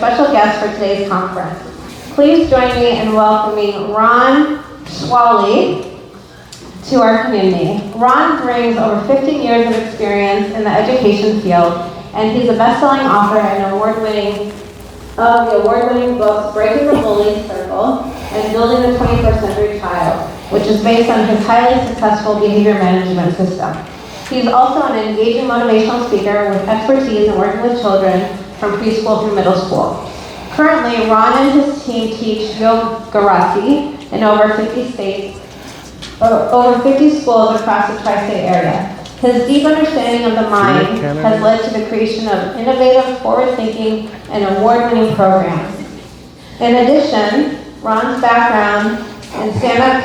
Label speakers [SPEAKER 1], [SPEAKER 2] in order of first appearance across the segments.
[SPEAKER 1] special guest for today's conference. Please join me in welcoming Ron Schwally to our community. Ron brings over 15 years of experience in the education field, and he's a best-selling author and award-winning books Breaking the Bully Circle and Building the 21st Century Child, which is based on his highly successful behavior management system. He's also an engaging motivational speaker with expertise in working with children from preschool through middle school. Currently, Ron and his team teach yoga in over 50 schools across the tri-state area. His deep understanding of the mind has led to the creation of innovative, forward-thinking, and award-winning programs. In addition, Ron's background in stand-up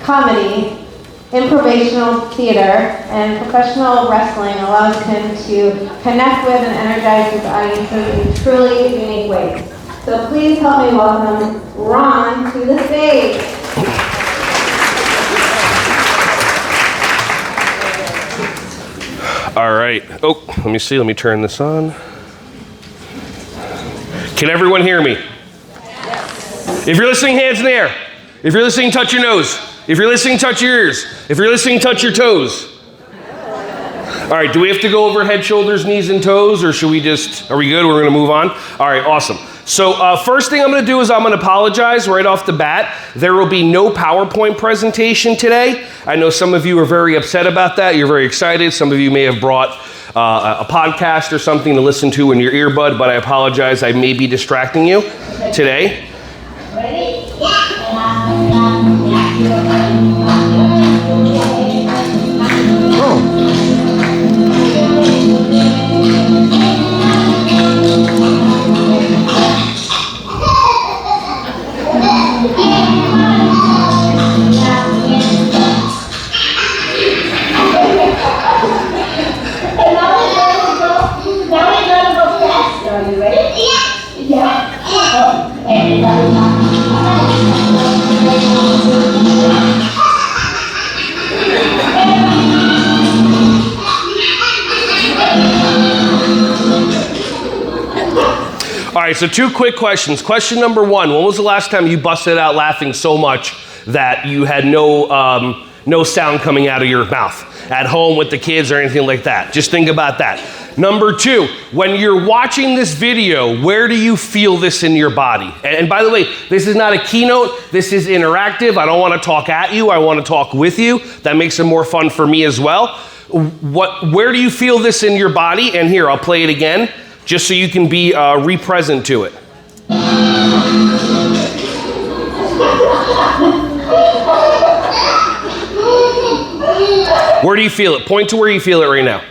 [SPEAKER 1] comedy, improvisational theater, and professional wrestling allows him to connect with and energize his audiences in truly unique ways. So please help me welcome Ron to the stage.
[SPEAKER 2] All right. Oh, let me see. Let me turn this on. Can everyone hear me? Yes. If you're listening, hands in the air. If you're listening, touch your nose. If you're listening, touch your ears. If you're listening, touch your toes. All right, do we have to go over head, shoulders, knees, and toes, or should we just, are we good? We're going to move on? All right, awesome. So first thing I'm going to do is I'm going to apologize right off the bat. There will be no PowerPoint presentation today. I know some of you are very upset about that. You're very excited. Some of you may have brought a podcast or something to listen to in your earbud, but I apologize. I may be distracting you today.
[SPEAKER 3] Ready?
[SPEAKER 2] All right, so two quick questions. Question number one, when was the last time you busted out laughing so much that you had no sound coming out of your mouth? At home with the kids or anything like that? Just think about that. Number two, when you're watching this video, where do you feel this in your body? And by the way, this is not a keynote. This is interactive. I don't want to talk at you. I want to talk with you. That makes it more fun for me as well. Where do you feel this in your body? And here, I'll play it again, just so you can be re-present to it. Where do you feel it? Point to where you feel it right now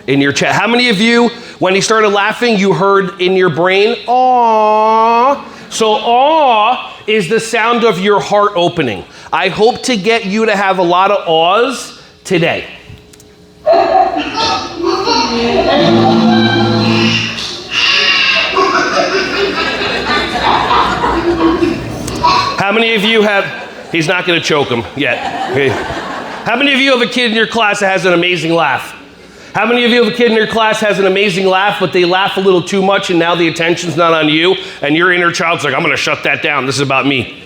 [SPEAKER 2] in your chest. How many of you, when he started laughing, you heard in your brain, aww? So aw is the sound of your heart opening. I hope to get you to have a lot of awes today. How many of you have, he's not going to choke him yet. Okay. How many of you have a kid in your class that has an amazing laugh? How many of you have a kid in your class that has an amazing laugh, but they laugh a little too much and now the attention's not on you, and your inner child's like, I'm going to shut that down. This is about me.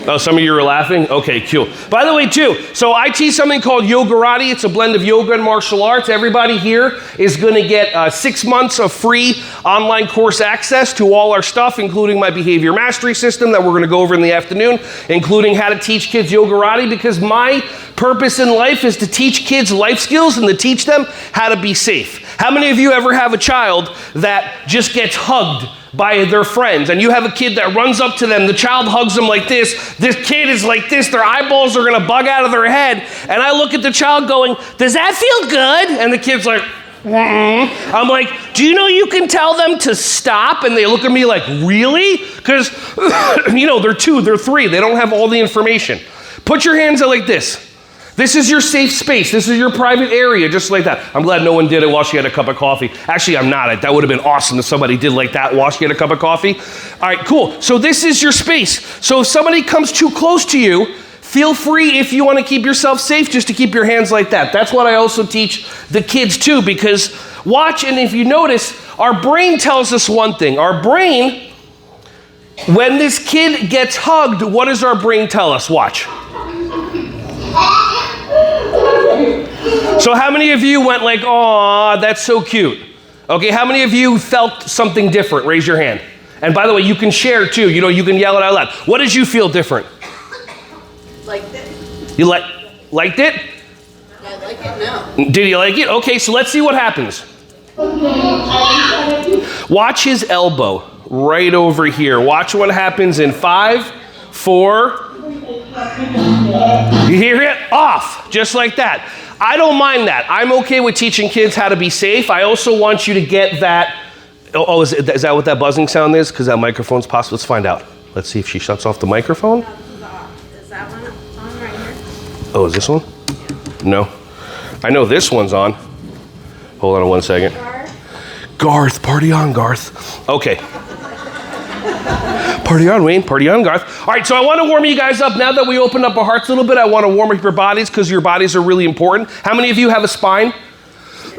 [SPEAKER 2] Oh, some of you are laughing? Okay, cool. By the way, too, so I teach something called Yogarati. It's a blend of yoga and martial arts. Everybody here is going to get 6 months of free online course access to all our stuff, including my behavior mastery system that we're going to go over in the afternoon, including how to teach kids Yogarati, because my purpose in life is to teach kids life skills and to teach them how to be safe. How many of you ever have a child that just gets hugged by their friends, and you have a kid that runs up to them, the child hugs them like this kid is like this, their eyeballs are gonna bug out of their head, and I look at the child going, does that feel good? And the kid's like, I'm like, do you know you can tell them to stop? And they look at me like, really? Because, they're 2, they're 3, they don't have all the information. Put your hands out like this. This is your safe space. This is your private area, just like that. I'm glad no one did it while she had a cup of coffee. Actually, I'm not. That would have been awesome if somebody did like that while she had a cup of coffee. All right, cool. So this is your space. So if somebody comes too close to you, feel free, if you want to keep yourself safe, just to keep your hands like that. That's what I also teach the kids too, because Watch, and if you notice, our brain tells us one thing. Our brain, when this kid gets hugged, what does our brain tell us? Watch. So how many of you went like, "Aw, that's so cute"? Okay, how many of you felt something different? Raise your hand. And by the way, you can share too. You know, you can yell it out loud. What did you feel different?
[SPEAKER 3] Liked it.
[SPEAKER 2] You liked it?
[SPEAKER 3] I like it now.
[SPEAKER 2] Did you like it? Okay, so let's see what happens. Watch his elbow right over here. Watch what happens in 5, 4. You hear it? Off, just like that. I don't mind that. I'm okay with teaching kids how to be safe. I also want you to get that. Oh, is that what that buzzing sound is? Because that microphone's possible. Let's find out. Let's see if she shuts off the microphone.
[SPEAKER 3] Is that one on right here?
[SPEAKER 2] Oh, is this one? No. I know this one's on. Hold on 1 second. Garth, party on, Garth. Okay. Party on, Wayne. Party on, Garth. All right, so I want to warm you guys up. Now that we opened up our hearts a little bit, I want to warm up your bodies because your bodies are really important. How many of you have a spine?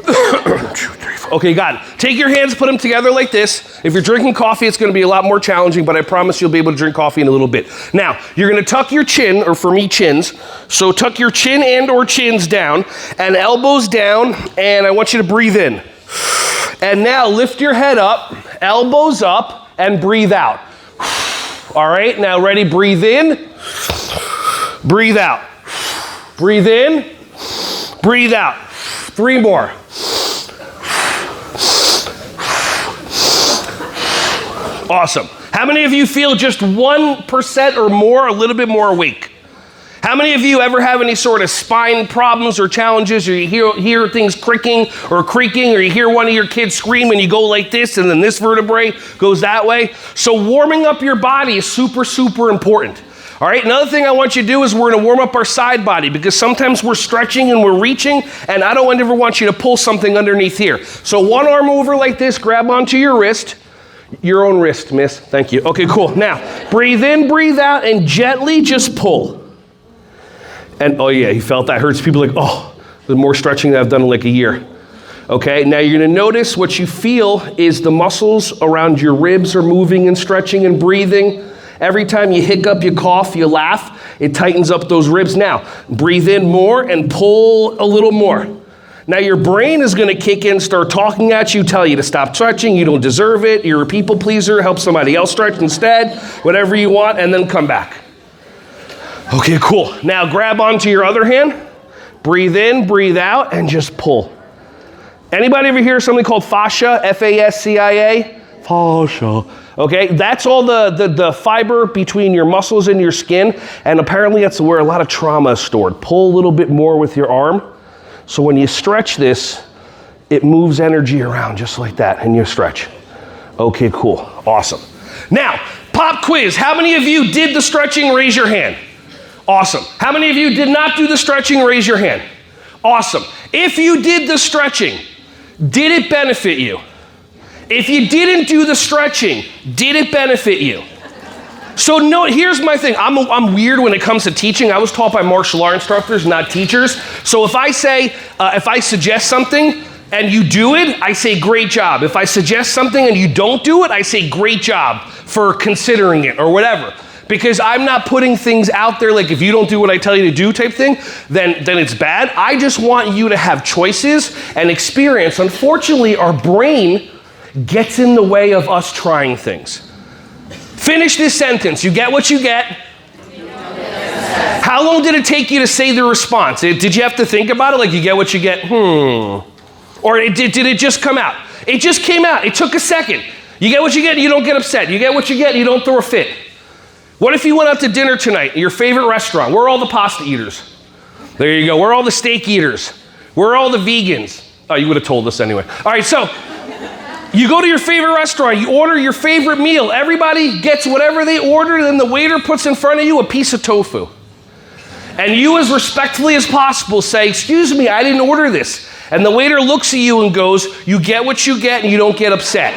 [SPEAKER 2] 2, 3, 4. Okay, got it. Take your hands, put them together like this. If you're drinking coffee, it's going to be a lot more challenging, but I promise you'll be able to drink coffee in a little bit. Now, you're going to tuck your chin, or for me, chins. So tuck your chin and or chins down, and elbows down, and I want you to breathe in. And now lift your head up, elbows up, and breathe out. All right, now ready? Breathe in, breathe out. Breathe in, breathe out. 3 more. Awesome. How many of you feel just 1% or more, a little bit more awake? How many of you ever have any sort of spine problems or challenges, or you hear things cricking or creaking, or you hear one of your kids scream and you go like this and then this vertebrae goes that way? So warming up your body is super, super important. All right, another thing I want you to do is we're going to warm up our side body, because sometimes we're stretching and we're reaching, and I don't ever want you to pull something underneath here. So one arm over like this, grab onto your wrist. Your own wrist, miss. Thank you. Okay, cool. Now, breathe in, breathe out, and gently just pull. And oh yeah, you felt that hurts. People are like, oh, there's more stretching than I've done in like a year. Okay, now you're gonna notice what you feel is the muscles around your ribs are moving and stretching and breathing. Every time you hiccup, you cough, you laugh, it tightens up those ribs. Now, breathe in more and pull a little more. Now your brain is gonna kick in, start talking at you, tell you to stop stretching, you don't deserve it, you're a people pleaser, help somebody else stretch instead, whatever you want, and then come back. Okay, cool. Now grab onto your other hand, breathe in, breathe out, and just pull. Anybody ever hear something called fascia, F-A-S-C-I-A? Fascia. Okay, that's all the fiber between your muscles and your skin, and apparently that's where a lot of trauma is stored. Pull a little bit more with your arm. So when you stretch this, it moves energy around just like that, and you stretch. Okay, cool, awesome. Now, pop quiz. How many of you did the stretching? Raise your hand. Awesome. How many of you did not do the stretching? Raise your hand. Awesome. If you did the stretching, did it benefit you? If you didn't do the stretching, did it benefit you? So no, here's my thing. I'm weird when it comes to teaching. I was taught by martial art instructors, not teachers. So if I suggest something and you do it, I say great job. If I suggest something and you don't do it, I say great job for considering it or whatever. Because I'm not putting things out there like if you don't do what I tell you to do type thing, then it's bad. I just want you to have choices and experience. Unfortunately, our brain gets in the way of us trying things. Finish this sentence. You get what you get. How long did it take you to say the response? Did you have to think about it? Like you get what you get? Or did it just come out? It just came out. It took a second. You get what you get, you don't get upset. You get what you get, you don't throw a fit. What if you went out to dinner tonight at your favorite restaurant? Where are all the pasta eaters? There you go. Where are all the steak eaters? Where are all the vegans? Oh, you would have told us anyway. All right, so you go to your favorite restaurant, you order your favorite meal. Everybody gets whatever they ordered, and the waiter puts in front of you a piece of tofu. And you, as respectfully as possible, say, excuse me, I didn't order this. And the waiter looks at you and goes, you get what you get and you don't get upset.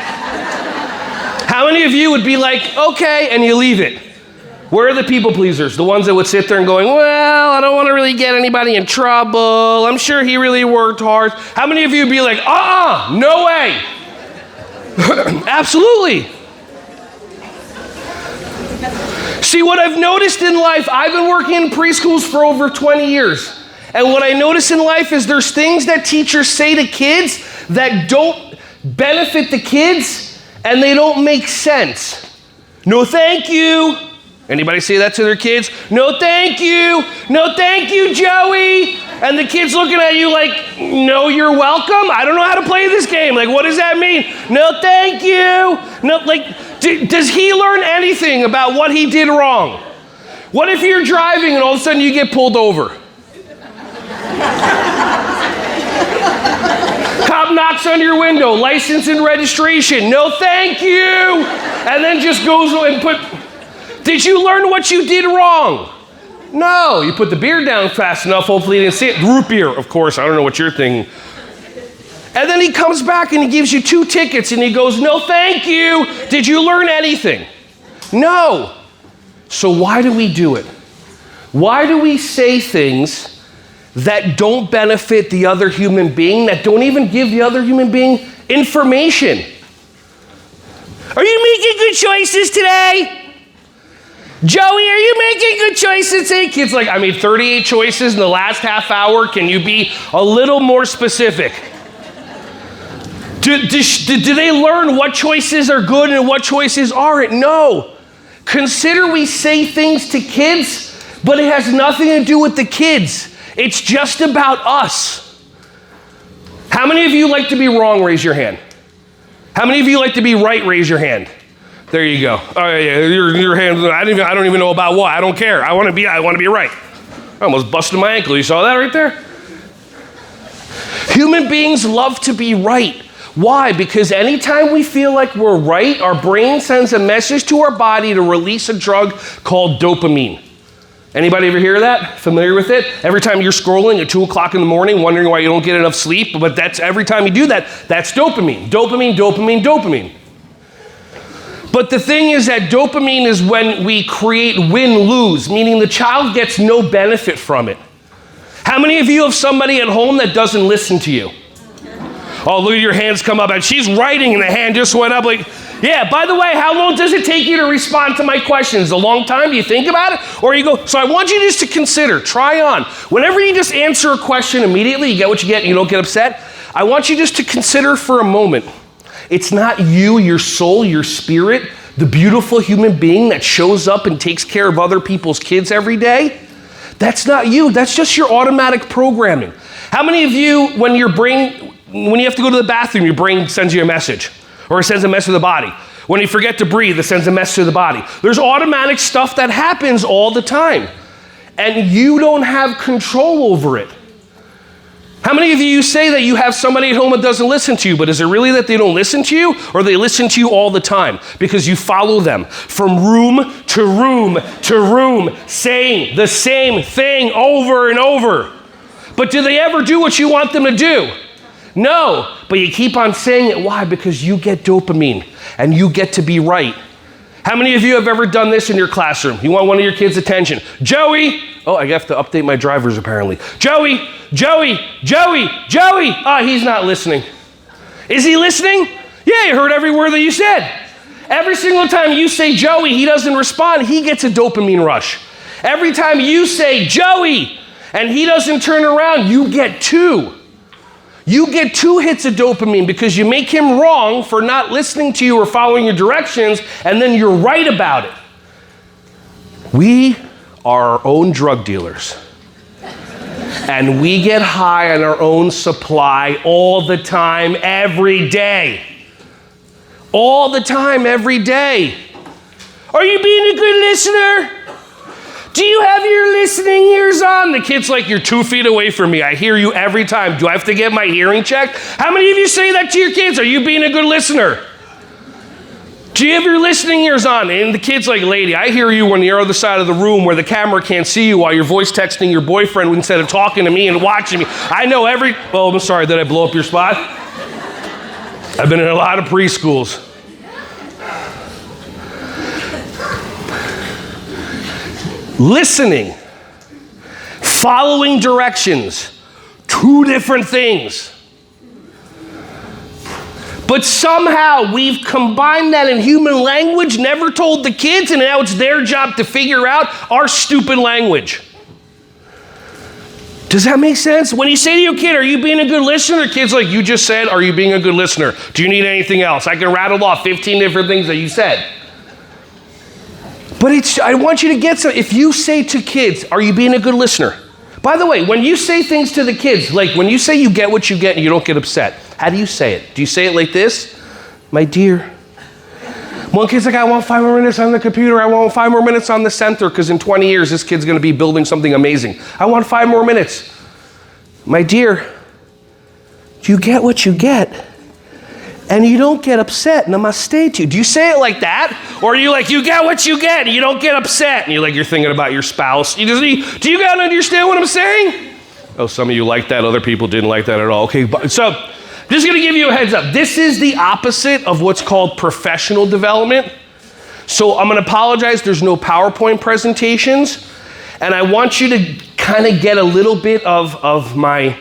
[SPEAKER 2] How many of you would be like, okay, and you leave it? Where are the people pleasers? The ones that would sit there and going, well, I don't want to really get anybody in trouble. I'm sure he really worked hard. How many of you would be like, no way? Absolutely. See, what I've noticed in life, I've been working in preschools for over 20 years. And what I notice in life is there's things that teachers say to kids that don't benefit the kids and they don't make sense. No, thank you. Anybody say that to their kids? No, thank you. No, thank you, Joey. And the kid's looking at you like, no, you're welcome. I don't know how to play this game. Like, what does that mean? No, thank you. No, like, does he learn anything about what he did wrong? What if you're driving and all of a sudden you get pulled over? Cop knocks on your window, license and registration. No, thank you. And then just goes and did you learn what you did wrong? No, you put the beer down fast enough, hopefully you didn't see it. Root beer, of course, I don't know what you're thinking. And then he comes back and he gives you 2 tickets and he goes, no, thank you. Did you learn anything? No. So why do we do it? Why do we say things that don't benefit the other human being, that don't even give the other human being information? Are you making good choices today? Joey, are you making good choices today? Kid's like, I made 38 choices in the last half hour. Can you be a little more specific? Do they learn what choices are good and what choices aren't? No. Consider we say things to kids, but it has nothing to do with the kids. It's just about us. How many of you like to be wrong? Raise your hand. How many of you like to be right? Raise your hand. There you go. Oh yeah, your hand. I don't even know about what. I don't care. I want to be right. I almost busted my ankle. You saw that right there? Human beings love to be right. Why? Because anytime we feel like we're right, our brain sends a message to our body to release a drug called dopamine. Anybody ever hear that? Familiar with it? Every time you're scrolling at 2 o'clock in the morning, wondering why you don't get enough sleep, but that's every time you do that, that's dopamine. Dopamine, dopamine, dopamine. But the thing is that dopamine is when we create win-lose, meaning the child gets no benefit from it. How many of you have somebody at home that doesn't listen to you? Oh, look at your hands come up, and she's writing, and the hand just went up like, yeah, by the way, how long does it take you to respond to my questions? A long time? Do you think about it? Or you go, so I want you just to consider, try on. Whenever you just answer a question immediately, you get what you get, and you don't get upset. I want you just to consider for a moment. It's not you, your soul, your spirit, the beautiful human being that shows up and takes care of other people's kids every day. That's not you. That's just your automatic programming. How many of you, when you have to go to the bathroom, your brain sends you a message, or it sends a message to the body? When you forget to breathe, it sends a message to the body. There's automatic stuff that happens all the time, and you don't have control over it. How many of you say that you have somebody at home that doesn't listen to you, but is it really that they don't listen to you, or they listen to you all the time because you follow them from room to room to room, saying the same thing over and over? But do they ever do what you want them to do? No, but you keep on saying it. Why? Because you get dopamine and you get to be right. How many of you have ever done this in your classroom? You want one of your kids' attention. Joey! Oh, I have to update my drivers apparently. Joey! Joey! Joey! Joey! Oh, he's not listening. Is he listening? Yeah, you heard every word that you said. Every single time you say Joey, he doesn't respond, he gets a dopamine rush. Every time you say Joey and he doesn't turn around, you get 2. You get 2 hits of dopamine because you make him wrong for not listening to you or following your directions, and then you're right about it. We are our own drug dealers. And we get high on our own supply all the time, every day. All the time, every day. Are you being a good listener? Do you have your listening ears on? The kid's like, you're 2 feet away from me. I hear you every time. Do I have to get my hearing checked? How many of you say that to your kids? Are you being a good listener? Do you have your listening ears on? And the kid's like, lady, I hear you on the other side of the room where the camera can't see you while you're voice texting your boyfriend instead of talking to me and watching me. I know oh, I'm sorry, did I blow up your spot? I've been in a lot of preschools. Listening, following directions, two different things. But somehow we've combined that in human language, never told the kids, and now it's their job to figure out our stupid language. Does that make sense? When you say to your kid, are you being a good listener? The kid's like, you just said, are you being a good listener? Do you need anything else? I can rattle off 15 different things that you said. But I want you to get some. If you say to kids, are you being a good listener? By the way, when you say things to the kids, like when you say you get what you get and you don't get upset, how do you say it? Do you say it like this? My dear. One kid's like, I want 5 more minutes on the computer. I want 5 more minutes on the center because in 20 years, this kid's going to be building something amazing. I want 5 more minutes. My dear, you get what you get. And you don't get upset, namaste to you. Do you say it like that? Or are you like, you get what you get, and you don't get upset? And you're thinking about your spouse. Do you got to understand what I'm saying? Oh, some of you like that. Other people didn't like that at all. Okay, so I'm just going to give you a heads up. This is the opposite of what's called professional development. So I'm going to apologize. There's no PowerPoint presentations. And I want you to kind of get a little bit of my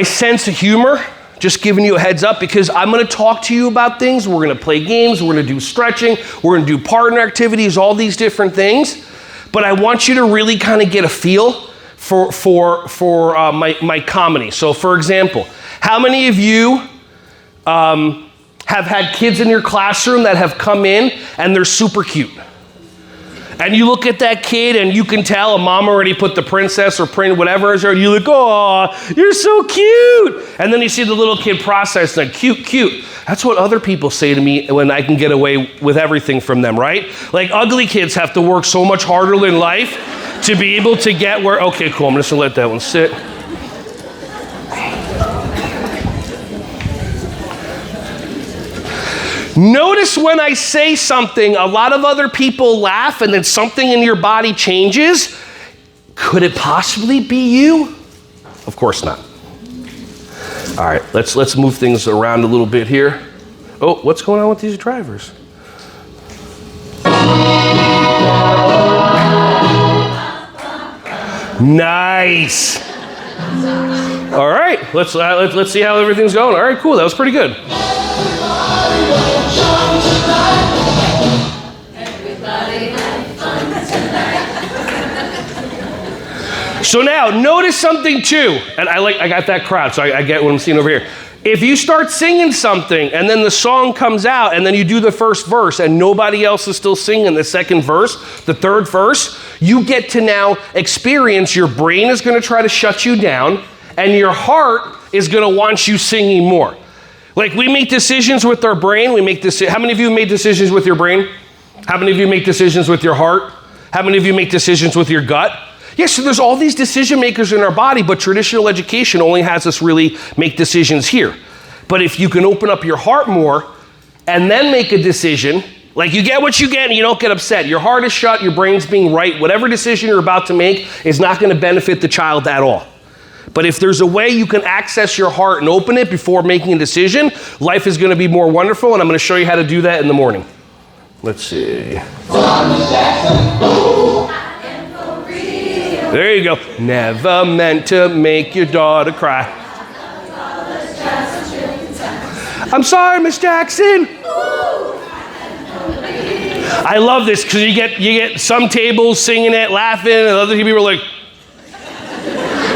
[SPEAKER 2] sense of humor. Just giving you a heads up because I'm going to talk to you about things. We're going to play games. We're going to do stretching. We're going to do partner activities, all these different things. But I want you to really kind of get a feel for my comedy. So for example, how many of you have had kids in your classroom that have come in and they're super cute? And you look at that kid and you can tell a mom already put the princess or prince, whatever is there. You're like, oh, you're so cute. And then you see the little kid process like, cute. That's what other people say to me when I can get away with everything from them, right? Like ugly kids have to work so much harder in life to be able to get where, okay, cool, I'm just gonna let that one sit. Notice when I say something, a lot of other people laugh and then something in your body changes. Could it possibly be you? Of course not. All right, let's move things around a little bit here. Oh, what's going on with these drivers? Nice. All right, let's see how everything's going. All right, cool, that was pretty good. So now, notice something too, and I got that crowd, so I get what I'm seeing over here. If you start singing something, and then the song comes out, and then you do the first verse, and nobody else is still singing the second verse, the third verse, you get to now experience your brain is going to try to shut you down, and your heart is going to want you singing more. Like we make decisions with our brain. How many of you made decisions with your brain? How many of you make decisions with your heart? How many of you make decisions with your gut? Yes, so there's all these decision makers in our body, but traditional education only has us really make decisions here. But if you can open up your heart more and then make a decision, like you get what you get and you don't get upset. Your heart is shut, your brain's being right. Whatever decision you're about to make is not going to benefit the child at all. But if there's a way you can access your heart and open it before making a decision, life is going to be more wonderful, and I'm going to show you how to do that in the morning. Let's see. There you go. Never meant to make your daughter cry. I'm sorry, Miss Jackson. I love this because you get some tables singing it, laughing, and other people are like.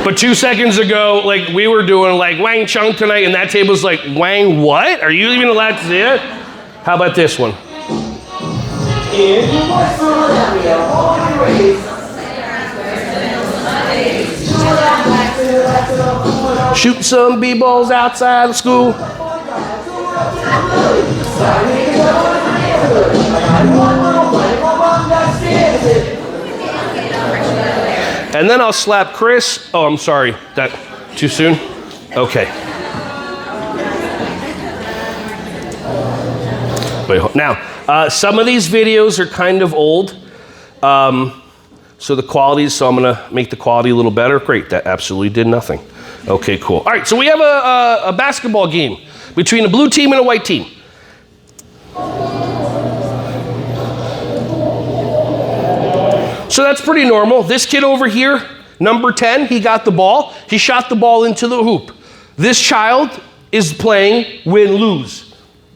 [SPEAKER 2] But 2 seconds ago, like we were doing like Wang Chung tonight, and that table's like, Wang what? Are you even allowed to see it? How about this one? Shoot some b-balls outside of school. And then I'll slap Chris. Oh, I'm sorry. That too soon? Okay. Wait, now, some of these videos are kind of old. So the quality, so I'm going to make the quality a little better. Great, that absolutely did nothing. Okay, cool. All right, so we have a basketball game between a blue team and a white team. So that's pretty normal. This kid over here, number 10, he got the ball. He shot the ball into the hoop. This child is playing win-lose,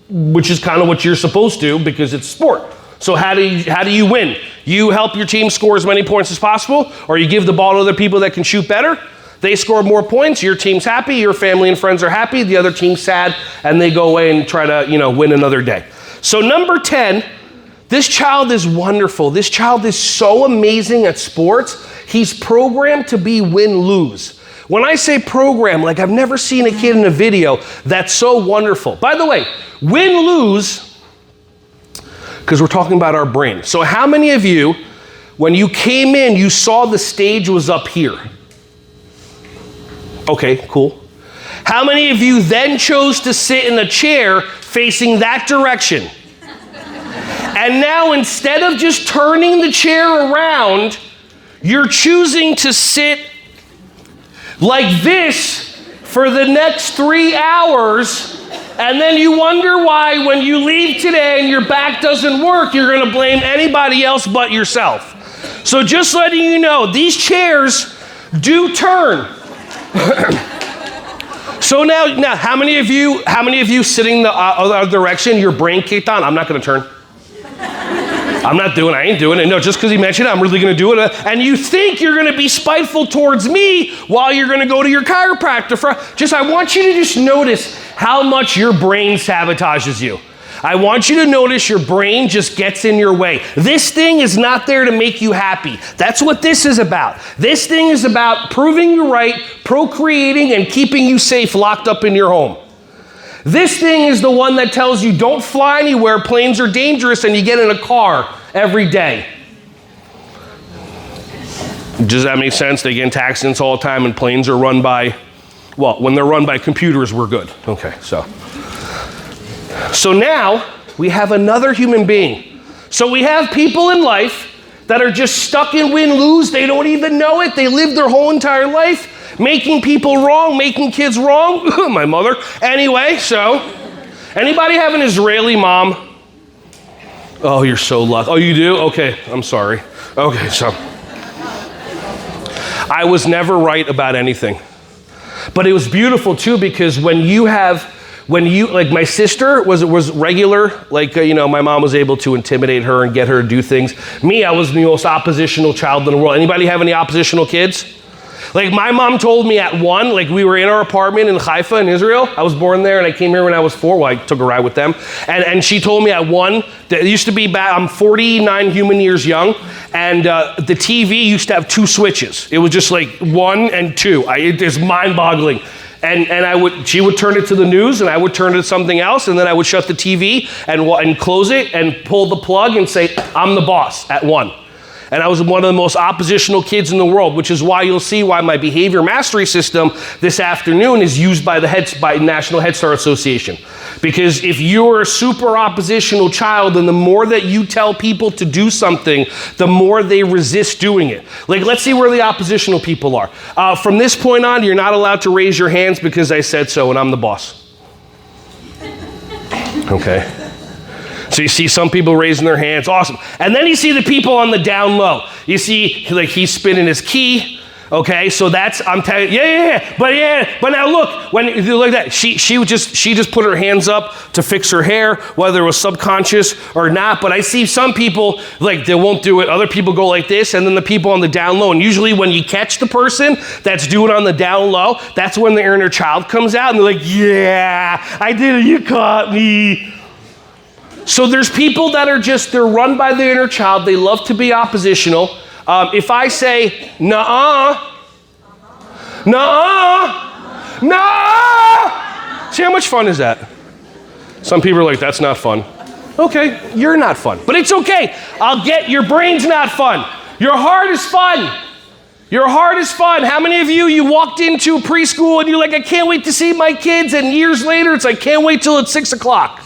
[SPEAKER 2] which is kind of what you're supposed to because it's sport. So how do you win? You help your team score as many points as possible, or you give the ball to other people that can shoot better. They score more points, your team's happy, your family and friends are happy, the other team's sad, and they go away and try to, win another day. So number 10, this child is wonderful. This child is so amazing at sports. He's programmed to be win-lose. When I say program, like I've never seen a kid in a video that's so wonderful. By the way, win-lose, because we're talking about our brain. So how many of you, when you came in, you saw the stage was up here? Okay, cool. How many of you then chose to sit in a chair facing that direction? And now instead of just turning the chair around, you're choosing to sit like this for the next 3 hours, and then you wonder why when you leave today and your back doesn't work, you're gonna blame anybody else but yourself. So just letting you know, these chairs do turn. So now, how many of you sitting the other direction, your brain kicked on? I'm not gonna turn. I ain't doing it. No, just because he mentioned it, I'm really gonna do it. And you think you're gonna be spiteful towards me while you're gonna go to your chiropractor. I want you to just notice how much your brain sabotages you. I want you to notice your brain just gets in your way. This thing is not there to make you happy. That's what this is about. This thing is about proving you right, procreating, and keeping you safe locked up in your home. This thing is the one that tells you don't fly anywhere, planes are dangerous, and you get in a car every day. Does that make sense? They get into accidents all the time, and planes are run by, when they're run by computers, we're good. Okay, So now we have another human being. So we have people in life that are just stuck in win-lose. They don't even know it. They live their whole entire life making people wrong, making kids wrong. My mother. Anyway, so anybody have an Israeli mom? Oh, you're so lucky. Oh, you do? Okay, I'm sorry. Okay, so I was never right about anything. But it was beautiful too, because when my sister was regular, my mom was able to intimidate her and get her to do things. Me, I was the most oppositional child in the world. Anybody have any oppositional kids? My mom told me at 1, we were in our apartment in Haifa in Israel. I was born there and I came here when I was 4. I took a ride with them. And she told me at 1, that it used to be back, I'm 49 human years young, and the TV used to have 2 switches. It was just 1 and 2. It's mind-boggling. And she would turn it to the news, and I would turn it to something else, and then I would shut the TV and close it and pull the plug and say, I'm the boss at 1. And I was one of the most oppositional kids in the world, which is why you'll see why my behavior mastery system this afternoon is used by by National Head Start Association. Because if you're a super oppositional child, then the more that you tell people to do something, the more they resist doing it. Let's see where the oppositional people are. From this point on, you're not allowed to raise your hands because I said so and I'm the boss. Okay. So you see some people raising their hands, awesome. And then you see the people on the down low. You see, he's spinning his key. Okay, so that's, I'm telling you, but now look, when you look at that, she just put her hands up to fix her hair, whether it was subconscious or not. But I see some people, they won't do it. Other people go like this, and then the people on the down low. And usually when you catch the person that's doing on the down low, that's when the inner child comes out, and they're like, yeah, I did it, you caught me. So there's people that are they're run by the inner child. They love to be oppositional. If I say, nuh-uh, see how much fun is that? Some people are like, that's not fun. Okay, you're not fun. But it's okay. Your brain's not fun. Your heart is fun. Your heart is fun. How many of you walked into preschool and you're like, I can't wait to see my kids, and years later it's like, can't wait till it's 6 o'clock.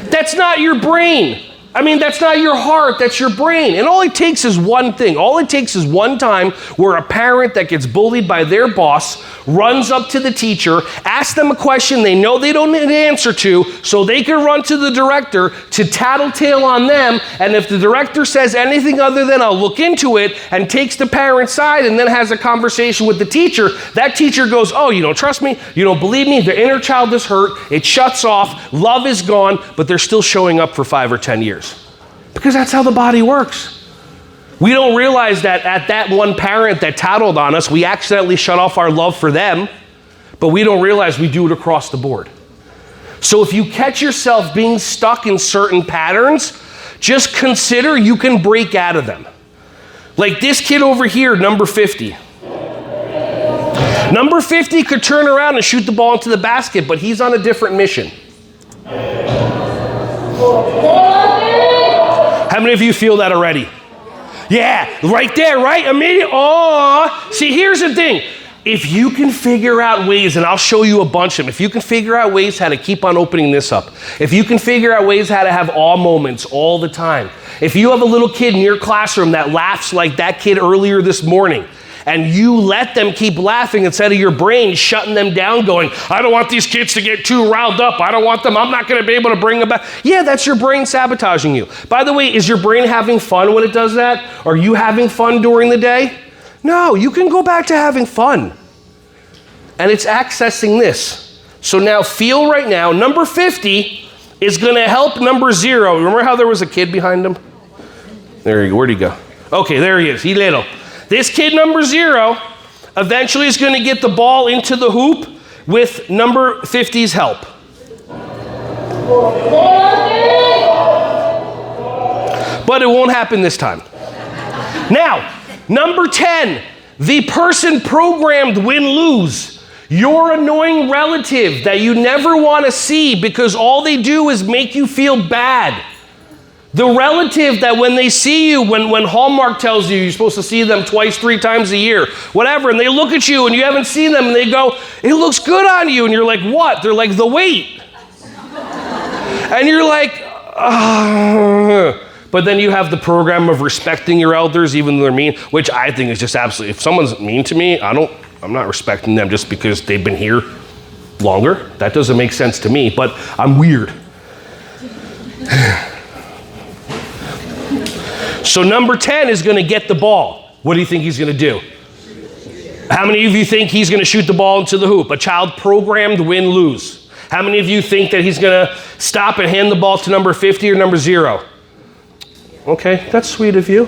[SPEAKER 2] That's not your brain. I mean, that's not your heart, that's your brain. And all it takes is one thing. All it takes is one time where a parent that gets bullied by their boss runs up to the teacher, asks them a question they know they don't need an answer to, so they can run to the director to tattletale on them. And if the director says anything other than I'll look into it and takes the parent's side and then has a conversation with the teacher, that teacher goes, oh, you don't trust me? You don't believe me? The inner child is hurt. It shuts off. Love is gone, but they're still showing up for 5 or 10 years. Because that's how the body works. We don't realize that at that one parent that tattled on us, we accidentally shut off our love for them, but we don't realize we do it across the board. So if you catch yourself being stuck in certain patterns, just consider you can break out of them. Like this kid over here, number 50. Number 50 could turn around and shoot the ball into the basket, but he's on a different mission. How many of you feel that already? Yeah, right there, right? Immediately. Oh, see, here's the thing. If you can figure out ways, and I'll show you a bunch of them, if you can figure out ways how to keep on opening this up, if you can figure out ways how to have awe moments all the time, if you have a little kid in your classroom that laughs like that kid earlier this morning, and you let them keep laughing instead of your brain shutting them down going, I don't want these kids to get too riled up. I don't want them. I'm not going to be able to bring them back. Yeah, that's your brain sabotaging you. By the way, is your brain having fun when it does that? Are you having fun during the day? No, you can go back to having fun. And it's accessing this. So now feel right now, number 50 is going to help number 0. Remember how there was a kid behind him? There you go. Where'd he go? Okay, there he is. He little. This kid, number 0, eventually is going to get the ball into the hoop with number 50's help. But it won't happen this time. Now, number 10, the person programmed win-lose. Your annoying relative that you never want to see because all they do is make you feel bad. The relative that when they see you, when Hallmark tells you you're supposed to see them 2, 3 times a year, whatever, and they look at you and you haven't seen them and they go, it looks good on you. And you're like, what? They're like, the weight. And you're like, But then you have the program of respecting your elders, even though they're mean, which I think is just absolutely, if someone's mean to me, I'm not respecting them just because they've been here longer. That doesn't make sense to me, but I'm weird. So number 10 is going to get the ball. What do you think he's going to do? How many of you think he's going to shoot the ball into the hoop? A child programmed win-lose. How many of you think that he's going to stop and hand the ball to number 50 or number 0? Okay, that's sweet of you.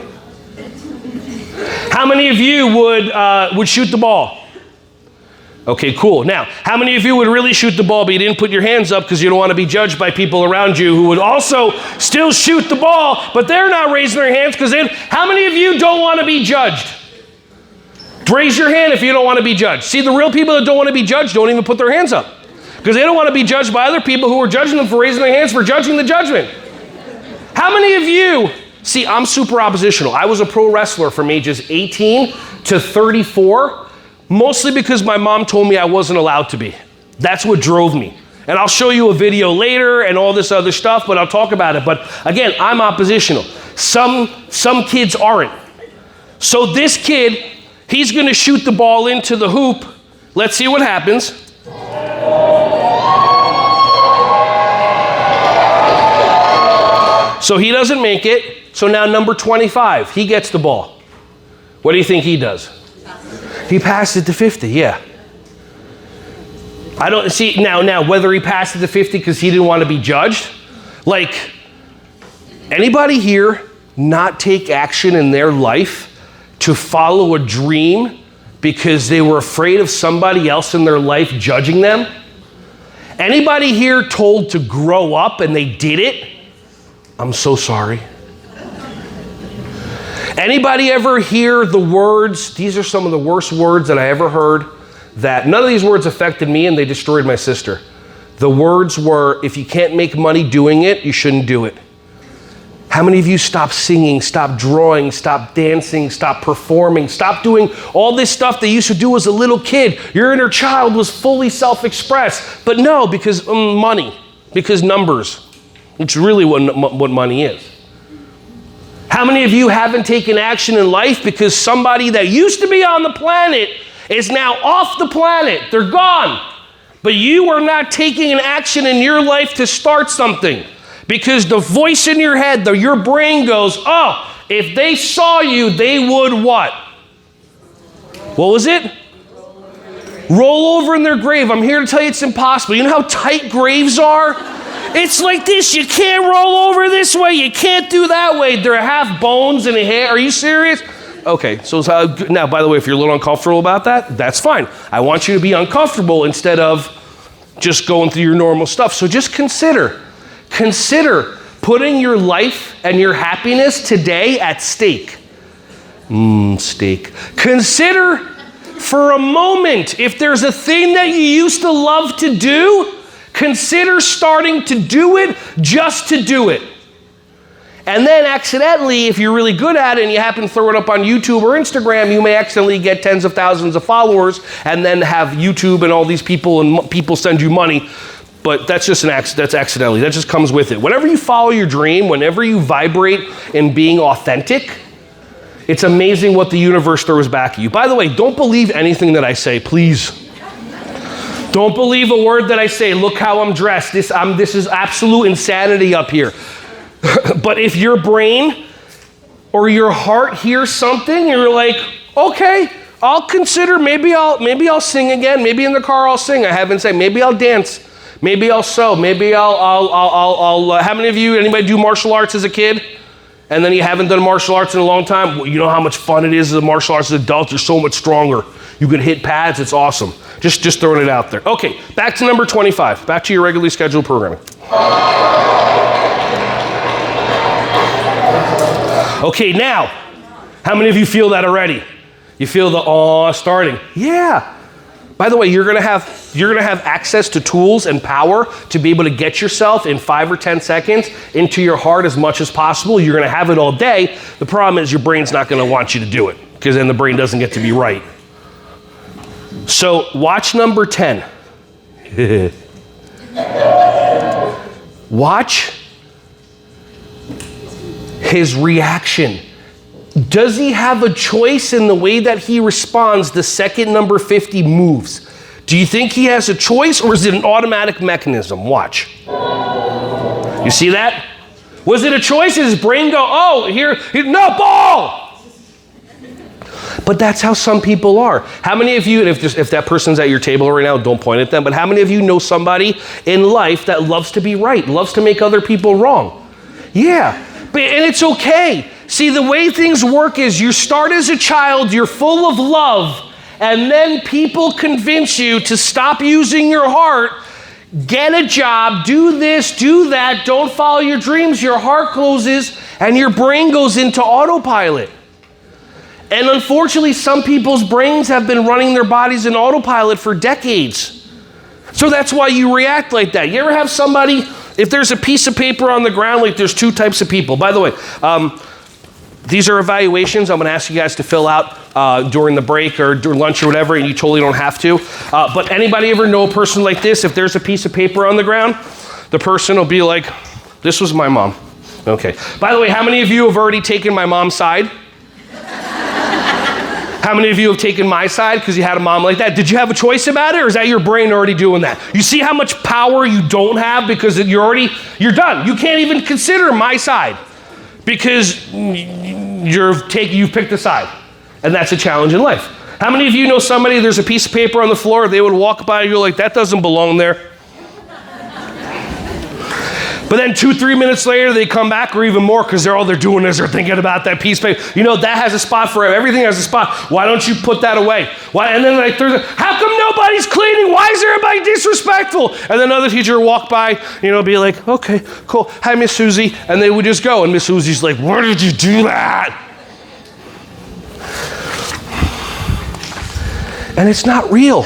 [SPEAKER 2] How many of you would shoot the ball? Okay, cool. Now, how many of you would really shoot the ball, but you didn't put your hands up because you don't want to be judged by people around you who would also still shoot the ball, but they're not raising their hands because how many of you don't want to be judged? Raise your hand if you don't want to be judged. See, the real people that don't want to be judged don't even put their hands up because they don't want to be judged by other people who are judging them for raising their hands for judging the judgment. How many of you, see, I'm super oppositional. I was a pro wrestler from ages 18 to 34. Mostly because my mom told me I wasn't allowed to be. That's what drove me. And I'll show you a video later and all this other stuff, but I'll talk about it. But again, I'm oppositional. Some kids aren't. So this kid, he's going to shoot the ball into the hoop. Let's see what happens. So he doesn't make it. So now number 25, he gets the ball. What do you think he does? He passed it to 50, yeah. I don't see, now whether he passed it to 50 because he didn't want to be judged, like, anybody here not take action in their life to follow a dream because they were afraid of somebody else in their life judging them? Anybody here told to grow up and they did it? I'm so sorry. Anybody ever hear the words, these are some of the worst words that I ever heard, that none of these words affected me and they destroyed my sister. The words were, if you can't make money doing it, you shouldn't do it. How many of you stop singing, stop drawing, stop dancing, stop performing, stop doing all this stuff they used to do as a little kid? Your inner child was fully self-expressed, but no, because money, because numbers. It's really what money is. How many of you haven't taken action in life because somebody that used to be on the planet is now off the planet? They're gone. But you are not taking an action in your life to start something because the voice in your head, your brain goes, oh, if they saw you, they would what? What was it? Roll over in their grave. I'm here to tell you it's impossible. You know how tight graves are? It's like this. You can't roll over this way. You can't do that way. They're half bones and a hair. Are you serious? Okay, so now, by the way, if you're a little uncomfortable about that, that's fine. I want you to be uncomfortable instead of just going through your normal stuff. So just consider putting your life and your happiness today at stake. Steak. Consider for a moment, if there's a thing that you used to love to do, consider starting to do it just to do it. And then accidentally, if you're really good at it and you happen to throw it up on YouTube or Instagram, you may accidentally get tens of thousands of followers and then have YouTube and all these people and people send you money. But that's just that's accidentally. That just comes with it. Whenever you follow your dream, whenever you vibrate in being authentic, it's amazing what the universe throws back at you. By the way, don't believe anything that I say, please. Don't believe a word that I say. Look how I'm dressed. This is absolute insanity up here. But if your brain or your heart hears something, you're like, okay, I'll consider, maybe I'll sing again. Maybe in the car I'll sing. I haven't said, maybe I'll dance. Maybe I'll sew. Maybe I'll how many of you, anybody do martial arts as a kid? And then you haven't done martial arts in a long time? Well, you know how much fun it is as a martial arts as an adult? You're so much stronger. You can hit pads, it's awesome. Just throwing it out there. Okay, back to number 25. Back to your regularly scheduled programming. Okay, now, how many of you feel that already? You feel the awe starting? Yeah. By the way, you're gonna have access to tools and power to be able to get yourself in 5 or 10 seconds into your heart as much as possible. You're gonna have it all day. The problem is your brain's not gonna want you to do it because then the brain doesn't get to be right. So watch number 10. Watch his reaction. Does he have a choice in the way that he responds the second number 50 moves? Do you think he has a choice or is it an automatic mechanism? Watch. You see that? Was it a choice? Did his brain go, oh, no, ball! But that's how some people are. How many of you, if that person's at your table right now, don't point at them, but how many of you know somebody in life that loves to be right, loves to make other people wrong? Yeah, and it's okay. See, the way things work is you start as a child, you're full of love, and then people convince you to stop using your heart, get a job, do this, do that, don't follow your dreams, your heart closes, and your brain goes into autopilot. And unfortunately, some people's brains have been running their bodies in autopilot for decades. So that's why you react like that. You ever have somebody, if there's a piece of paper on the ground, like there's two types of people. By the way, these are evaluations I'm going to ask you guys to fill out during the break or during lunch or whatever, and you totally don't have to. But anybody ever know a person like this? If there's a piece of paper on the ground, the person will be like, this was my mom. Okay. By the way, how many of you have already taken my mom's side? How many of you have taken my side because you had a mom like that? Did you have a choice about it, or is that your brain already doing that? You see how much power you don't have because you're done. You can't even consider my side because you've picked a side, and that's a challenge in life. How many of you know somebody, there's a piece of paper on the floor, they would walk by and you're like, that doesn't belong there. But then 2-3 minutes later, they come back, or even more, because all they're doing is they're thinking about that piece of paper. You know, that has a spot for everything has a spot. Why don't you put that away? Why? And then like, how come nobody's cleaning? Why is everybody disrespectful? And then another teacher would walk by, be like, okay, cool. Hi, Miss Susie. And they would just go. And Miss Susie's like, where did you do that? And it's not real.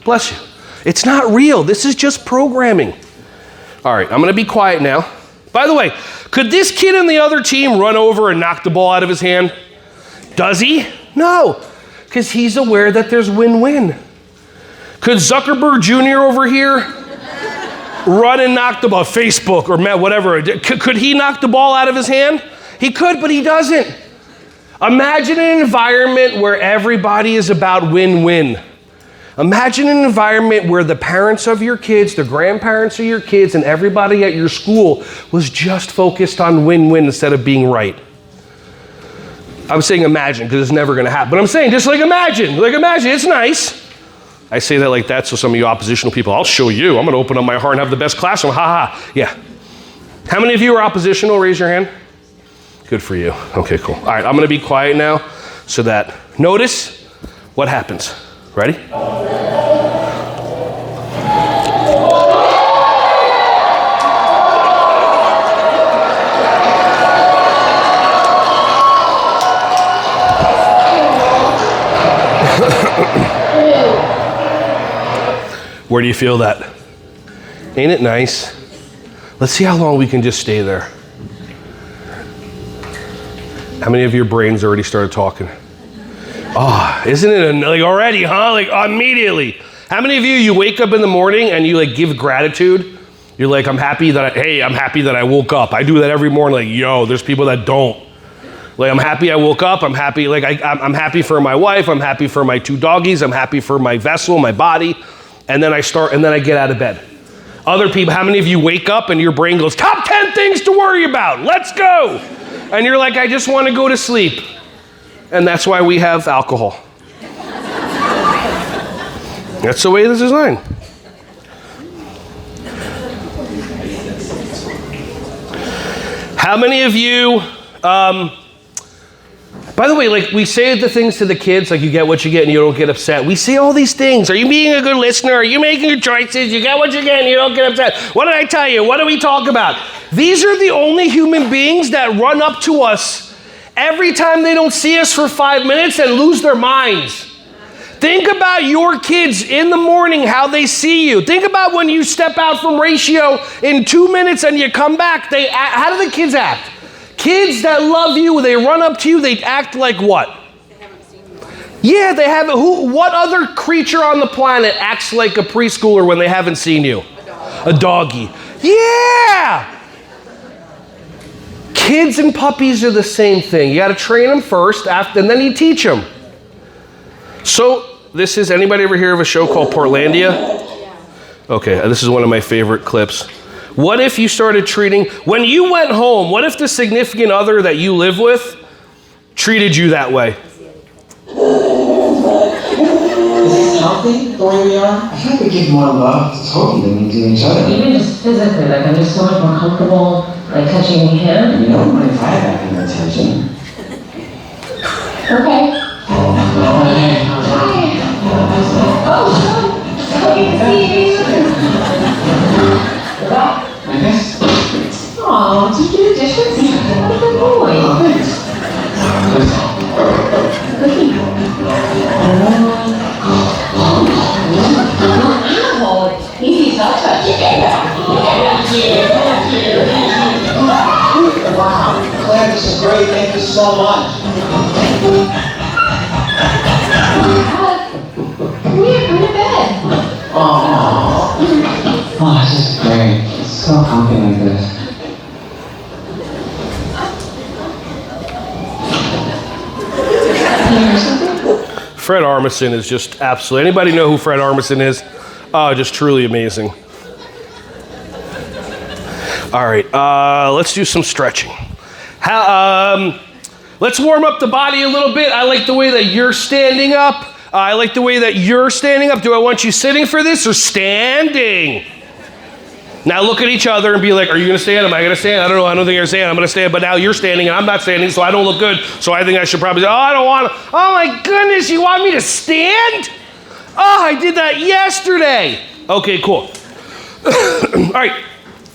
[SPEAKER 2] Bless you. It's not real. This is just programming. All right, I'm going to be quiet now. By the way, could this kid on the other team run over and knock the ball out of his hand? Does he? No, because he's aware that there's win-win. Could Zuckerberg Jr. over here run and knock the ball, Facebook or whatever, could he knock the ball out of his hand? He could, but he doesn't. Imagine an environment where everybody is about win-win. Imagine an environment where the parents of your kids, the grandparents of your kids, and everybody at your school was just focused on win-win instead of being right. I'm saying imagine because it's never going to happen. But I'm saying just like imagine. Like imagine. It's nice. I say that like that so some of you oppositional people, I'll show you. I'm going to open up my heart and have the best classroom. Ha ha. Yeah. How many of you are oppositional? Raise your hand. Good for you. Okay, cool. All right, I'm going to be quiet now so that notice what happens. Ready? Where do you feel that? Ain't it nice? Let's see how long we can just stay there. How many of your brains already started talking? Oh, isn't it like already, huh? Like immediately. How many of you wake up in the morning and you like give gratitude? You're like, I'm happy that I woke up. I do that every morning. Like, yo, there's people that don't. Like, I'm happy I woke up. I'm happy. Like, I'm happy for my wife. I'm happy for my 2 doggies. I'm happy for my vessel, my body. And then I get out of bed. Other people, how many of you wake up and your brain goes, top 10 things to worry about. Let's go. And you're like, I just want to go to sleep. And that's why we have alcohol. That's the way this is designed. How many of you, by the way, like we say the things to the kids, like you get what you get and you don't get upset. We say all these things. Are you being a good listener? Are you making your choices? You get what you get and you don't get upset. What did I tell you? What do we talk about? These are the only human beings that run up to us every time they don't see us for 5 minutes and lose their minds. Think about your kids in the morning, how they see you. Think about when you step out from ratio in 2 minutes and you come back. How do the kids act? Kids that love you, they run up to you, they act like what?
[SPEAKER 3] They haven't seen you.
[SPEAKER 2] Yeah, they haven't. What other creature on the planet acts like a preschooler when they haven't seen you?
[SPEAKER 3] A dog.
[SPEAKER 2] A doggy. Yeah! Kids and puppies are the same thing. You got to train them first, and then you teach them. So, anybody ever hear of a show called Portlandia?
[SPEAKER 3] Yeah.
[SPEAKER 2] Okay, this is one of my favorite clips. What if you started when you went home, what if the significant other that you live with treated you that way?
[SPEAKER 4] Is this healthy, the way we are? I feel like we give more love to Toby than we do each other.
[SPEAKER 5] Even just physically, like I'm just so much more comfortable, like touching him.
[SPEAKER 4] You don't mind if I have that kind of attention.
[SPEAKER 5] Okay. Oh, so good to see you.
[SPEAKER 4] I guess.
[SPEAKER 5] Aw, did you do the dishes? What a good boy. Cookie. Oh, easy touch.
[SPEAKER 4] Wow, Claire, this is great. Thank you so much.
[SPEAKER 5] Come here, come to bed.
[SPEAKER 4] Oh, this is great. It's so comfy like this.
[SPEAKER 2] Fred Armisen is just absolutely. Anybody know who Fred Armisen is? Oh, just truly amazing. All right, let's do some stretching. Let's warm up the body a little bit. I like the way that you're standing up. I like the way that you're standing up. Do I want you sitting for this or standing? Now look at each other and be like, are you going to stand? Am I going to stand? I don't know. I don't think you're going to stand. I'm going to stand. But now you're standing and I'm not standing, so I don't look good. So I think I should probably say, oh, I don't want to. Oh, my goodness. You want me to stand? Oh, I did that yesterday. Okay, cool. All right.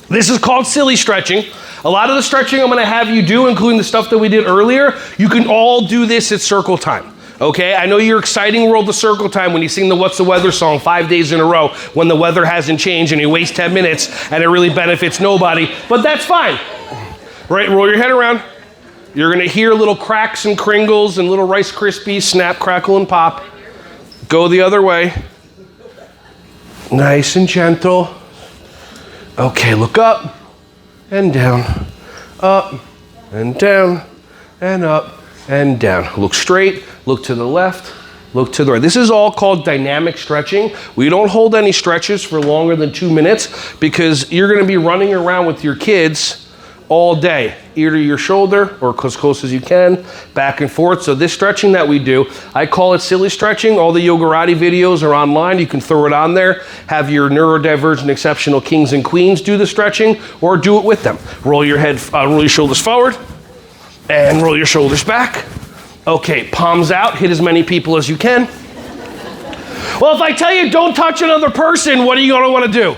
[SPEAKER 2] This is called silly stretching. A lot of the stretching I'm going to have you do, including the stuff that we did earlier, you can all do this at circle time. Okay, I know your exciting world of circle time when you sing the What's the Weather song 5 days in a row when the weather hasn't changed and you waste 10 minutes and it really benefits nobody, but that's fine. Right, roll your head around. You're gonna hear little cracks and kringles and little Rice Krispies snap, crackle, and pop. Go the other way. Nice and gentle. Okay, look up and down, up and down, and up, and down. Look straight, look to the left, look to the right. This is all called dynamic stretching. We don't hold any stretches for longer than 2 minutes because you're gonna be running around with your kids all day, ear to your shoulder or as close as you can, back and forth. So this stretching that we do, I call it silly stretching. All the Yogarati videos are online. You can throw it on there. Have your neurodivergent exceptional kings and queens do the stretching or do it with them. Roll your head, roll your shoulders forward and roll your shoulders back. Okay, palms out, hit as many people as you can. Well, if I tell you don't touch another person, what are you gonna wanna do?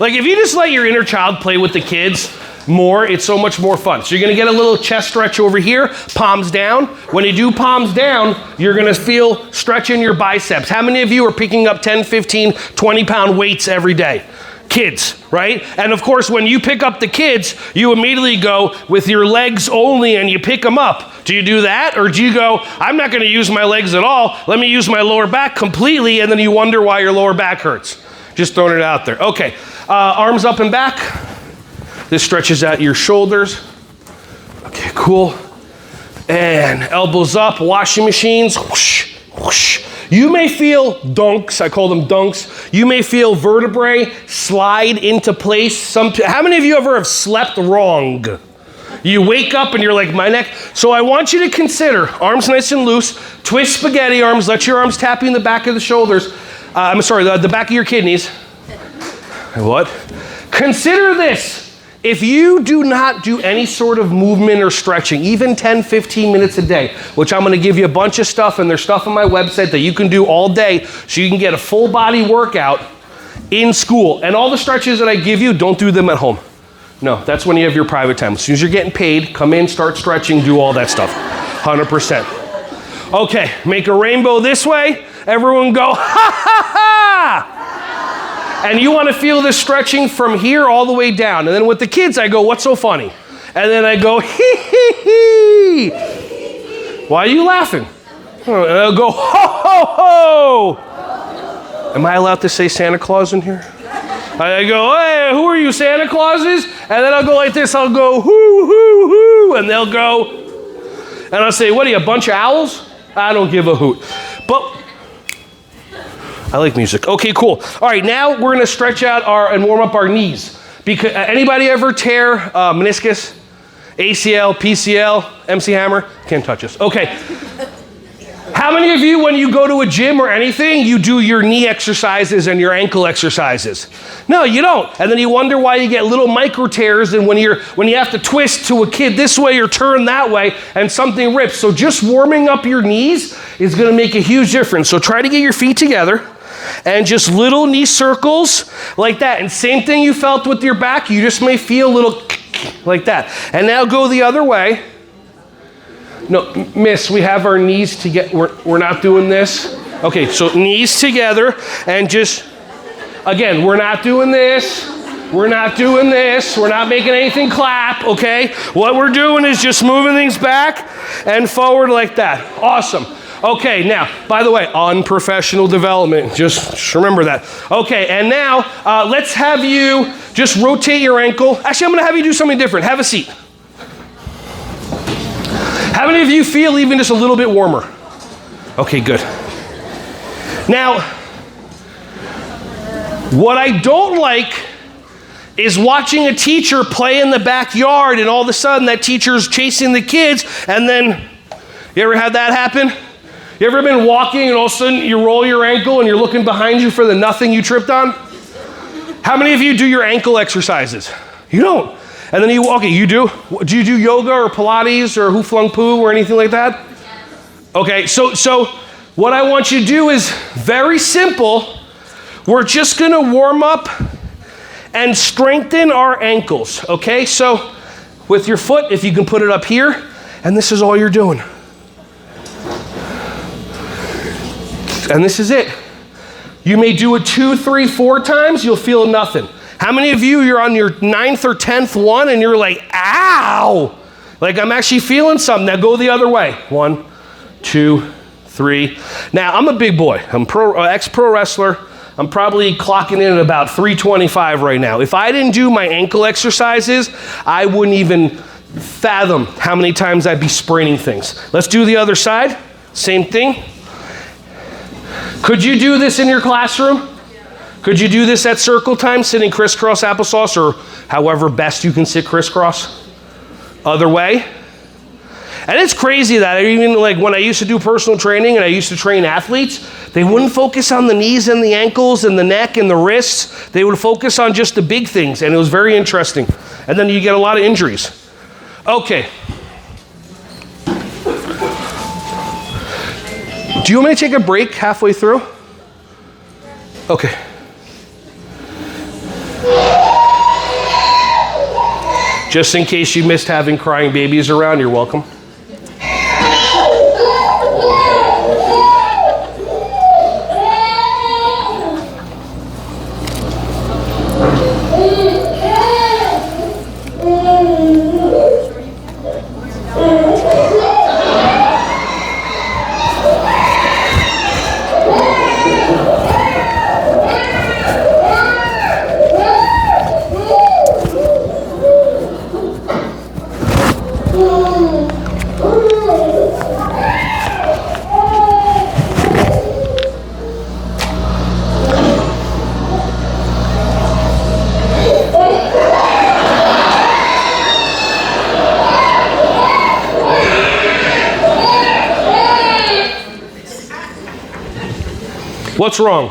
[SPEAKER 2] Like if you just let your inner child play with the kids more, it's so much more fun. So you're gonna get a little chest stretch over here, palms down. When you do palms down, you're gonna feel stretch in your biceps. How many of you are picking up 10, 15, 20 pound weights every day? Kids, right? And of course, when you pick up the kids, you immediately go with your legs only and you pick them up. Do you do that? Or do you go, I'm not gonna use my legs at all, let me use my lower back completely, and then you wonder why your lower back hurts? Just throwing it out there. Okay, arms up and back. This stretches out your shoulders. Okay, cool. And elbows up, washing machines. Whoosh, whoosh. You may feel dunks, I call them dunks. You may feel vertebrae slide into place. How many of you ever have slept wrong? You wake up and you're like, my neck. So I want you to consider, arms nice and loose, twist spaghetti arms, let your arms tap you in the back of the shoulders. The back of your kidneys. What? Consider this. If you do not do any sort of movement or stretching, even 10, 15 minutes a day, which I'm going to give you a bunch of stuff, and there's stuff on my website that you can do all day so you can get a full body workout in school. And all the stretches that I give you, don't do them at home. No, that's when you have your private time. As soon as you're getting paid, come in, start stretching, do all that stuff. 100%. Okay, make a rainbow this way. Everyone go, ha, ha, ha! And you want to feel this stretching from here all the way down. And then with the kids, I go, what's so funny? And then I go, hee, hee, hee. Why are you laughing? And I'll go, ho, ho, ho. Am I allowed to say Santa Claus in here? I go, hey, who are you, Santa Clauses? And then I'll go like this, I'll go, hoo, hoo, hoo. And they'll go, and I'll say, what are you, a bunch of owls? I don't give a hoot. But I like music. Okay, cool. All right, now we're gonna stretch out and warm up our knees. Because anybody ever tear meniscus, ACL, PCL, MC Hammer? Can't touch us. Okay. How many of you, when you go to a gym or anything, you do your knee exercises and your ankle exercises? No, you don't. And then you wonder why you get little micro tears, and when you have to twist to a kid this way or turn that way and something rips. So just warming up your knees is gonna make a huge difference. So try to get your feet together and just little knee circles like that. And same thing you felt with your back, you just may feel a little like that. And now go the other way. No, miss, we have our knees together. We're not doing this. Okay, so knees together and just, again, we're not doing this. We're not doing this. We're not making anything clap, okay? What we're doing is just moving things back and forward like that. Awesome. Okay, now, by the way, unprofessional development. Just remember that. Okay, and now let's have you just rotate your ankle. Actually, I'm gonna have you do something different. Have a seat. How many of you feel even just a little bit warmer? Okay, good. Now, what I don't like is watching a teacher play in the backyard and all of a sudden that teacher's chasing the kids and then, you ever had that happen? You ever been walking and all of a sudden you roll your ankle and you're looking behind you for the nothing you tripped on? How many of you do your ankle exercises? You don't. And then you walk, you do? Do you do yoga or Pilates or Hu Flung Poo or anything like that? Okay, so what I want you to do is very simple. We're just gonna warm up and strengthen our ankles, okay? So with your foot, if you can put it up here, and this is all you're doing. And this is it. You may do it 2, 3, 4 times, you'll feel nothing. How many of you, you're on your 9th or 10th one and you're like, ow! Like I'm actually feeling something. Now go the other way. 1, 2, 3. Now I'm a big boy. I'm ex-pro wrestler. I'm probably clocking in at about 325 right now. If I didn't do my ankle exercises, I wouldn't even fathom how many times I'd be spraining things. Let's do the other side. Same thing. Could you do this in your classroom? Could you do this at circle time, sitting crisscross applesauce, or however best you can sit crisscross? Other way. And it's crazy that even like when I used to do personal training and I used to train athletes, they wouldn't focus on the knees and the ankles and the neck and the wrists. They would focus on just the big things, and it was very interesting. And then you get a lot of injuries. Okay. Do you want me to take a break halfway through? Okay. Just in case you missed having crying babies around, you're welcome. What's wrong?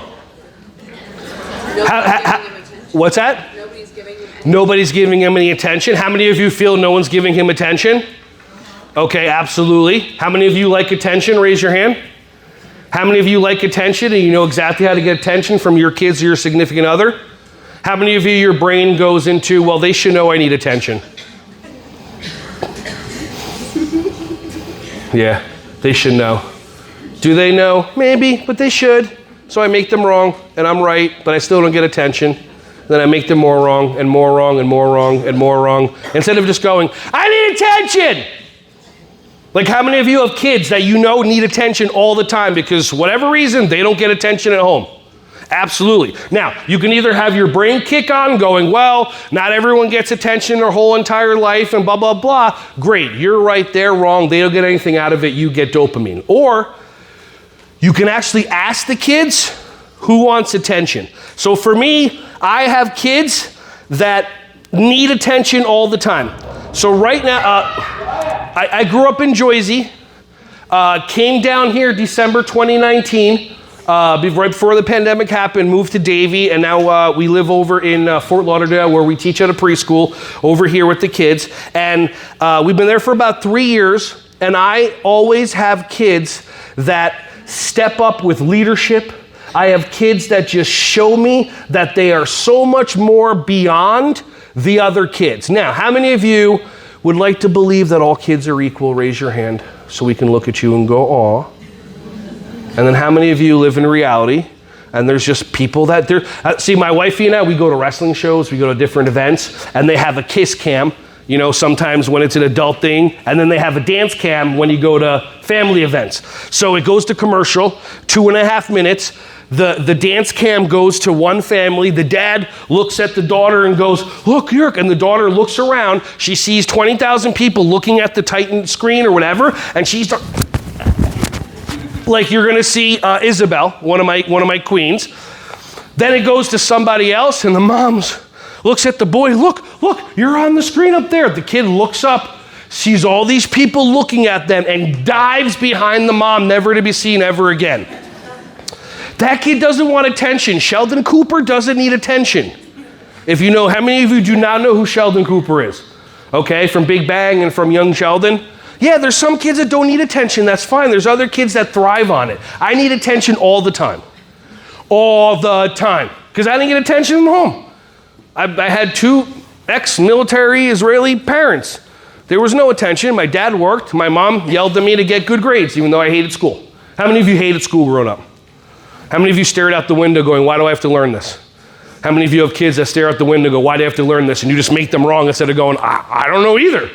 [SPEAKER 2] What's that? Nobody's giving him any attention. How many of you feel no one's giving him attention? Okay, absolutely. How many of you like attention? Raise your hand. How many of you like attention and you know exactly how to get attention from your kids or your significant other? How many of you, your brain goes into, well, they should know I need attention? Yeah, they should know. Do they know? Maybe, but they should. So I make them wrong, and I'm right, but I still don't get attention. Then I make them more wrong, and more wrong, and more wrong, and more wrong. Instead of just going, I need attention! Like how many of you have kids that you know need attention all the time because whatever reason, they don't get attention at home? Absolutely. Now, you can either have your brain kick on going, well, not everyone gets attention their whole entire life and blah, blah, blah. Great, you're right, they're wrong, they don't get anything out of it, you get dopamine. Or you can actually ask the kids who wants attention. So for me, I have kids that need attention all the time. So right now, I grew up in Jersey, came down here December 2019, right before the pandemic happened, moved to Davie, and now we live over in Fort Lauderdale where we teach at a preschool over here with the kids. And we've been there for about 3 years, and I always have kids that step up with leadership. I have kids that just show me that they are so much more beyond the other kids. Now, how many of you would like to believe that all kids are equal? Raise your hand so we can look at you and go, aw. And then how many of you live in reality and there's just people that they're, see, my wifey and I, we go to wrestling shows, we go to different events, and they have a kiss cam, you know, sometimes when it's an adult thing, and then they have a dance cam when you go to family events. So it goes to commercial, 2.5 minutes. The dance cam goes to one family. The dad looks at the daughter and goes, look, Yerk. And the daughter looks around. She sees 20,000 people looking at the Titan screen or whatever. And she's like you're going to see Isabel, one of my queens. Then it goes to somebody else. And the mom's looks at the boy. Look, you're on the screen up there. The kid looks up, sees all these people looking at them, and dives behind the mom, never to be seen ever again. That kid doesn't want attention. Sheldon Cooper doesn't need attention. If you know, how many of you do not know who Sheldon Cooper is? Okay, from Big Bang and from Young Sheldon? Yeah, there's some kids that don't need attention. That's fine. There's other kids that thrive on it. I need attention all the time. All the time. Because I didn't get attention at home. I had 2 ex-military Israeli parents. There was no attention. My dad worked. My mom yelled at me to get good grades, even though I hated school. How many of you hated school growing up? How many of you stared out the window going, why do I have to learn this? How many of you have kids that stare out the window and go, why do I have to learn this? And you just make them wrong instead of going, I don't know either.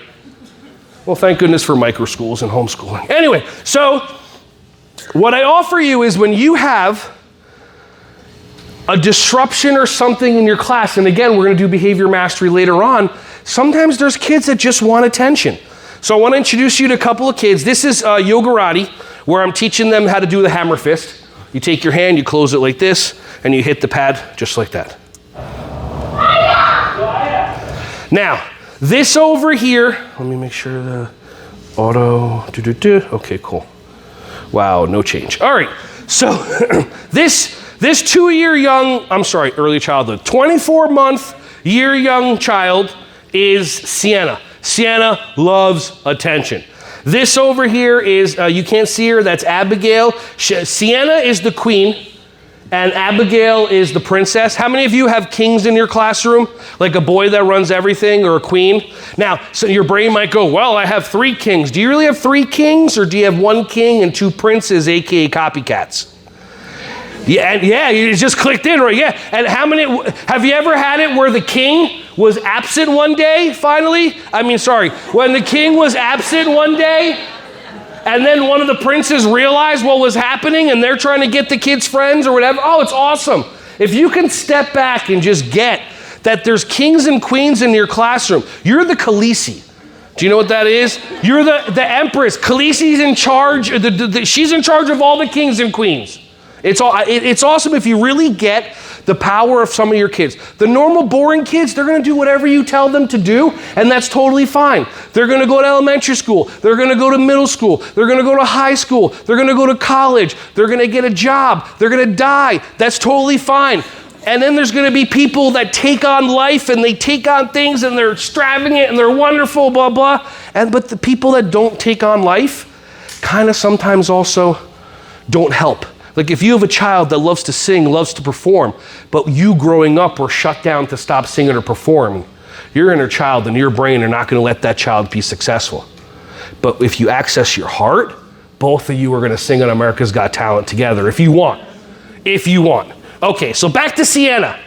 [SPEAKER 2] Well, thank goodness for micro schools and homeschooling. Anyway, so what I offer you is when you have a disruption or something in your class, and again, we're going to do behavior mastery later on, sometimes there's kids that just want attention. So I want to introduce you to a couple of kids. This is Yogarati, where I'm teaching them how to do the hammer fist. You take your hand, you close it like this, and you hit the pad just like that. Now, this over here, let me make sure the auto, okay, cool. Wow, no change. All right, so this early childhood, 24-month-year young child is Sienna. Sienna loves attention. This over here is, you can't see her, that's Abigail. Sienna is the queen, and Abigail is the princess. How many of you have kings in your classroom? Like a boy that runs everything, or a queen? Now, so your brain might go, well, I have 3 kings. Do you really have 3 kings, or do you have 1 king and 2 princes, AKA copycats? Yeah, you just clicked in, right? Yeah. And have you ever had it where the king was absent one day, when the king was absent one day, and then one of the princes realized what was happening, and they're trying to get the kid's friends or whatever? Oh, it's awesome. If you can step back and just get that there's kings and queens in your classroom, you're the Khaleesi. Do you know what that is? You're the empress. Khaleesi's in charge, she's in charge of all the kings and queens. It's awesome if you really get the power of some of your kids. The normal, boring kids, they're going to do whatever you tell them to do, and that's totally fine. They're going to go to elementary school. They're going to go to middle school. They're going to go to high school. They're going to go to college. They're going to get a job. They're going to die. That's totally fine. And then there's going to be people that take on life, and they take on things, and they're extravagant, and they're wonderful, blah, blah. But the people that don't take on life kind of sometimes also don't help. Like if you have a child that loves to sing, loves to perform, but you growing up were shut down to stop singing or performing, your inner child and your brain are not going to let that child be successful. But if you access your heart, both of you are going to sing on America's Got Talent together if you want. Okay, so back to Sienna.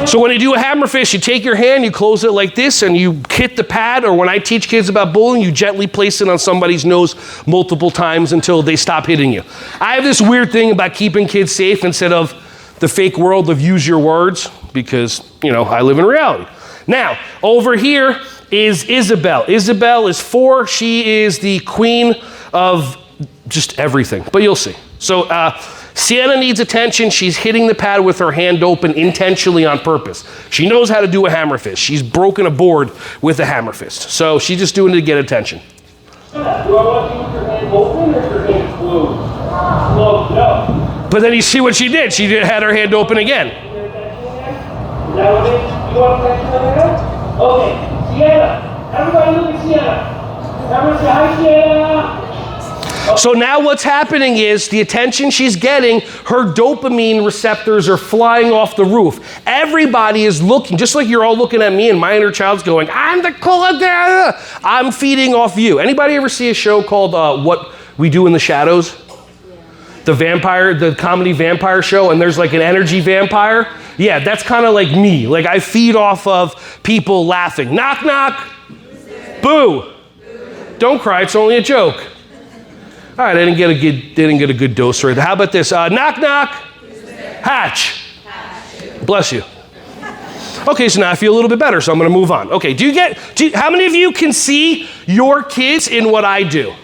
[SPEAKER 2] So when you do a hammer fist, you take your hand, you close it like this, and you hit the pad, or when I teach kids about bowling, you gently place it on somebody's nose multiple times until they stop hitting you. I have this weird thing about keeping kids safe instead of the fake world of use your words, because, I live in reality. Now, over here is Isabel. Isabel is 4. She is the queen of just everything, but you'll see. So, Sienna needs attention. She's hitting the pad with her hand open intentionally on purpose. She knows how to do a hammer fist. She's broken a board with a hammer fist. So she's just doing it to get attention. Do I want you with your hand open or your hand closed? Closed, no. But then you see what she did. She had her hand open again. Is that what it is? You want attention on your hand? Okay, Sienna. Everybody look at Sienna. Everybody say hi, Sienna. So now what's happening is the attention she's getting, her dopamine receptors are flying off the roof. Everybody is looking, just like you're all looking at me and my inner child's going, I'm the coolest. I'm feeding off you. Anybody ever see a show called What We Do in the Shadows? The comedy vampire show, and there's like an energy vampire? Yeah, that's kind of like me. Like I feed off of people laughing. Knock, knock. Boo. Don't cry, it's only a joke. All right, I didn't get a good dose right there. How about this? Knock, knock. Hatch. Bless you. Okay, so now I feel a little bit better, so I'm going to move on. Okay, how many of you can see your kids in what I do?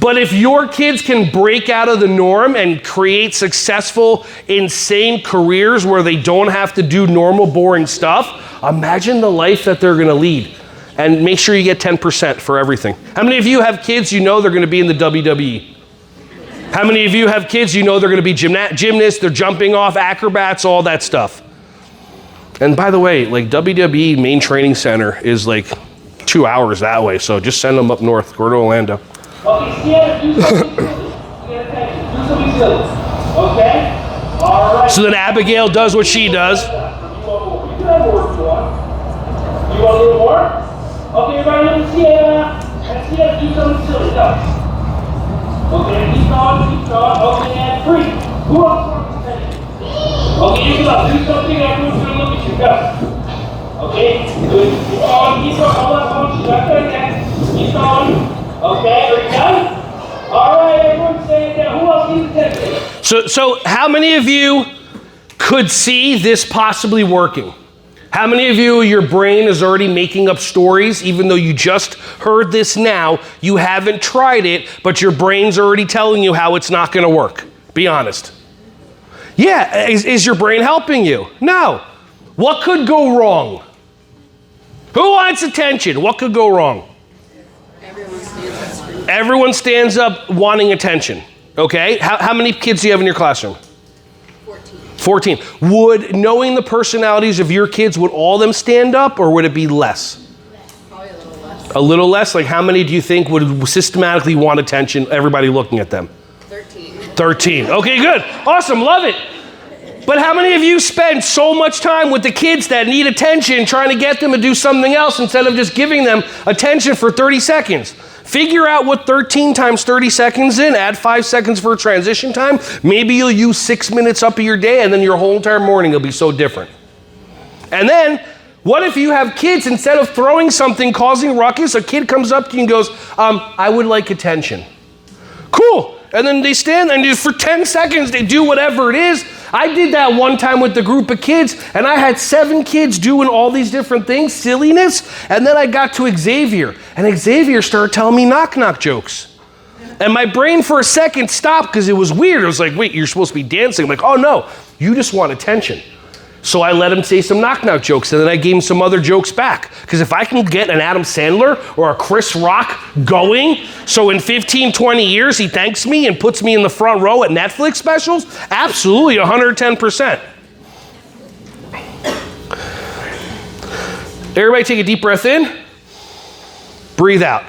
[SPEAKER 2] But if your kids can break out of the norm and create successful, insane careers where they don't have to do normal, boring stuff, imagine the life that they're going to lead. And make sure you get 10% for everything. How many of you have kids they're going to be in the WWE? How many of you have kids they're going to be gymnasts, they're jumping off, acrobats, all that stuff? And by the way, like WWE main training center is like 2 hours that way, so just send them up north, go to Orlando. Okay, Sienna, do something silly. Okay? All right. So then Abigail does what she does. You want a little more? Okay, everybody look at Sienna. And Sienna, do something silly. Go. Okay, keep going. Okay, and 3. Who else wants to say it? Okay, you go. Do something, everyone's going to look at you. Go. Okay, good. Keep going. Hold on. She's not done yet. Keep going. Okay, are you done? All right, everyone say it now. Who else needs attention? So how many of you could see this possibly working? How many of you, your brain is already making up stories, even though you just heard this now, you haven't tried it, but your brain's already telling you how it's not gonna work? Be honest. Yeah, is your brain helping you? No. What could go wrong? Who wants attention? What could go wrong? Everyone stands up wanting attention, okay? How many kids do you have in your classroom? 14. Would, knowing the personalities of your kids, would all of them stand up, or would it be less?
[SPEAKER 3] Probably a little less.
[SPEAKER 2] A little less? Like how many do you think would systematically want attention, everybody looking at them? 13. Okay, good. Awesome, love it. But how many of you spend so much time with the kids that need attention trying to get them to do something else instead of just giving them attention for 30 seconds? Figure out what 13 times 30 seconds in, add 5 seconds for transition time. Maybe you'll use 6 minutes up of your day and then your whole entire morning will be so different. And then, what if you have kids, instead of throwing something, causing ruckus, a kid comes up to you and goes, I would like attention. Cool. And then they stand there and for 10 seconds they do whatever it is. I did that one time with a group of kids, and I had 7 kids doing all these different things, silliness, and then I got to Xavier, and Xavier started telling me knock-knock jokes. And my brain for a second stopped because it was weird. It was like, wait, you're supposed to be dancing. I'm like, oh no, you just want attention. So I let him say some knock-knock jokes, and then I gave him some other jokes back. Because if I can get an Adam Sandler or a Chris Rock going, so in 15, 20 years he thanks me and puts me in the front row at Netflix specials, absolutely 110%. Everybody take a deep breath in. Breathe out.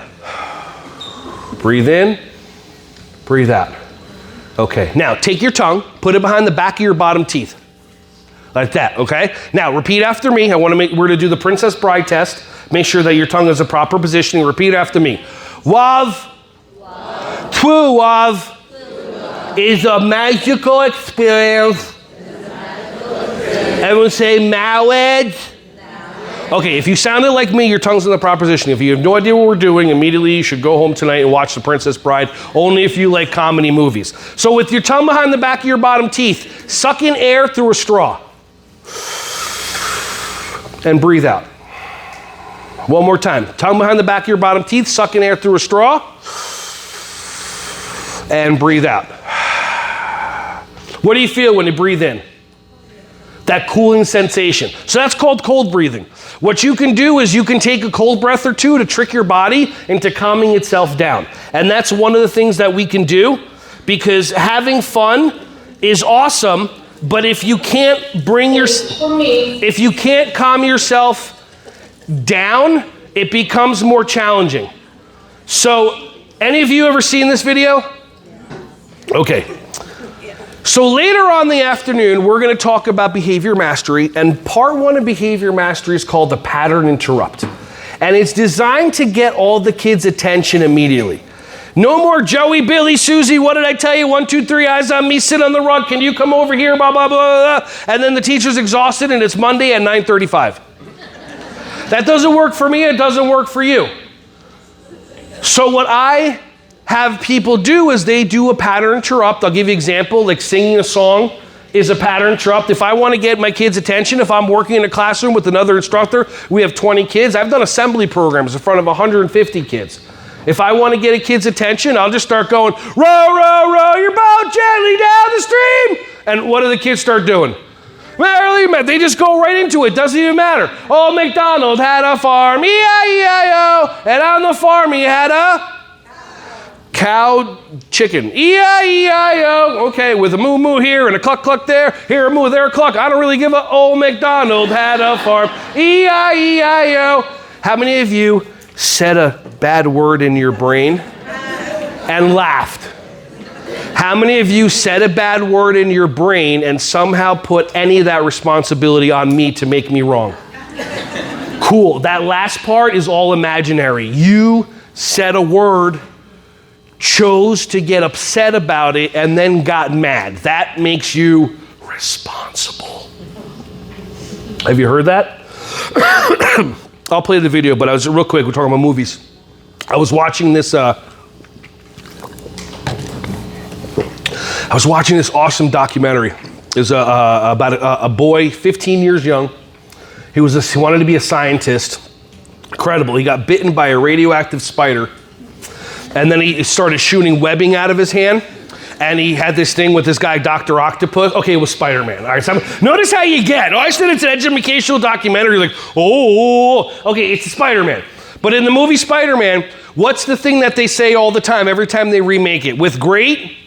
[SPEAKER 2] Breathe in. Breathe out. Okay, now take your tongue, put it behind the back of your bottom teeth. Like that, okay? Now, repeat after me. We're gonna do the Princess Bride test. Make sure that your tongue is a proper positioning. Repeat after me. Wav. True wav is a magical experience. Everyone say M.Ed. Okay, if you sounded like me, your tongue's in the proper position. If you have no idea what we're doing, immediately you should go home tonight and watch The Princess Bride, only if you like comedy movies. So with your tongue behind the back of your bottom teeth, suck in air through a straw. And breathe out. One more time. Tongue behind the back of your bottom teeth, suck in air through a straw. And breathe out. What do you feel when you breathe in? That cooling sensation. So that's called cold breathing. What you can do is you can take a cold breath or two to trick your body into calming itself down. And that's one of the things that we can do, because having fun is awesome, but if you can't if you can't calm yourself down, it becomes more challenging. So, any of you ever seen this video? Okay. So later on in the afternoon, we're going to talk about behavior mastery, and part 1 of behavior mastery is called the pattern interrupt. And it's designed to get all the kids' attention immediately. No more Joey, Billy, Susie, what did I tell you? 1, 2, 3, eyes on me, sit on the rug, can you come over here, blah, blah, blah, blah. And then the teacher's exhausted and it's Monday at 9:35. That doesn't work for me, it doesn't work for you. So what I have people do is they do a pattern interrupt. I'll give you an example, like singing a song is a pattern interrupt. If I want to get my kids' attention, if I'm working in a classroom with another instructor, we have 20 kids. I've done assembly programs in front of 150 kids. If I want to get a kid's attention, I'll just start going, row, row, row your boat gently down the stream. And what do the kids start doing? Merrily, they just go right into it. Doesn't even matter. Old MacDonald had a farm, E-I-E-I-O. And on the farm he had a cow, chicken, E-I-E-I-O. Okay, with a moo moo here and a cluck cluck there. Here a moo, there a cluck. I don't really give a old MacDonald had a farm, E-I-E-I-O. How many of you said a bad word in your brain and laughed? How many of you said a bad word in your brain and somehow put any of that responsibility on me to make me wrong? Cool. That last part is all imaginary. You said a word, chose to get upset about it, and then got mad. That makes you responsible. Have you heard that? I'll play the video, but I was real quick. We're talking about movies. I was watching this I was watching this awesome documentary. It was about a boy, 15 years young. He wanted to be a scientist. Incredible. He got bitten by a radioactive spider. And then he started shooting webbing out of his hand. And he had this thing with this guy, Dr. Octopus. Okay, it was Spider-Man. All right, so notice how you get. Oh, I said it's an educational documentary. Like, okay, it's Spider-Man. But in the movie Spider-Man, what's the thing that they say all the time, every time they remake it? With great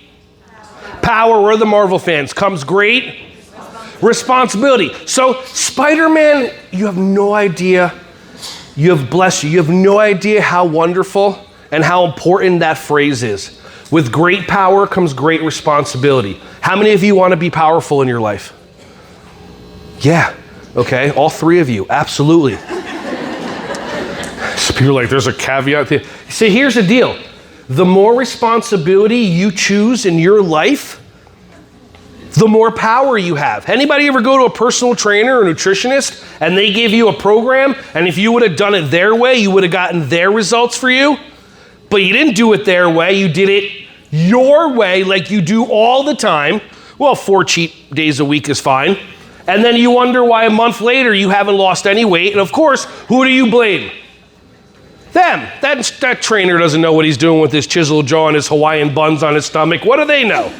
[SPEAKER 2] power, we're the Marvel fans, comes great responsibility. So Spider-Man, you have no idea. You have no idea how wonderful and how important that phrase is. With great power comes great responsibility. How many of you want to be powerful in your life? Yeah, okay, all three of you, absolutely. So people are like, there's a caveat there. See, here's the deal. The more responsibility you choose in your life, the more power you have. Anybody ever go to a personal trainer or nutritionist and they give you a program, and if you would have done it their way, you would have gotten their results for you? But you didn't do it their way, you did it your way like you do all the time. Well, 4 cheat days a week is fine. And then you wonder why a month later you haven't lost any weight. And of course, who do you blame? Them. That trainer doesn't know what he's doing with his chiseled jaw and his Hawaiian buns on his stomach. What do they know?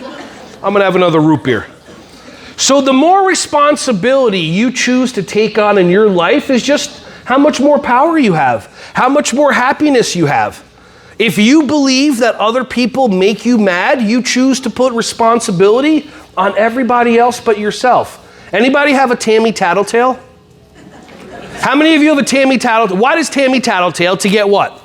[SPEAKER 2] I'm gonna have another root beer. So the more responsibility you choose to take on in your life is just how much more power you have, how much more happiness you have. If you believe that other people make you mad, you choose to put responsibility on everybody else but yourself. Anybody have a Tammy Tattletale? How many of you have a Tammy Tattletale? Why does Tammy Tattletale? To get what?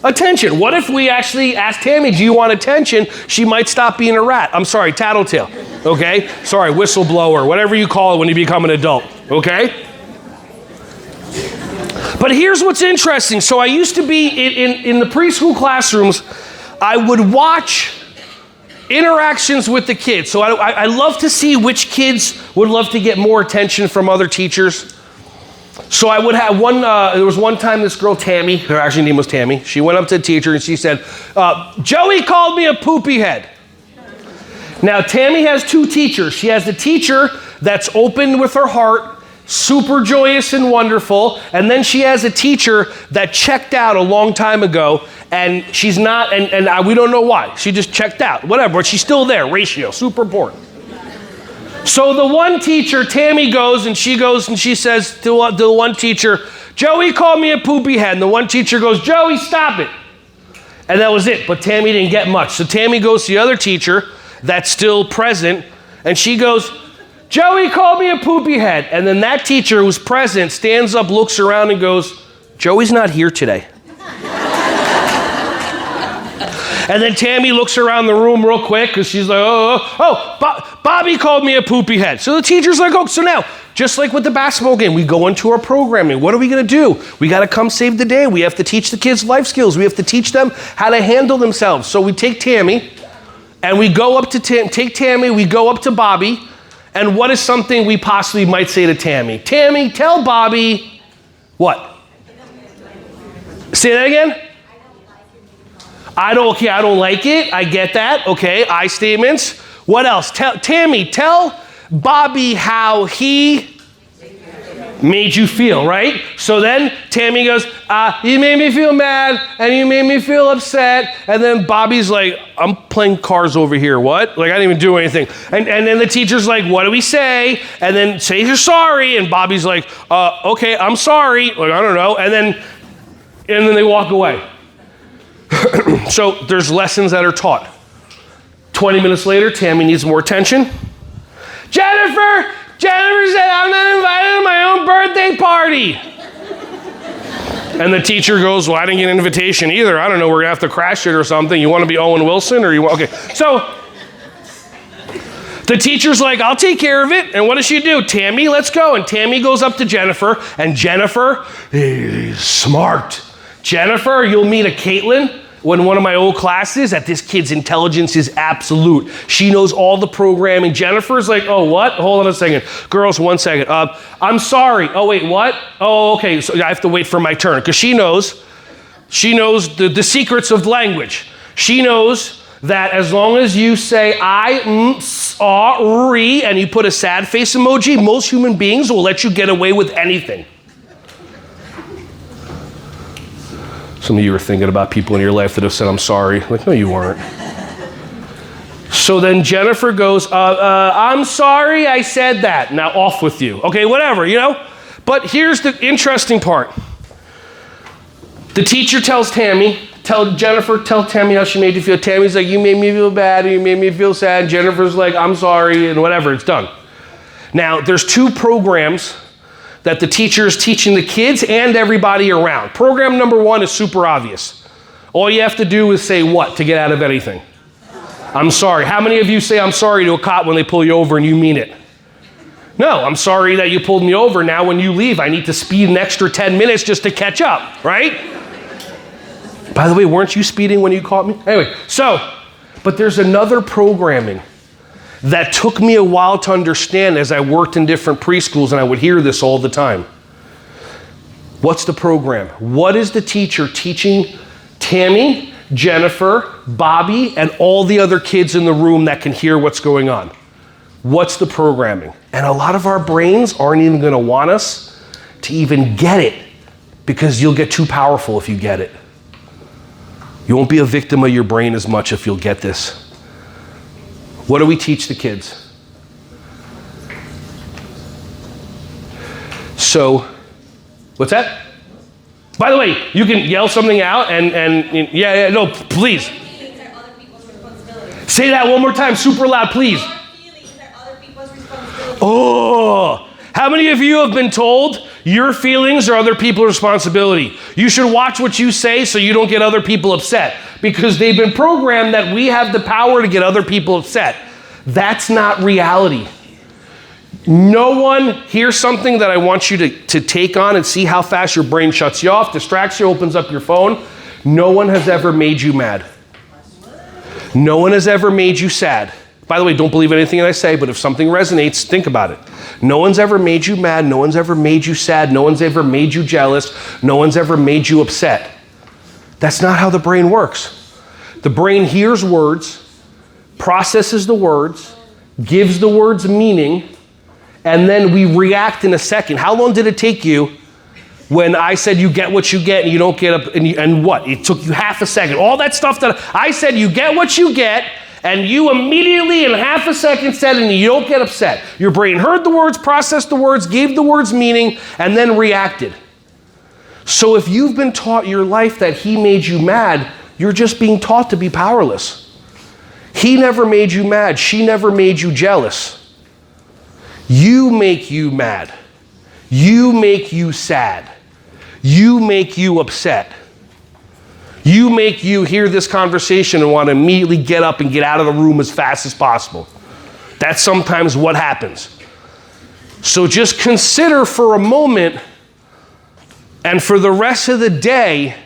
[SPEAKER 2] Attention. What if we actually ask Tammy, do you want attention? She might stop being a rat. I'm sorry, Tattletale. Okay? Sorry, whistleblower, whatever you call it when you become an adult. Okay? But here's what's interesting. So I used to be in the preschool classrooms, I would watch interactions with the kids. So I love to see which kids would love to get more attention from other teachers. So I would have there was one time this girl, Tammy, her actual name was Tammy, she went up to the teacher and she said, Joey called me a poopy head. Now Tammy has 2 teachers. She has the teacher that's open with her heart, super joyous and wonderful, and then she has a teacher that checked out a long time ago, and she's not, and we don't know why. She just checked out, whatever, but she's still there, ratio, super important. So the one teacher, Tammy goes and she says to the one teacher, Joey called me a poopy head, and the one teacher goes, Joey, stop it. And that was it, but Tammy didn't get much. So Tammy goes to the other teacher that's still present, and she goes, Joey called me a poopy head. And then that teacher who's present stands up, looks around and goes, Joey's not here today. And then Tammy looks around the room real quick because she's like, Bobby called me a poopy head. So the teacher's like, oh, so now, just like with the basketball game, we go into our programming. What are we going to do? We got to come save the day. We have to teach the kids life skills. We have to teach them how to handle themselves. So we take Tammy and we go up to we go up to Bobby. And what is something we possibly might say to Tammy? Tammy, tell Bobby what? Say that again? I don't like it. I get that. Okay, I statements. What else? Tammy, tell Bobby how he made you feel, right? So then Tammy goes, you made me feel mad and you made me feel upset. And then Bobby's like, I'm playing cars over here. What? Like, I didn't even do anything. And then the teacher's like, what do we say? And then say you're sorry. And Bobby's like, okay, I'm sorry. Like, I don't know. And then they walk away. So there's lessons that are taught. 20 minutes later, Tammy needs more attention. Jennifer said I'm not invited to my own birthday party. And the teacher goes, well, I didn't get an invitation either. I don't know, we're gonna have to crash it or something. You wanna be Owen Wilson or you want, okay. So the teacher's like, I'll take care of it. And what does she do? Tammy, let's go. And Tammy goes up to Jennifer, and Jennifer is smart. Jennifer, you'll meet a Caitlin in one of my old classes that this kid's intelligence is absolute. She knows all the programming. Jennifer's like, oh, what? Hold on a second. Girls, 1 second. I'm sorry. Oh, wait, what? Oh, okay, so I have to wait for my turn. Because she knows the secrets of language. She knows that as long as you say sorry and you put a sad face emoji, most human beings will let you get away with anything. Some of you are thinking about people in your life that have said, I'm sorry. Like, no, you weren't. So then Jennifer goes, I'm sorry I said that. Now off with you. Okay, whatever, you know? But here's the interesting part. The teacher tells Tammy, tell Tammy how she made you feel. Tammy's like, you made me feel bad, or you made me feel sad. Jennifer's like, I'm sorry, and whatever, it's done. Now, there's 2 programs that the teacher is teaching the kids and everybody around. Program number 1 is super obvious. All you have to do is say what to get out of anything? I'm sorry. How many of you say I'm sorry to a cop when they pull you over and you mean it? No, I'm sorry that you pulled me over. Now when you leave, I need to speed an extra 10 minutes just to catch up, right? By the way, weren't you speeding when you caught me? Anyway, but there's another programming that took me a while to understand as I worked in different preschools, and I would hear this all the time. What's the program? What is the teacher teaching Tammy, Jennifer, Bobby, and all the other kids in the room that can hear what's going on? What's the programming? And a lot of our brains aren't even going to want us to even get it, because you'll get too powerful if you get it. You won't be a victim of your brain as much if you'll get this. What do we teach the kids? So, what's that? By the way, you can yell something out no, please. Say that one more time, super loud, please. Oh, how many of you have been told your feelings are other people's responsibility? You should watch what you say so you don't get other people upset, because they've been programmed that we have the power to get other people upset. That's not reality. No one, here's something that I want you to take on and see how fast your brain shuts you off, distracts you, opens up your phone. No one has ever made you mad. No one has ever made you sad. By the way, don't believe anything I say, but if something resonates, think about it. No one's ever made you mad. No one's ever made you sad. No one's ever made you jealous. No one's ever made you upset. That's not how the brain works. The brain hears words, processes the words, gives the words meaning, and then we react in a second. How long did it take you when I said you get what you get and you don't get up, and what? It took you half a second. All that stuff that I said you get what you get, and you immediately in half a second said, and you don't get upset. Your brain heard the words, processed the words, gave the words meaning, and then reacted. So if you've been taught your life that he made you mad, you're just being taught to be powerless. He never made you mad. She never made you jealous. You make you mad. You make you sad. You make you upset. You make you hear this conversation and want to immediately get up and get out of the room as fast as possible. That's sometimes what happens. So just consider for a moment and for the rest of the day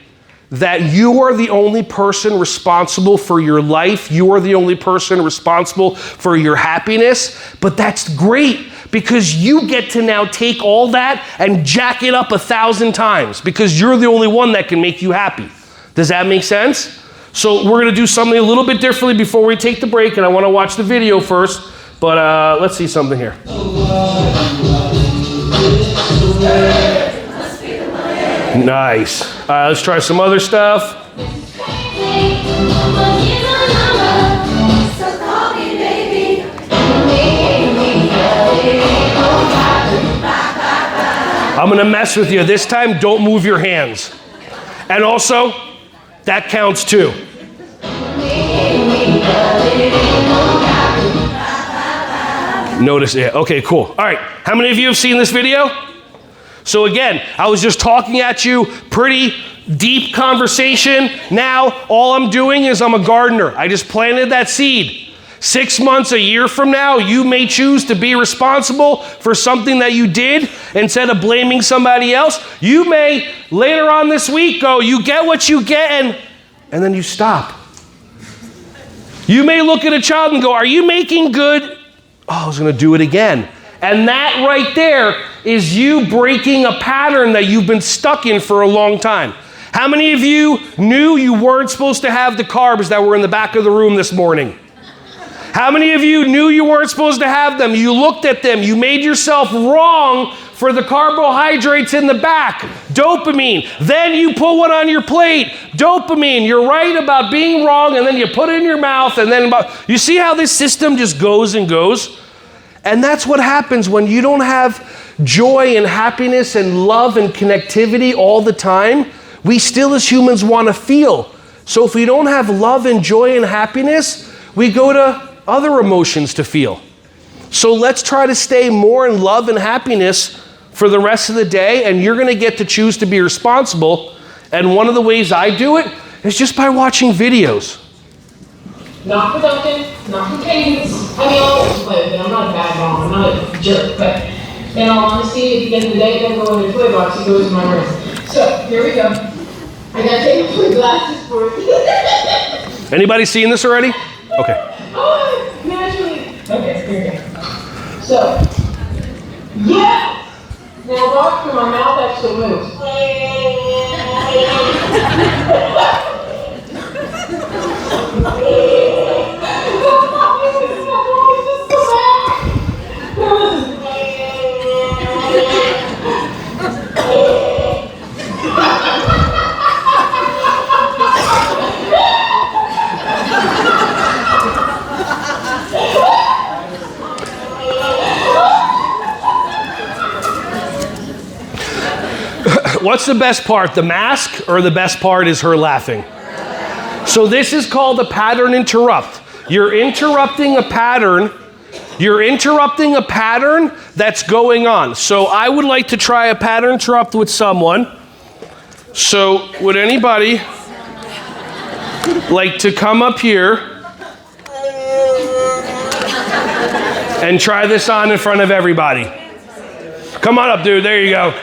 [SPEAKER 2] that you are the only person responsible for your life. You are the only person responsible for your happiness. But that's great, because you get to now take all that and jack it up 1,000 times, because you're the only one that can make you happy. Does that make sense? So we're going to do something a little bit differently before we take the break, and I want to watch the video first, but let's see something here. Nice. Let's try some other stuff. I'm going to mess with you. This time, don't move your hands. And also, that counts too. Notice it. Okay, cool. All right. How many of you have seen this video? So again, I was just talking at you, pretty deep conversation. Now, all I'm doing is I'm a gardener. I just planted that seed. 6 months, a year from now, you may choose to be responsible for something that you did instead of blaming somebody else. You may, later on this week, go, you get what you get, and then you stop. You may look at a child and go, are you making good? Oh, I was going to do it again. And that right there is you breaking a pattern that you've been stuck in for a long time. How many of you knew you weren't supposed to have the carbs that were in the back of the room this morning? How many of you knew you weren't supposed to have them? You looked at them. You made yourself wrong for the carbohydrates in the back. Dopamine. Then you put one on your plate. Dopamine. You're right about being wrong, and then you put it in your mouth, and then you see how this system just goes and goes? And that's what happens when you don't have joy and happiness and love and connectivity all the time. We still as humans want to feel. So if we don't have love and joy and happiness, we go to other emotions to feel. So let's try to stay more in love and happiness for the rest of the day, and you're going to get to choose to be responsible. And one of the ways I do it is just by watching videos.
[SPEAKER 6] Not for Duncan, not for Cadence. I mean, I'll always play with it. I'm not a bad mom. I'm not a jerk. But in all honesty, at the end of the day, it doesn't go in the toy box. It goes in my room. So here we go. I gotta take my glasses for it.
[SPEAKER 2] Anybody seen this already? Okay.
[SPEAKER 6] Oh, naturally. Okay, here we go. So, yeah. Now watch when my mouth actually moves.
[SPEAKER 2] What's the best part, the mask, or the best part is her laughing? So this is called a pattern interrupt. You're interrupting a pattern. You're interrupting a pattern that's going on. So I would like to try a pattern interrupt with someone. So would anybody like to come up here and try this on in front of everybody? Come on up, dude. There you go.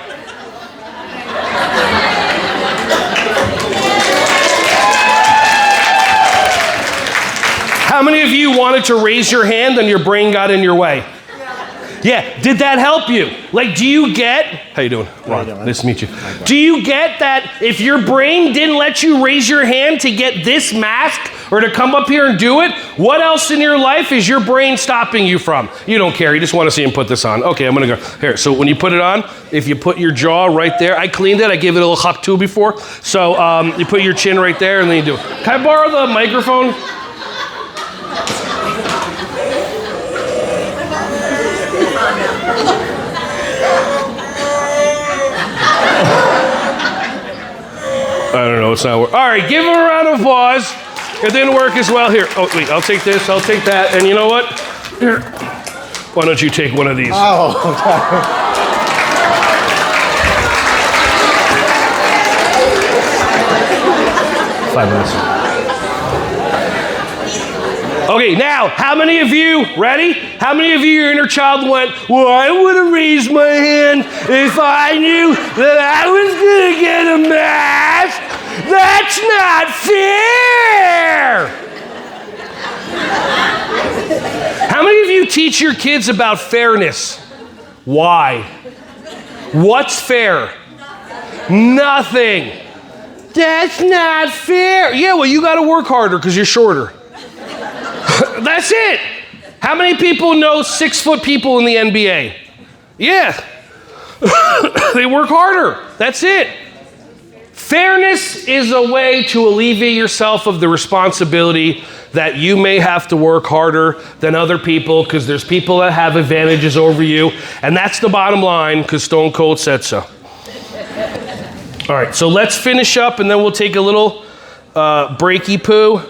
[SPEAKER 2] How many of you wanted to raise your hand and your brain got in your way? Yeah, did that help you? Like, do you get, how you doing? Ron, nice to meet you. Do you get that if your brain didn't let you raise your hand to get this mask or to come up here and do it, what else in your life is your brain stopping you from? You don't care, you just want to see him put this on. Okay, I'm gonna go. Here, so when you put it on, if you put your jaw right there, I cleaned it, I gave it a little hak too before. So you put your chin right there and then you do it. Can I borrow the microphone? I don't know, it's not working. All right, give him a round of applause. It didn't work as well. Here, oh wait, I'll take this, I'll take that. And you know what? Here, why don't you take one of these?
[SPEAKER 7] Oh, okay.
[SPEAKER 2] 5 minutes. Okay, now, how many of you, ready? How many of you, your inner child went, well, I would have raised my hand if I knew that I was going to get a mask? That's not fair! How many of you teach your kids about fairness? Why? What's fair? Nothing. That's not fair. Yeah, well, you got to work harder because you're shorter. That's it. How many people know 6-foot people in the NBA? Yeah. They work harder. That's it. Fairness is a way to alleviate yourself of the responsibility that you may have to work harder than other people because there's people that have advantages over you. And that's the bottom line because Stone Cold said so. All right, so let's finish up and then we'll take a little breaky poo.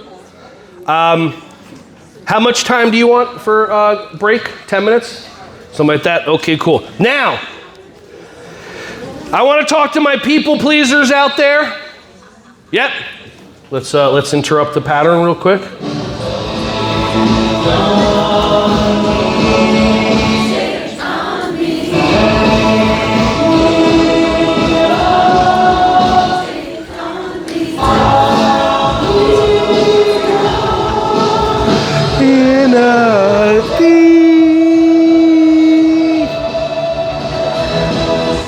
[SPEAKER 2] How much time do you want for break? 10 minutes? Something like that? Okay, cool. Now, I want to talk to my people pleasers out there. Yep. Let's interrupt the pattern real quick.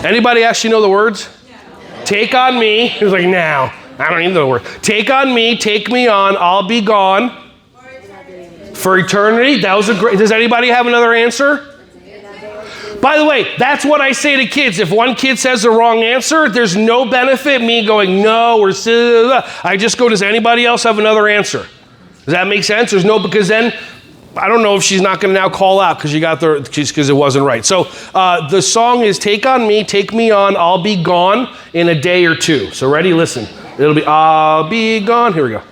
[SPEAKER 2] Anybody actually know the words? Take on me. He was like, no, I don't even know the word. Take on me, take me on, I'll be gone. For eternity. That was a great, does anybody have another answer? By the way, that's what I say to kids. If one kid says the wrong answer, there's no benefit me going, no, or I just go, does anybody else have another answer? Does that make sense? There's no, because then I don't know if she's not going to now call out because because it wasn't right. So the song is Take on me, take me on, I'll be gone in a day or two. So ready? Listen. It'll be I'll be gone. Here we go.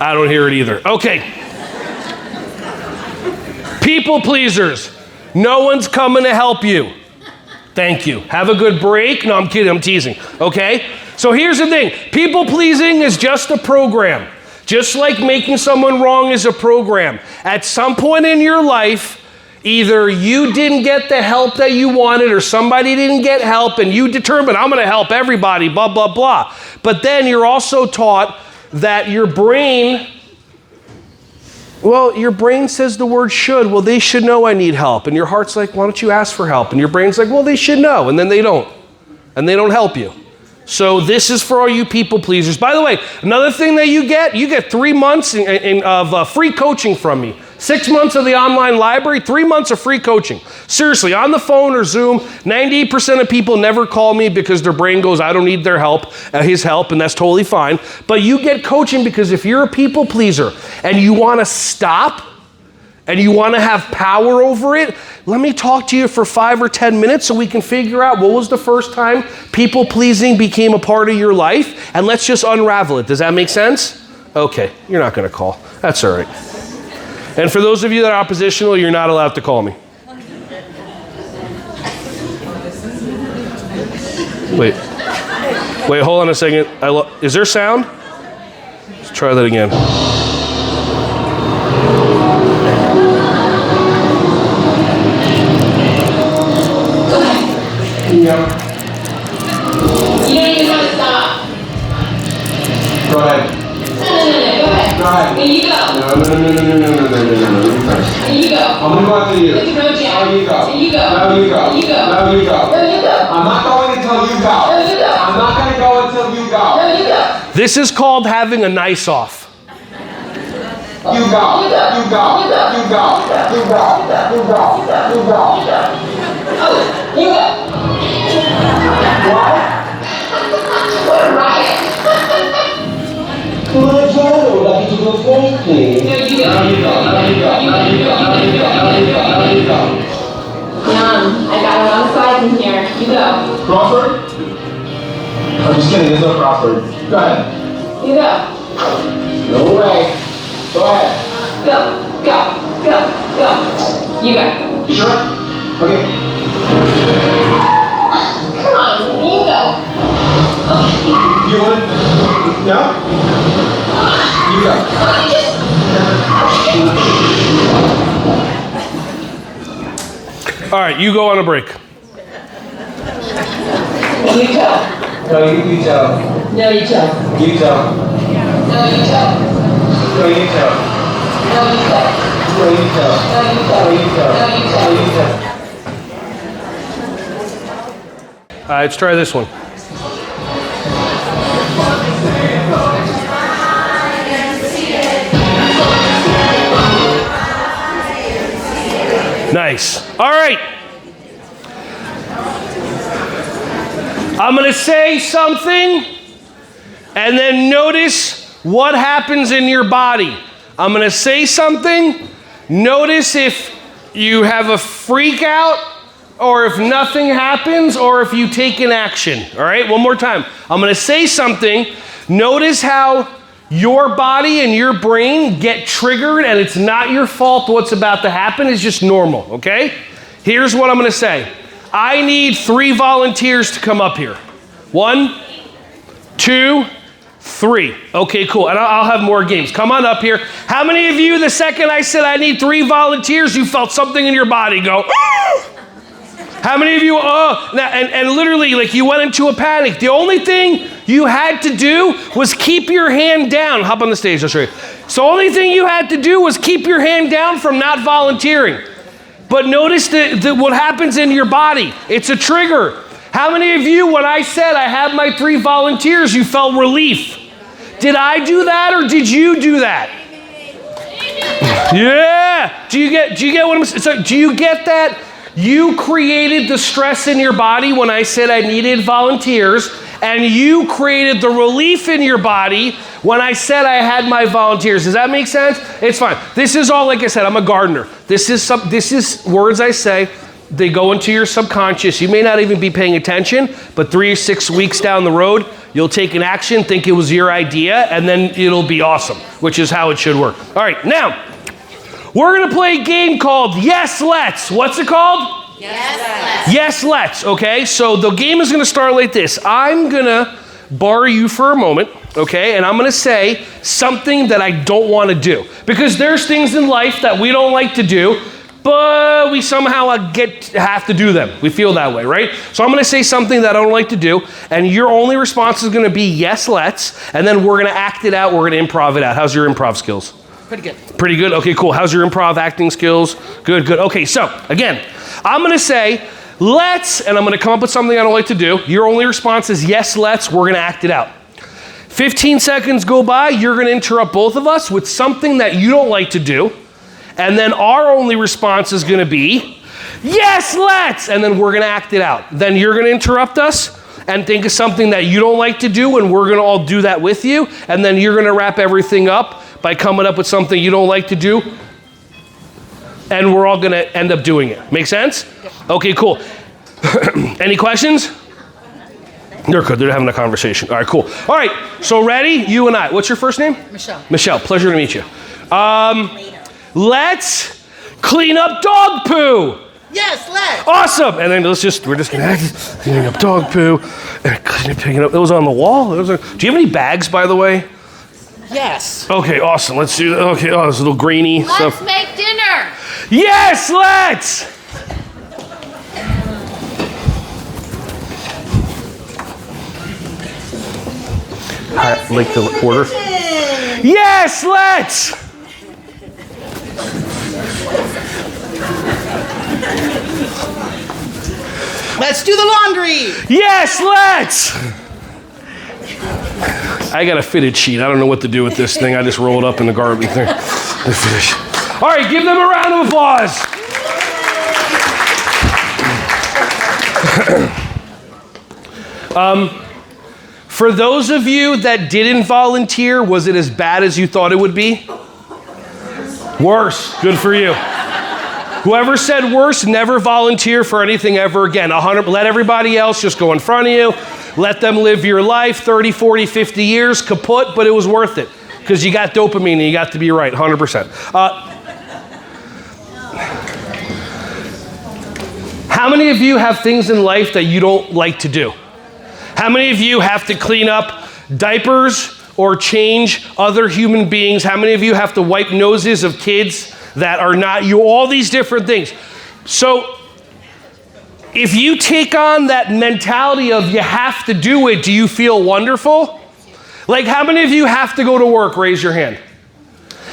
[SPEAKER 2] I don't hear it either. Okay. People pleasers. No one's coming to help you. Thank you. Have a good break. No, I'm kidding. I'm teasing. Okay? So here's the thing. People pleasing is just a program. Just like making someone wrong is a program. At some point in your life, either you didn't get the help that you wanted or somebody didn't get help and you determined, I'm going to help everybody, blah, blah, blah. But then you're also taught that your brain says the word should. Well, they should know I need help. And your heart's like, why don't you ask for help? And your brain's like, well, they should know. And then they don't. And they don't help you. So this is for all you people pleasers. By the way, another thing that you get 3 months of free coaching from me. 6 months of the online library, 3 months of free coaching. Seriously, on the phone or Zoom, 98% of people never call me because their brain goes, I don't need their help, his help, and that's totally fine. But you get coaching because if you're a people pleaser and you want to stop and you want to have power over it, let me talk to you for 5 or 10 minutes so we can figure out what was the first time people pleasing became a part of your life, and let's just unravel it. Does that make sense? Okay, you're not going to call. That's all right. And for those of you that are oppositional, you're not allowed to call me. Wait, hold on a second. Is there sound? Let's try that again.
[SPEAKER 4] Yeah.
[SPEAKER 6] You don't even have to stop.
[SPEAKER 4] Go ahead.
[SPEAKER 6] No, go ahead.
[SPEAKER 4] Go ahead.
[SPEAKER 6] Here you go.
[SPEAKER 4] No. You first.
[SPEAKER 6] Here you go.
[SPEAKER 4] I'm gonna go after you.
[SPEAKER 6] It's a no jam.
[SPEAKER 4] No, you go.
[SPEAKER 6] Here you go.
[SPEAKER 4] No, you go.
[SPEAKER 6] Here you go.
[SPEAKER 4] No, you go.
[SPEAKER 6] No, you go.
[SPEAKER 4] I'm not going until you go.
[SPEAKER 6] No, you go.
[SPEAKER 4] I'm not gonna go until you go.
[SPEAKER 6] No, you go.
[SPEAKER 2] This is called having a nice off.
[SPEAKER 4] You go. You go. You go. You go. You go. You go. You go.
[SPEAKER 6] Oh, you go.
[SPEAKER 4] What?
[SPEAKER 6] What a riot.
[SPEAKER 4] Well, I would like you to go first, please.
[SPEAKER 6] No, you go.
[SPEAKER 4] No, you go. No, you go. No, you go. No, you go. No, you go. No, you go.
[SPEAKER 6] I got a lot of slides in here. You go.
[SPEAKER 4] Crawford? I'm just kidding. There's no Crawford. Go ahead.
[SPEAKER 6] You go.
[SPEAKER 4] No way. Go ahead.
[SPEAKER 6] Go. You go.
[SPEAKER 4] You sure? Okay.
[SPEAKER 6] Come on, you go.
[SPEAKER 4] You want? No? You go.
[SPEAKER 2] All right, you go on a break.
[SPEAKER 6] You tell.
[SPEAKER 4] No, you tell.
[SPEAKER 6] No, you tell.
[SPEAKER 4] You tell.
[SPEAKER 6] No, you tell.
[SPEAKER 4] No, you tell.
[SPEAKER 6] No, you tell.
[SPEAKER 4] No, you tell.
[SPEAKER 6] No, you tell.
[SPEAKER 4] No, you tell.
[SPEAKER 6] No, you tell.
[SPEAKER 4] No, you tell.
[SPEAKER 2] All right, let's try this one. Nice. All right. I'm going to say something and then notice what happens in your body. I'm going to say something. Notice if you have a freak out or if nothing happens or if you take an action. All right, one more time. I'm going to say something. Notice how your body and your brain get triggered and it's not your fault what's about to happen. It's just normal, okay? Here's what I'm going to say. I need 3 volunteers to come up here. 1, 2, 3. Okay, cool. And I'll have more games. Come on up here. How many of you, the second I said I need 3 volunteers, you felt something in your body go, ah! How many of you, and literally, like, you went into a panic. The only thing you had to do was keep your hand down. Hop on the stage, I'll show you. So the only thing you had to do was keep your hand down from not volunteering. But notice what happens in your body. It's a trigger. How many of you, when I said I have my 3 volunteers, you felt relief? Did I do that or did you do that? Yeah. Do you get what I'm saying? So do you get that? You created the stress in your body when I said I needed volunteers, and you created the relief in your body when I said I had my volunteers. Does that make sense? It's fine. This is all, like I said, I'm a gardener. This is words I say. They go into your subconscious. You may not even be paying attention, but 3 or 6 weeks down the road, you'll take an action, think it was your idea, and then it'll be awesome, which is how it should work. All right, now, we're going to play a game called Yes, Let's. What's it called?
[SPEAKER 3] Yes, let's.
[SPEAKER 2] Yes, Let's. Okay, so the game is going to start like this. I'm going to borrow you for a moment, okay, and I'm going to say something that I don't want to do. Because there's things in life that we don't like to do, but we somehow have to do them. We feel that way, right? So I'm going to say something that I don't like to do, and your only response is going to be yes, let's, and then we're going to act it out. We're going to improv it out. How's your improv skills?
[SPEAKER 3] Pretty good.
[SPEAKER 2] Pretty good? Okay, cool. How's your improv acting skills? Good, good. Okay, so again, I'm going to say let's, and I'm going to come up with something I don't like to do. Your only response is yes, let's. We're going to act it out. 15 seconds go by. You're going to interrupt both of us with something that you don't like to do. And then our only response is going to be, yes, let's, and then we're going to act it out. Then you're going to interrupt us and think of something that you don't like to do, and we're going to all do that with you. And then you're going to wrap everything up by coming up with something you don't like to do, and we're all going to end up doing it. Make sense? Okay, cool. Any questions? They're good. They're having a conversation. All right, cool. All right, so ready? You and I. What's your first name?
[SPEAKER 3] Michelle.
[SPEAKER 2] Michelle. Pleasure to meet you. Let's clean up dog poo.
[SPEAKER 3] Yes, let's.
[SPEAKER 2] Awesome. And then we're just gonna act cleaning up dog poo and picking up. It was on the wall. Do you have any bags, by the way?
[SPEAKER 3] Yes.
[SPEAKER 2] Okay, awesome. Let's do that. Okay, oh, it's a little grainy stuff.
[SPEAKER 7] Let's make dinner.
[SPEAKER 2] Yes, let's. Like the recorder. Yes, let's.
[SPEAKER 3] Let's do the laundry.
[SPEAKER 2] Yes, let's. I got a fitted sheet. I don't know what to do with this thing. I just roll it up in the garbage thing. All right, give them a round of applause. For those of you that didn't volunteer, was it as bad as you thought it would be? Worse. Good for you. Whoever said worse, never volunteer for anything ever again. Let everybody else just go in front of you. Let them live your life, 30, 40, 50 years, kaput, but it was worth it. Because you got dopamine and you got to be right, 100%. How many of you have things in life that you don't like to do? How many of you have to clean up diapers or change other human beings? How many of you have to wipe noses of kids that are not you? All these different things. So if you take on that mentality of you have to do it, do you feel wonderful? Like, how many of you have to go to work? Raise your hand.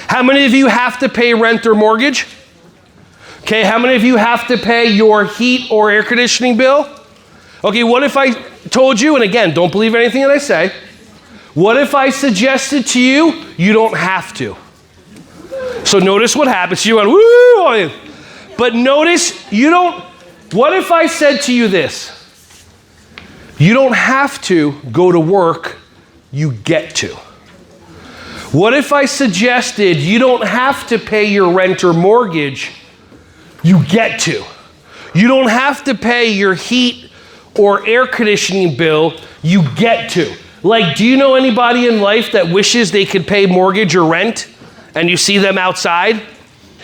[SPEAKER 2] How many of you have to pay rent or mortgage? Okay, how many of you have to pay your heat or air conditioning bill? Okay, what if I told you, and again, don't believe anything that I say, what if I suggested to you, you don't have to? So notice what happens. You went, woo! But notice, you don't, what if I said to you this? You don't have to go to work, you get to. What if I suggested you don't have to pay your rent or mortgage, you get to. You don't have to pay your heat or air conditioning bill, you get to. Like, do you know anybody in life that wishes they could pay mortgage or rent and you see them outside?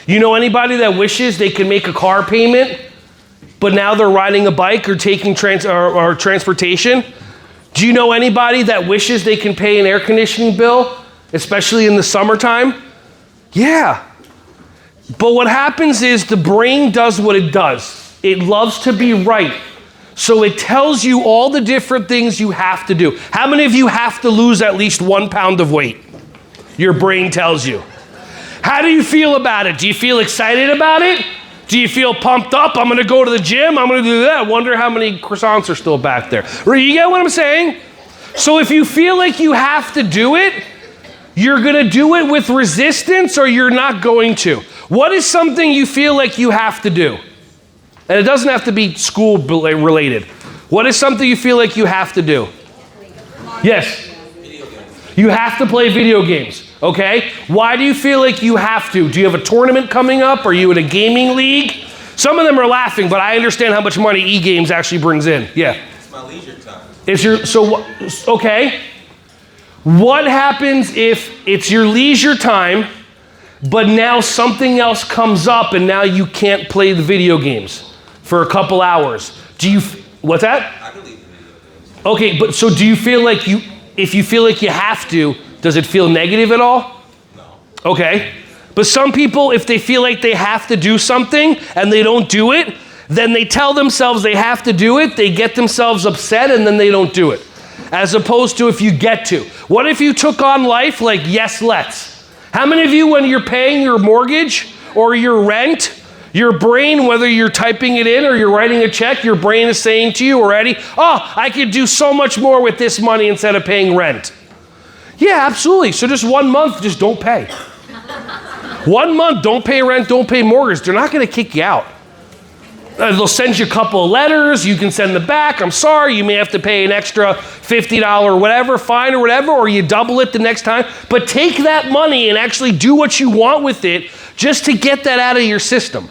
[SPEAKER 2] You know anybody that wishes they could make a car payment but now they're riding a bike or taking transportation? Do you know anybody that wishes they can pay an air conditioning bill, especially in the summertime? Yeah. But what happens is the brain does what it does. It loves to be right. So it tells you all the different things you have to do. How many of you have to lose at least 1 pound of weight? Your brain tells you. How do you feel about it? Do you feel excited about it? Do you feel pumped up? I'm going to go to the gym. I'm going to do that. I wonder how many croissants are still back there. You get what I'm saying? So if you feel like you have to do it, you're going to do it with resistance or you're not going to. What is something you feel like you have to do? And it doesn't have to be school related. What is something you feel like you have to do? Yes. You have to play video games, okay? Why do you feel like you have to? Do you have a tournament coming up? Are you in a gaming league? Some of them are laughing, but I understand how much money e-games actually brings in. Yeah.
[SPEAKER 7] It's my leisure time.
[SPEAKER 2] Okay. What happens if it's your leisure time, but now something else comes up and now you can't play the video games for a couple hours? What's that?
[SPEAKER 7] I can leave the video games.
[SPEAKER 2] Okay, but so do you feel like if you feel like you have to, does it feel negative at all?
[SPEAKER 7] No.
[SPEAKER 2] Okay. But some people, if they feel like they have to do something and they don't do it, then they tell themselves they have to do it, they get themselves upset, and then they don't do it. As opposed to if you get to. What if you took on life like, yes, let's? How many of you, when you're paying your mortgage or your rent, your brain, whether you're typing it in or you're writing a check, your brain is saying to you already, oh, I could do so much more with this money instead of paying rent. Yeah, absolutely. So just 1 month, just don't pay. 1 month, don't pay rent, don't pay mortgage. They're not going to kick you out. They'll send you a couple of letters. You can send them back. I'm sorry, you may have to pay an extra $50 whatever, fine or whatever, or you double it the next time. But take that money and actually do what you want with it just to get that out of your system.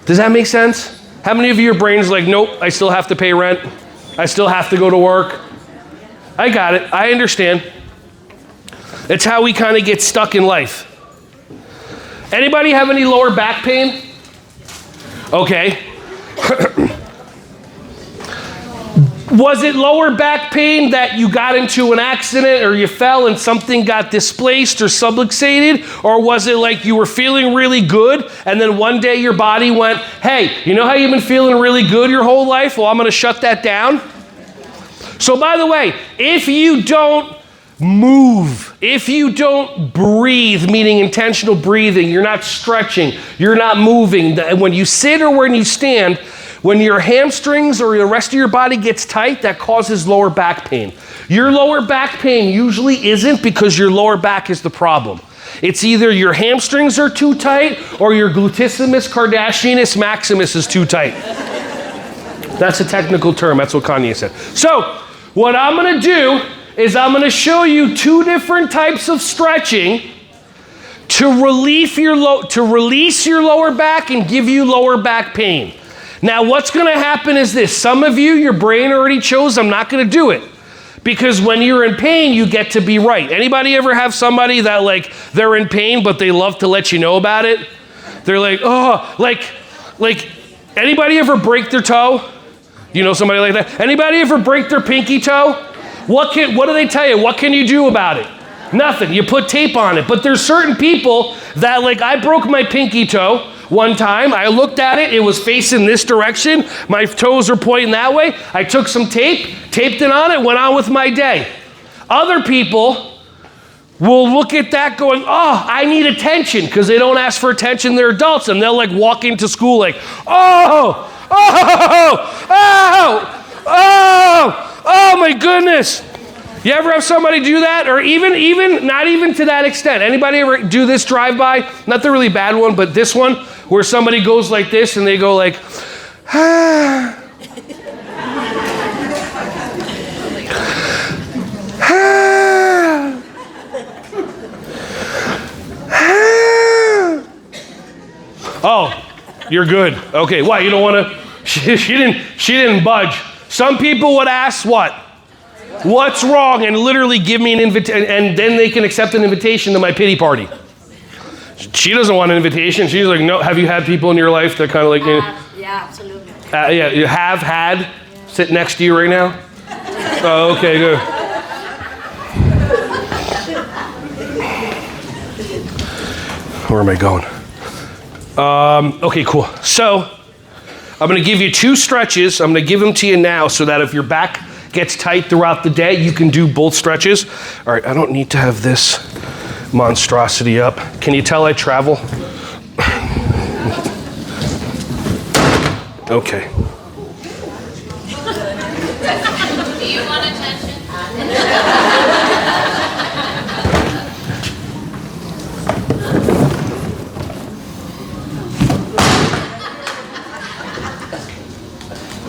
[SPEAKER 2] Does that make sense? How many of your brains like, nope, I still have to pay rent. I still have to go to work. I got it. I understand. It's how we kind of get stuck in life. Anybody have any lower back pain? Okay. Was it lower back pain that you got into an accident or you fell and something got displaced or subluxated? Or was it like you were feeling really good and then one day your body went, hey, you know how you've been feeling really good your whole life? Well, I'm going to shut that down. So by the way, if you don't move, if you don't breathe, meaning intentional breathing, you're not stretching, you're not moving. When you sit or when you stand, when your hamstrings or the rest of your body gets tight, that causes lower back pain. Your lower back pain usually isn't because your lower back is the problem. It's either your hamstrings are too tight or your glutissimus kardashianus maximus is too tight. That's a technical term. That's what Kanye said. So what I'm going to do is I'm going to show you 2 different types of stretching to release your lower back and give you lower back pain. Now, what's going to happen is this. Some of you, your brain already chose, I'm not going to do it. Because when you're in pain, you get to be right. Anybody ever have somebody that like they're in pain, but they love to let you know about it? They're like, oh, like anybody ever break their toe? You know somebody like that? Anybody ever break their pinky toe? What do they tell you? What can you do about it? Nothing. You put tape on it. But there's certain people that, like, I broke my pinky toe one time. I looked at it. It was facing this direction. My toes are pointing that way. I took some tape, taped it on it, went on with my day. Other people will look at that going, oh, I need attention, because they don't ask for attention. They're adults, and they'll, like, walk into school like, oh, my goodness. You ever have somebody do that? Or even not even to that extent. Anybody ever do this drive-by? Not the really bad one, but this one, where somebody goes like this and they go like, ah. Ah. Ah. Oh, you're good. Okay, why? You don't want to? She didn't budge. Some people would ask what? What's wrong? And literally give me an invitation, and then they can accept an invitation to my pity party. She doesn't want an invitation. She's like, no. Have you had people in your life that kind of like,
[SPEAKER 8] yeah, absolutely.
[SPEAKER 2] Yeah, you have had sit next to you right now? Oh, okay, good. Where am I going? Okay, cool. So I'm gonna give you 2 stretches. I'm gonna give them to you now so that if your back gets tight throughout the day, you can do both stretches. All right, I don't need to have this monstrosity up. Can you tell I travel? Okay.
[SPEAKER 8] Do you want attention?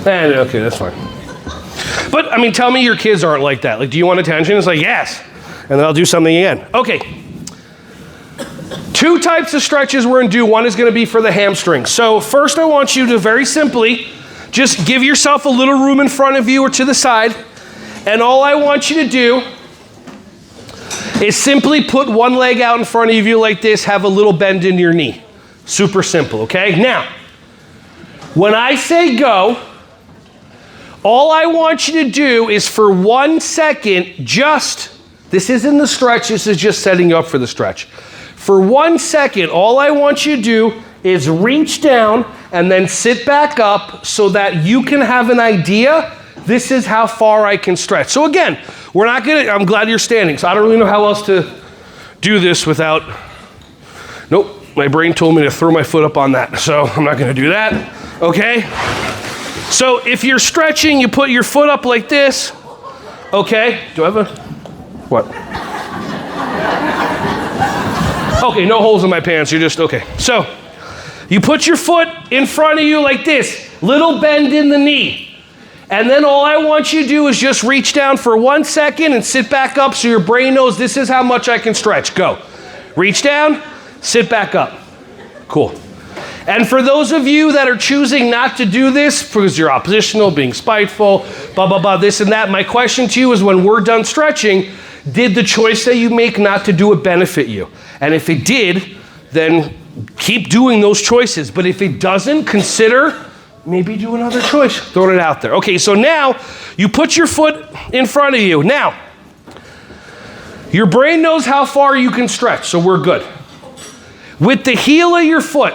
[SPEAKER 2] Okay, that's fine. But, I mean, tell me your kids aren't like that. Like, do you want attention? It's like, yes. And then I'll do something again. Okay. 2 types of stretches we're gonna do. One is gonna be for the hamstrings. So first I want you to very simply just give yourself a little room in front of you or to the side. And all I want you to do is simply put one leg out in front of you like this, have a little bend in your knee. Super simple, okay? Now, when I say go, all I want you to do is for 1 second, this isn't the stretch, this is just setting you up for the stretch. For 1 second, all I want you to do is reach down and then sit back up so that you can have an idea, this is how far I can stretch. So again, I'm glad you're standing, so I don't really know how else to do this without, nope, my brain told me to throw my foot up on that, so I'm not gonna do that, okay? So if you're stretching, you put your foot up like this, okay? Do I have what? Okay, no holes in my pants, you're just, okay. So, you put your foot in front of you like this, little bend in the knee. And then all I want you to do is just reach down for 1 second and sit back up so your brain knows this is how much I can stretch. Go. Reach down, sit back up. Cool. And for those of you that are choosing not to do this because you're oppositional, being spiteful, blah, blah, blah, this and that, my question to you is when we're done stretching, did the choice that you make not to do it benefit you? And if it did, then keep doing those choices. But if it doesn't, consider maybe do another choice. Throw it out there. Okay, so now you put your foot in front of you. Now, your brain knows how far you can stretch, so we're good. With the heel of your foot,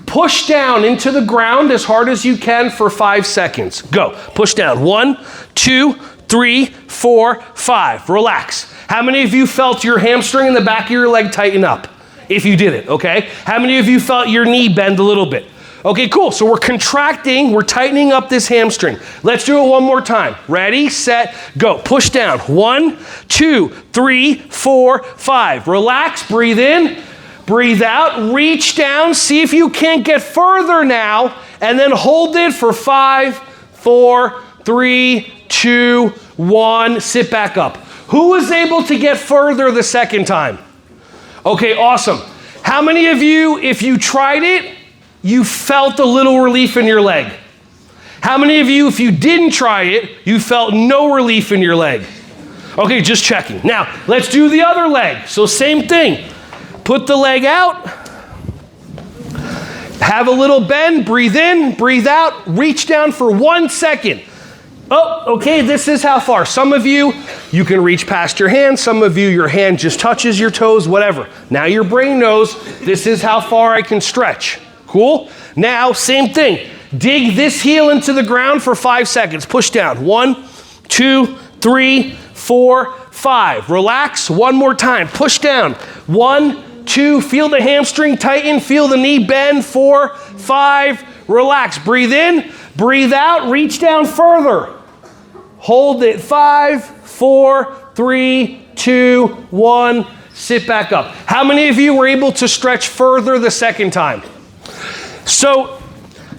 [SPEAKER 2] push down into the ground as hard as you can for 5 seconds. Go. Push down. 1, 2, 3, 4, 5. Relax. How many of you felt your hamstring in the back of your leg tighten up? If you did it, okay? How many of you felt your knee bend a little bit? Okay, cool. So we're contracting, we're tightening up this hamstring. Let's do it one more time. Ready, set, go. Push down. 1, 2, 3, 4, 5. Relax, breathe in, breathe out, reach down, see if you can't get further now, and then hold it for 5, 4, 3, 2, 1. Sit back up. Who was able to get further the second time? Okay, awesome. How many of you, if you tried it, you felt a little relief in your leg? How many of you, if you didn't try it, you felt no relief in your leg? Okay, just checking. Now, let's do the other leg. So same thing. Put the leg out. Have a little bend. Breathe in, breathe out. Reach down for 1 second. Oh, okay, this is how far. Some of you can reach past your hand. Some of you, your hand just touches your toes, whatever. Now your brain knows this is how far I can stretch. Cool? Now, same thing. Dig this heel into the ground for 5 seconds. Push down. 1, 2, 3, 4, 5. Relax. One more time. Push down. 1, 2. Feel the hamstring tighten. Feel the knee bend. 4, 5. Relax. Breathe in. Breathe out. Reach down further. Hold it. 5, 4, 3, 2, 1. Sit back up. How many of you were able to stretch further the second time? So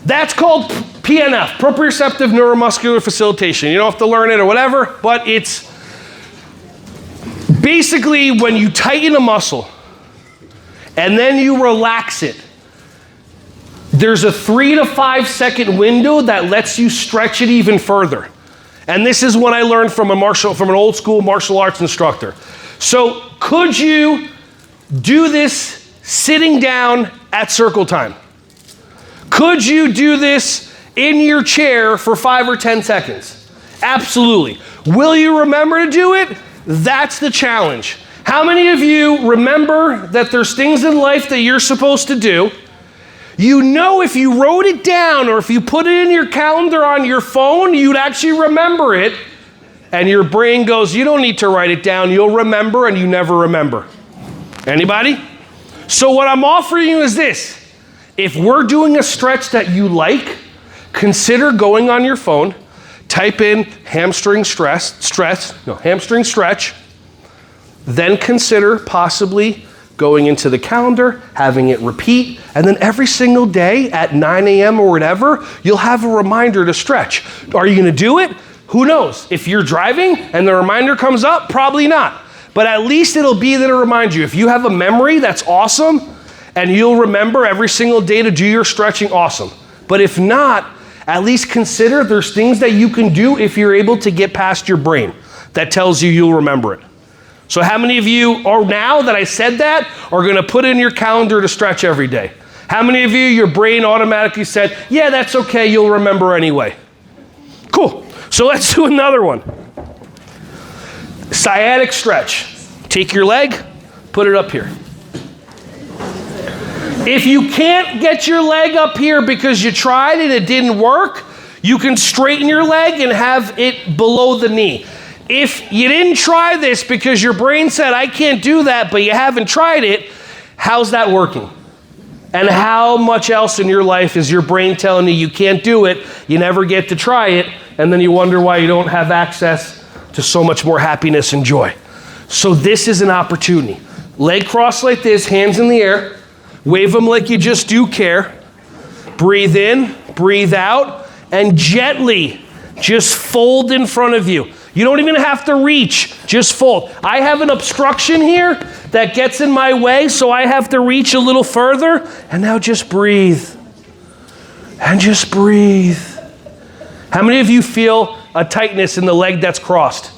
[SPEAKER 2] that's called PNF, proprioceptive neuromuscular facilitation. You don't have to learn it or whatever, but it's basically when you tighten a muscle and then you relax it, there's a 3 to 5 second window that lets you stretch it even further. And this is what I learned from an old school martial arts instructor. So could you do this sitting down at circle time? Could you do this in your chair for 5 or 10 seconds? Absolutely. Will you remember to do it? That's the challenge. How many of you remember that there's things in life that you're supposed to do, You know, if you wrote it down or if you put it in your calendar on your phone, you'd actually remember it. And your brain goes, you don't need to write it down. You'll remember, and you never remember. Anybody? So what I'm offering you is this. If we're doing a stretch that you like, consider going on your phone, type in hamstring hamstring stretch, then consider possibly going into the calendar, having it repeat, and then every single day at 9 a.m. or whatever, you'll have a reminder to stretch. Are you gonna do it? Who knows? If you're driving and the reminder comes up, probably not. But at least it'll be there to remind you. If you have a memory, that's awesome, and you'll remember every single day to do your stretching, awesome. But if not, at least consider there's things that you can do if you're able to get past your brain that tells you you'll remember it. So how many of you are, now that I said that, are gonna put in your calendar to stretch every day? How many of you, your brain automatically said, yeah, that's okay, you'll remember anyway? Cool. So let's do another one. Sciatic stretch. Take your leg, put it up here. If you can't get your leg up here because you tried and it didn't work, you can straighten your leg and have it below the knee. If you didn't try this because your brain said, I can't do that, but you haven't tried it, how's that working? And how much else in your life is your brain telling you can't do it, you never get to try it, and then you wonder why you don't have access to so much more happiness and joy. So this is an opportunity. Leg crossed like this, hands in the air, wave them like you just do care. Breathe in, breathe out, and gently just fold in front of you. You don't even have to reach, just fold. I have an obstruction here that gets in my way, so I have to reach a little further, and now just breathe. And just breathe. How many of you feel a tightness in the leg that's crossed?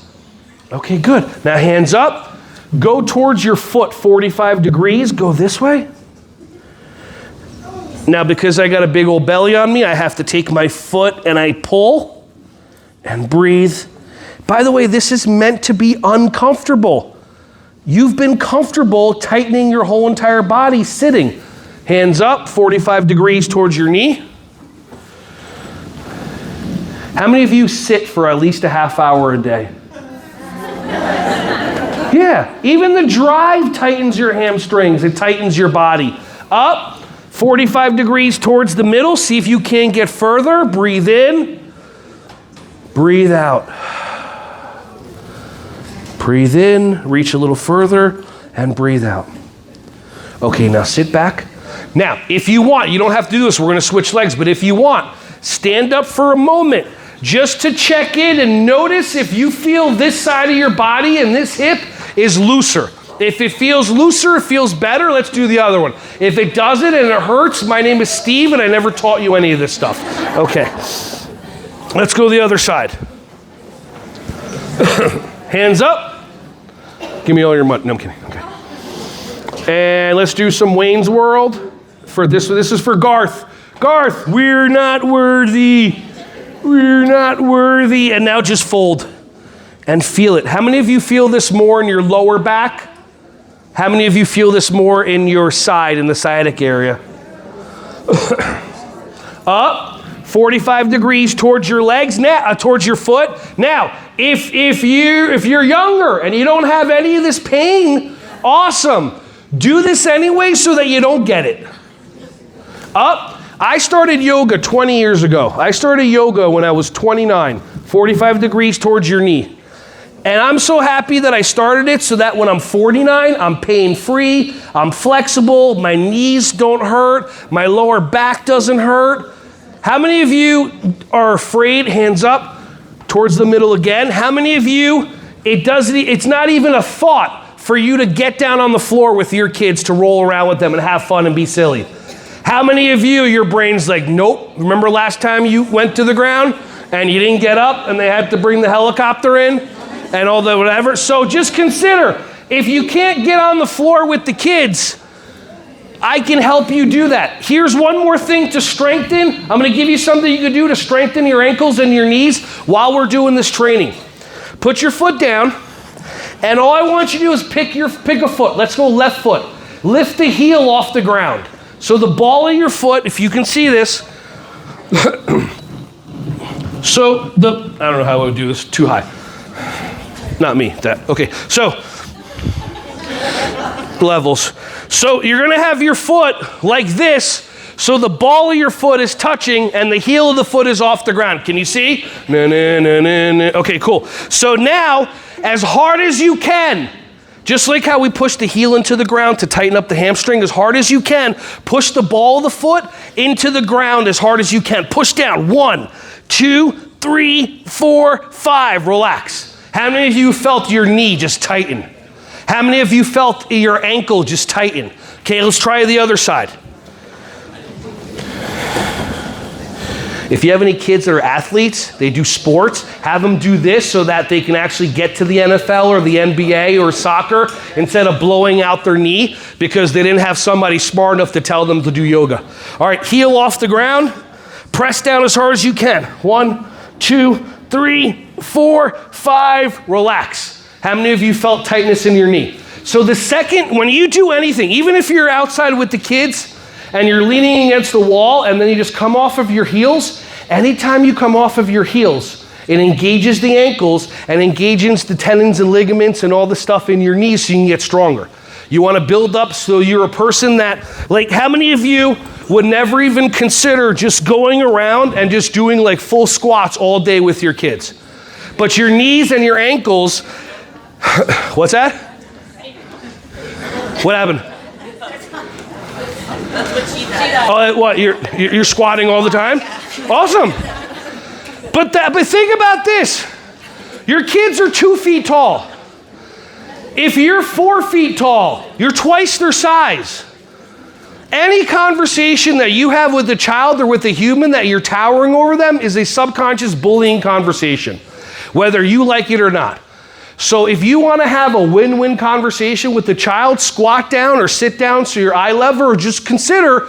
[SPEAKER 2] Okay, good. Now hands up, go towards your foot 45 degrees, go this way. Now because I got a big old belly on me, I have to take my foot and I pull and breathe. By the way, this is meant to be uncomfortable. You've been comfortable tightening your whole entire body sitting. Hands up, 45 degrees towards your knee. How many of you sit for at least a half hour a day? Yeah, even the drive tightens your hamstrings. It tightens your body. Up, 45 degrees towards the middle. See if you can get further. Breathe in. Breathe out. Breathe in, reach a little further, and breathe out. Okay, now sit back. Now, if you want, you don't have to do this, we're gonna switch legs, but if you want, stand up for a moment just to check in and notice if you feel this side of your body and this hip is looser. If it feels looser, it feels better, let's do the other one. If it doesn't and it hurts, my name is Steve and I never taught you any of this stuff. Okay, let's go the other side. Hands up. Give me all your money. No, I'm kidding. Okay. And let's do some Wayne's World. For this is for Garth. Garth, we're not worthy. We're not worthy. And now just fold and feel it. How many of you feel this more in your lower back? How many of you feel this more in your side, in the sciatic area? Up. 45 degrees towards your legs, now towards your foot. Now, if you're younger and you don't have any of this pain, awesome. Do this anyway so that you don't get it. Up. I started yoga 20 years ago. I started yoga when I was 29, 45 degrees towards your knee. And I'm so happy that I started it so that when I'm 49, I'm pain-free, I'm flexible, my knees don't hurt, my lower back doesn't hurt. How many of you are afraid, hands up, towards the middle again? How many of you, it's not even a thought for you to get down on the floor with your kids to roll around with them and have fun and be silly? How many of you, your brain's like, nope, remember last time you went to the ground and you didn't get up and they had to bring the helicopter in and all the whatever? So just consider, if you can't get on the floor with the kids, I can help you do that. Here's one more thing to strengthen. I'm gonna give you something you can do to strengthen your ankles and your knees while we're doing this training. Put your foot down, and all I want you to do is pick a foot. Let's go left foot. Lift the heel off the ground. So the ball of your foot, if you can see this, so I don't know how I would do this, too high. Not me, okay. So, levels. So you're gonna have your foot like this, so the ball of your foot is touching and the heel of the foot is off the ground. Can you see? Okay, cool. So now, as hard as you can, just like how we push the heel into the ground to tighten up the hamstring, as hard as you can, push the ball of the foot into the ground as hard as you can. Push down. 1, 2, 3, 4, 5. Relax. How many of you felt your knee just tighten? How many of you felt your ankle just tighten? Okay, let's try the other side. If you have any kids that are athletes, they do sports, have them do this so that they can actually get to the NFL or the NBA or soccer instead of blowing out their knee because they didn't have somebody smart enough to tell them to do yoga. All right, heel off the ground, press down as hard as you can. 1, 2, 3, 4, 5, relax. How many of you felt tightness in your knee? So the second, when you do anything, even if you're outside with the kids, and you're leaning against the wall, and then you just come off of your heels, anytime you come off of your heels, it engages the ankles and engages the tendons and ligaments and all the stuff in your knees so you can get stronger. You want to build up so you're a person that, like, how many of you would never even consider just going around and just doing like full squats all day with your kids? But your knees and your ankles, what's that? What happened? Oh, what? You're squatting all the time? Awesome. But think about this. Your kids are 2 feet tall. If you're 4 feet tall, you're twice their size. Any conversation that you have with a child or with a human that you're towering over them is a subconscious bullying conversation, whether you like it or not. So if you want to have a win-win conversation with the child, squat down or sit down so your eye level, or just consider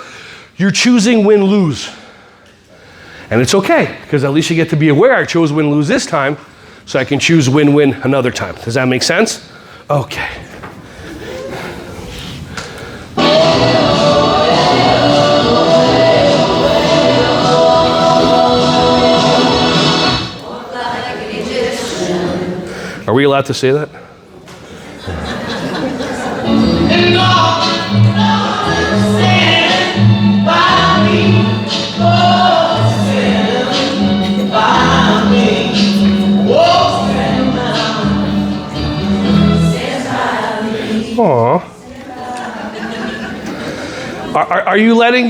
[SPEAKER 2] you're choosing win-lose. And it's okay, because at least you get to be aware I chose win-lose this time, so I can choose win-win another time. Does that make sense? Okay. Are we allowed to say that? Aww. Are you letting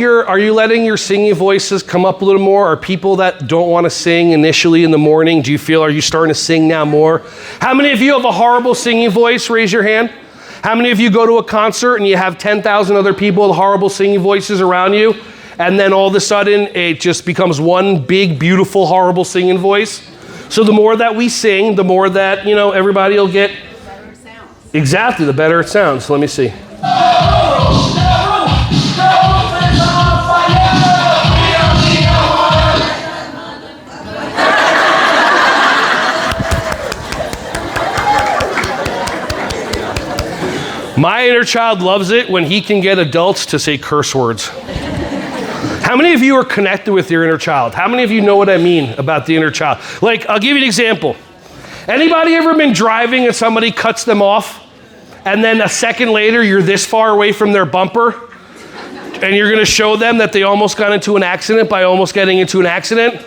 [SPEAKER 2] your singing voices come up a little more? Are people that don't want to sing initially in the morning, do you feel, are you starting to sing now more? How many of you have a horrible singing voice? Raise your hand. How many of you go to a concert and you have 10,000 other people with horrible singing voices around you, and then all of a sudden it just becomes one big, beautiful, horrible singing voice? So the more that we sing, the more that, everybody will get... The better it sounds. Exactly, the better it sounds. Let me see. My inner child loves it when he can get adults to say curse words. How many of you are connected with your inner child? How many of you know what I mean about the inner child? Like, I'll give you an example. Anybody ever been driving and somebody cuts them off, and then a second later you're this far away from their bumper, and you're gonna show them that they almost got into an accident by almost getting into an accident?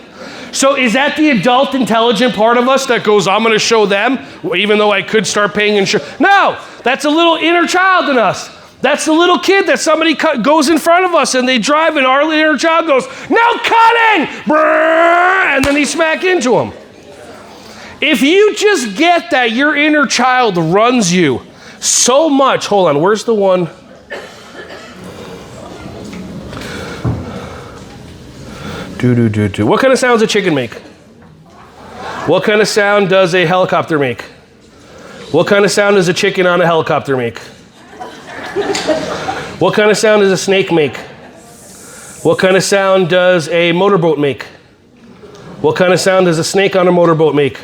[SPEAKER 2] So is that the adult intelligent part of us that goes, I'm gonna show them, even though I could start paying insurance? No, that's a little inner child in us. That's the little kid that somebody goes in front of us and they drive and our inner child goes, no cutting! And then they smack into them. If you just get that your inner child runs you so much, hold on, where's the one? What kind of sound does a chicken make? What kind of sound does a helicopter make? What kind of sound does a chicken on a helicopter make? What kind of sound does a snake make? What kind of sound does a motorboat make? What kind of sound does a snake on a motorboat make?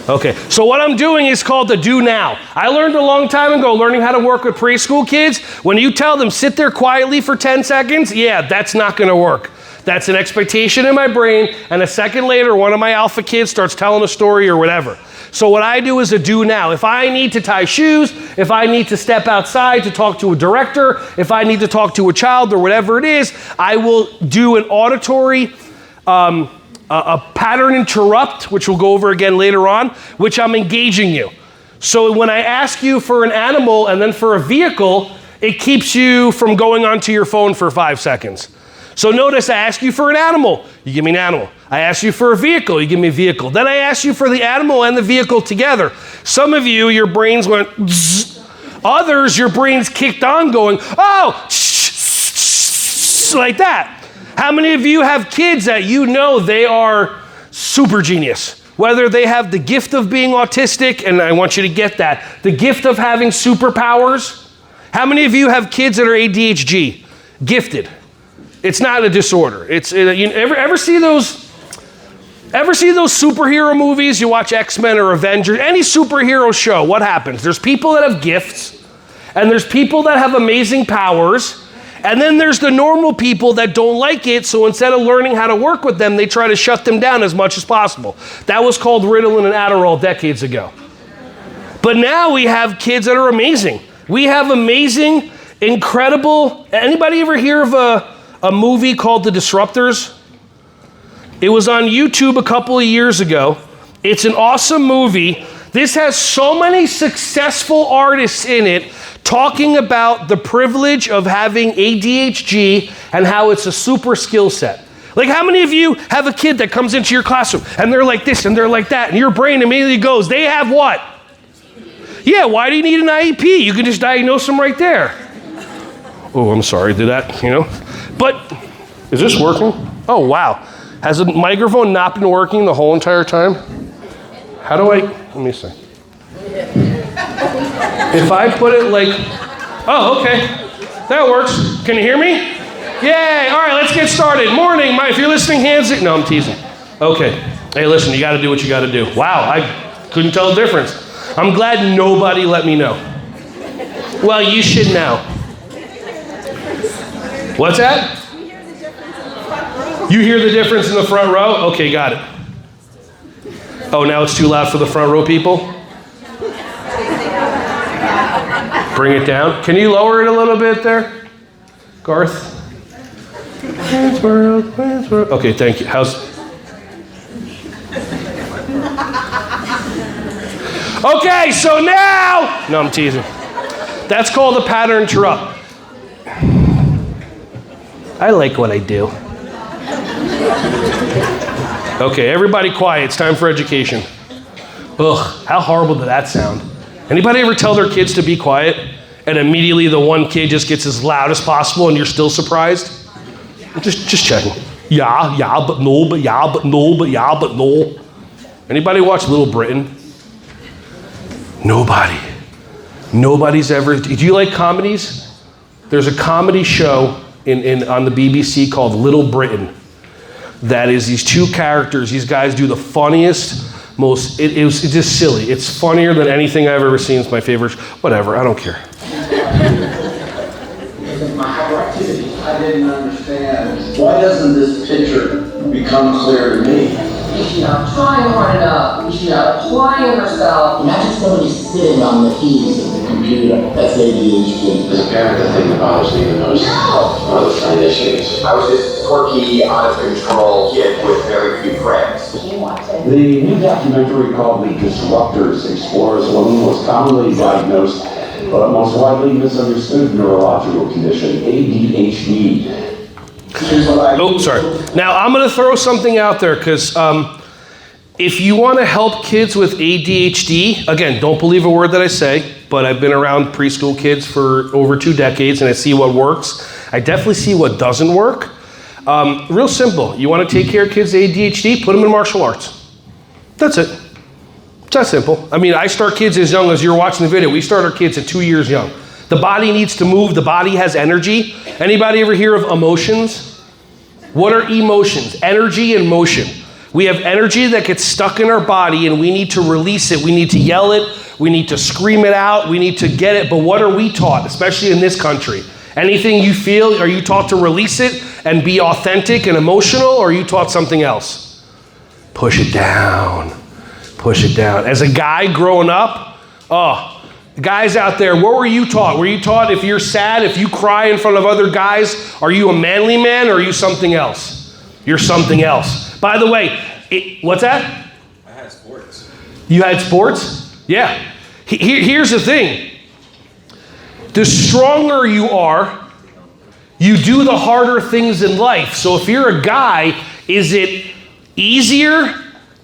[SPEAKER 2] Okay, so what I'm doing is called the do now. I learned a long time ago, learning how to work with preschool kids. When you tell them sit there quietly for 10 seconds, yeah, that's not gonna work. That's an expectation in my brain, and a second later, one of my alpha kids starts telling a story or whatever. So what I do is a do now. If I need to tie shoes, if I need to step outside to talk to a director, if I need to talk to a child or whatever it is, I will do an auditory, a pattern interrupt, which we'll go over again later on, which I'm engaging you. So when I ask you for an animal and then for a vehicle, it keeps you from going onto your phone for 5 seconds. So notice I ask you for an animal, you give me an animal. I ask you for a vehicle, you give me a vehicle. Then I ask you for the animal and the vehicle together. Some of you, your brains went zzz. Others, your brains kicked on going, oh, like that. How many of you have kids that you know they are super genius? Whether they have the gift of being autistic, and I want you to get that, the gift of having superpowers. How many of you have kids that are ADHD? Gifted. It's not a disorder. You ever see those superhero movies? You watch X-Men or Avengers, any superhero show, what happens? There's people that have gifts, and there's people that have amazing powers, and then there's the normal people that don't like it, so instead of learning how to work with them, they try to shut them down as much as possible. That was called Ritalin and Adderall decades ago. But now we have kids that are amazing. We have amazing, incredible, anybody ever hear of a movie called The Disruptors? It was on YouTube a couple of years ago. It's an awesome movie. This has so many successful artists in it talking about the privilege of having ADHD and how it's a super skill set. Like, how many of you have a kid that comes into your classroom and they're like this and they're like that, and your brain immediately goes, they have what? Yeah, why do you need an IEP? You can just diagnose them right there. Oh, I'm sorry, did that, But, is this working? Oh, wow. Has the microphone not been working the whole entire time? How do let me see. If I put it like, oh, okay, that works. Can you hear me? Yay, all right, let's get started. Morning, if you're listening, hands it. No, I'm teasing. Okay, hey, listen, you gotta do what you gotta do. Wow, I couldn't tell the difference. I'm glad nobody let me know. Well, you should know. What's that? You hear the difference in the front row? Okay, got it. Oh, now it's too loud for the front row people? Bring it down. Can you lower it a little bit there, Garth? Okay, thank you. Okay, so now, no, I'm teasing. That's called a pattern interrupt. I like what I do. Okay, everybody quiet. It's time for education. Ugh, how horrible did that sound? Anybody ever tell their kids to be quiet and immediately the one kid just gets as loud as possible and you're still surprised? Just checking. Yeah, but no, but yeah, but no, but yeah, but no. Anybody watch Little Britain? Nobody. Nobody's ever. Do you like comedies? There's a comedy show on the BBC called Little Britain. That is these two characters. These guys do the funniest, it's just silly. It's funnier than anything I've ever seen. It's my favorite. Whatever, I don't care.
[SPEAKER 9] My hyperactivity, I didn't understand. Why doesn't this picture become clear to me?
[SPEAKER 5] She's not trying hard enough. She's not applying herself.
[SPEAKER 10] Imagine somebody sitting on the keys of the computer. That's ADHD.
[SPEAKER 9] As a parent, the thing that bothers me the most are the friend issues. I was this quirky, out-of-control kid with very few friends.
[SPEAKER 10] The new documentary called The Disruptors explores one of the most commonly diagnosed but most widely misunderstood neurological condition, ADHD.
[SPEAKER 2] Oh, sorry. Now, I'm going to throw something out there because if you want to help kids with ADHD, again, don't believe a word that I say, but I've been around preschool kids for over 2 decades and I see what works. I definitely see what doesn't work. Real simple. You want to take care of kids with ADHD, put them in martial arts. That's it. It's that simple. I mean, I start kids as young as you're watching the video. We start our kids at 2 years young. The body needs to move. The body has energy. Anybody ever hear of emotions? What are emotions? Energy and motion. We have energy that gets stuck in our body and we need to release it. We need to yell it. We need to scream it out. We need to get it. But what are we taught, especially in this country? Anything you feel, are you taught to release it and be authentic and emotional, or are you taught something else? Push it down. Push it down. As a guy growing up, guys out there, what were you taught? Were you taught if you're sad, if you cry in front of other guys, are you a manly man or are you something else? You're something else. By the way, what's that?
[SPEAKER 7] I had sports.
[SPEAKER 2] You had sports? Yeah. Here's the thing. The stronger you are, you do the harder things in life. So if you're a guy, is it easier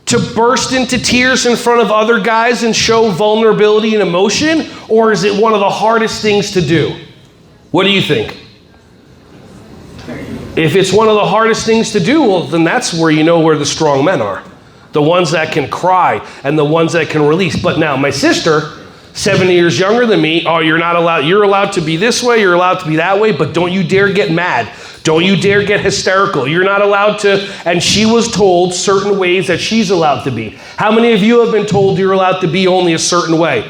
[SPEAKER 2] to burst into tears in front of other guys and show vulnerability and emotion? Or is it one of the hardest things to do? What do you think? If it's one of the hardest things to do, well, then that's where you know where the strong men are. The ones that can cry and the ones that can release. But now, my sister, 7 years younger than me, you're not allowed, you're allowed to be this way, you're allowed to be that way, but don't you dare get mad. Don't you dare get hysterical. You're not allowed to, and she was told certain ways that she's allowed to be. How many of you have been told you're allowed to be only a certain way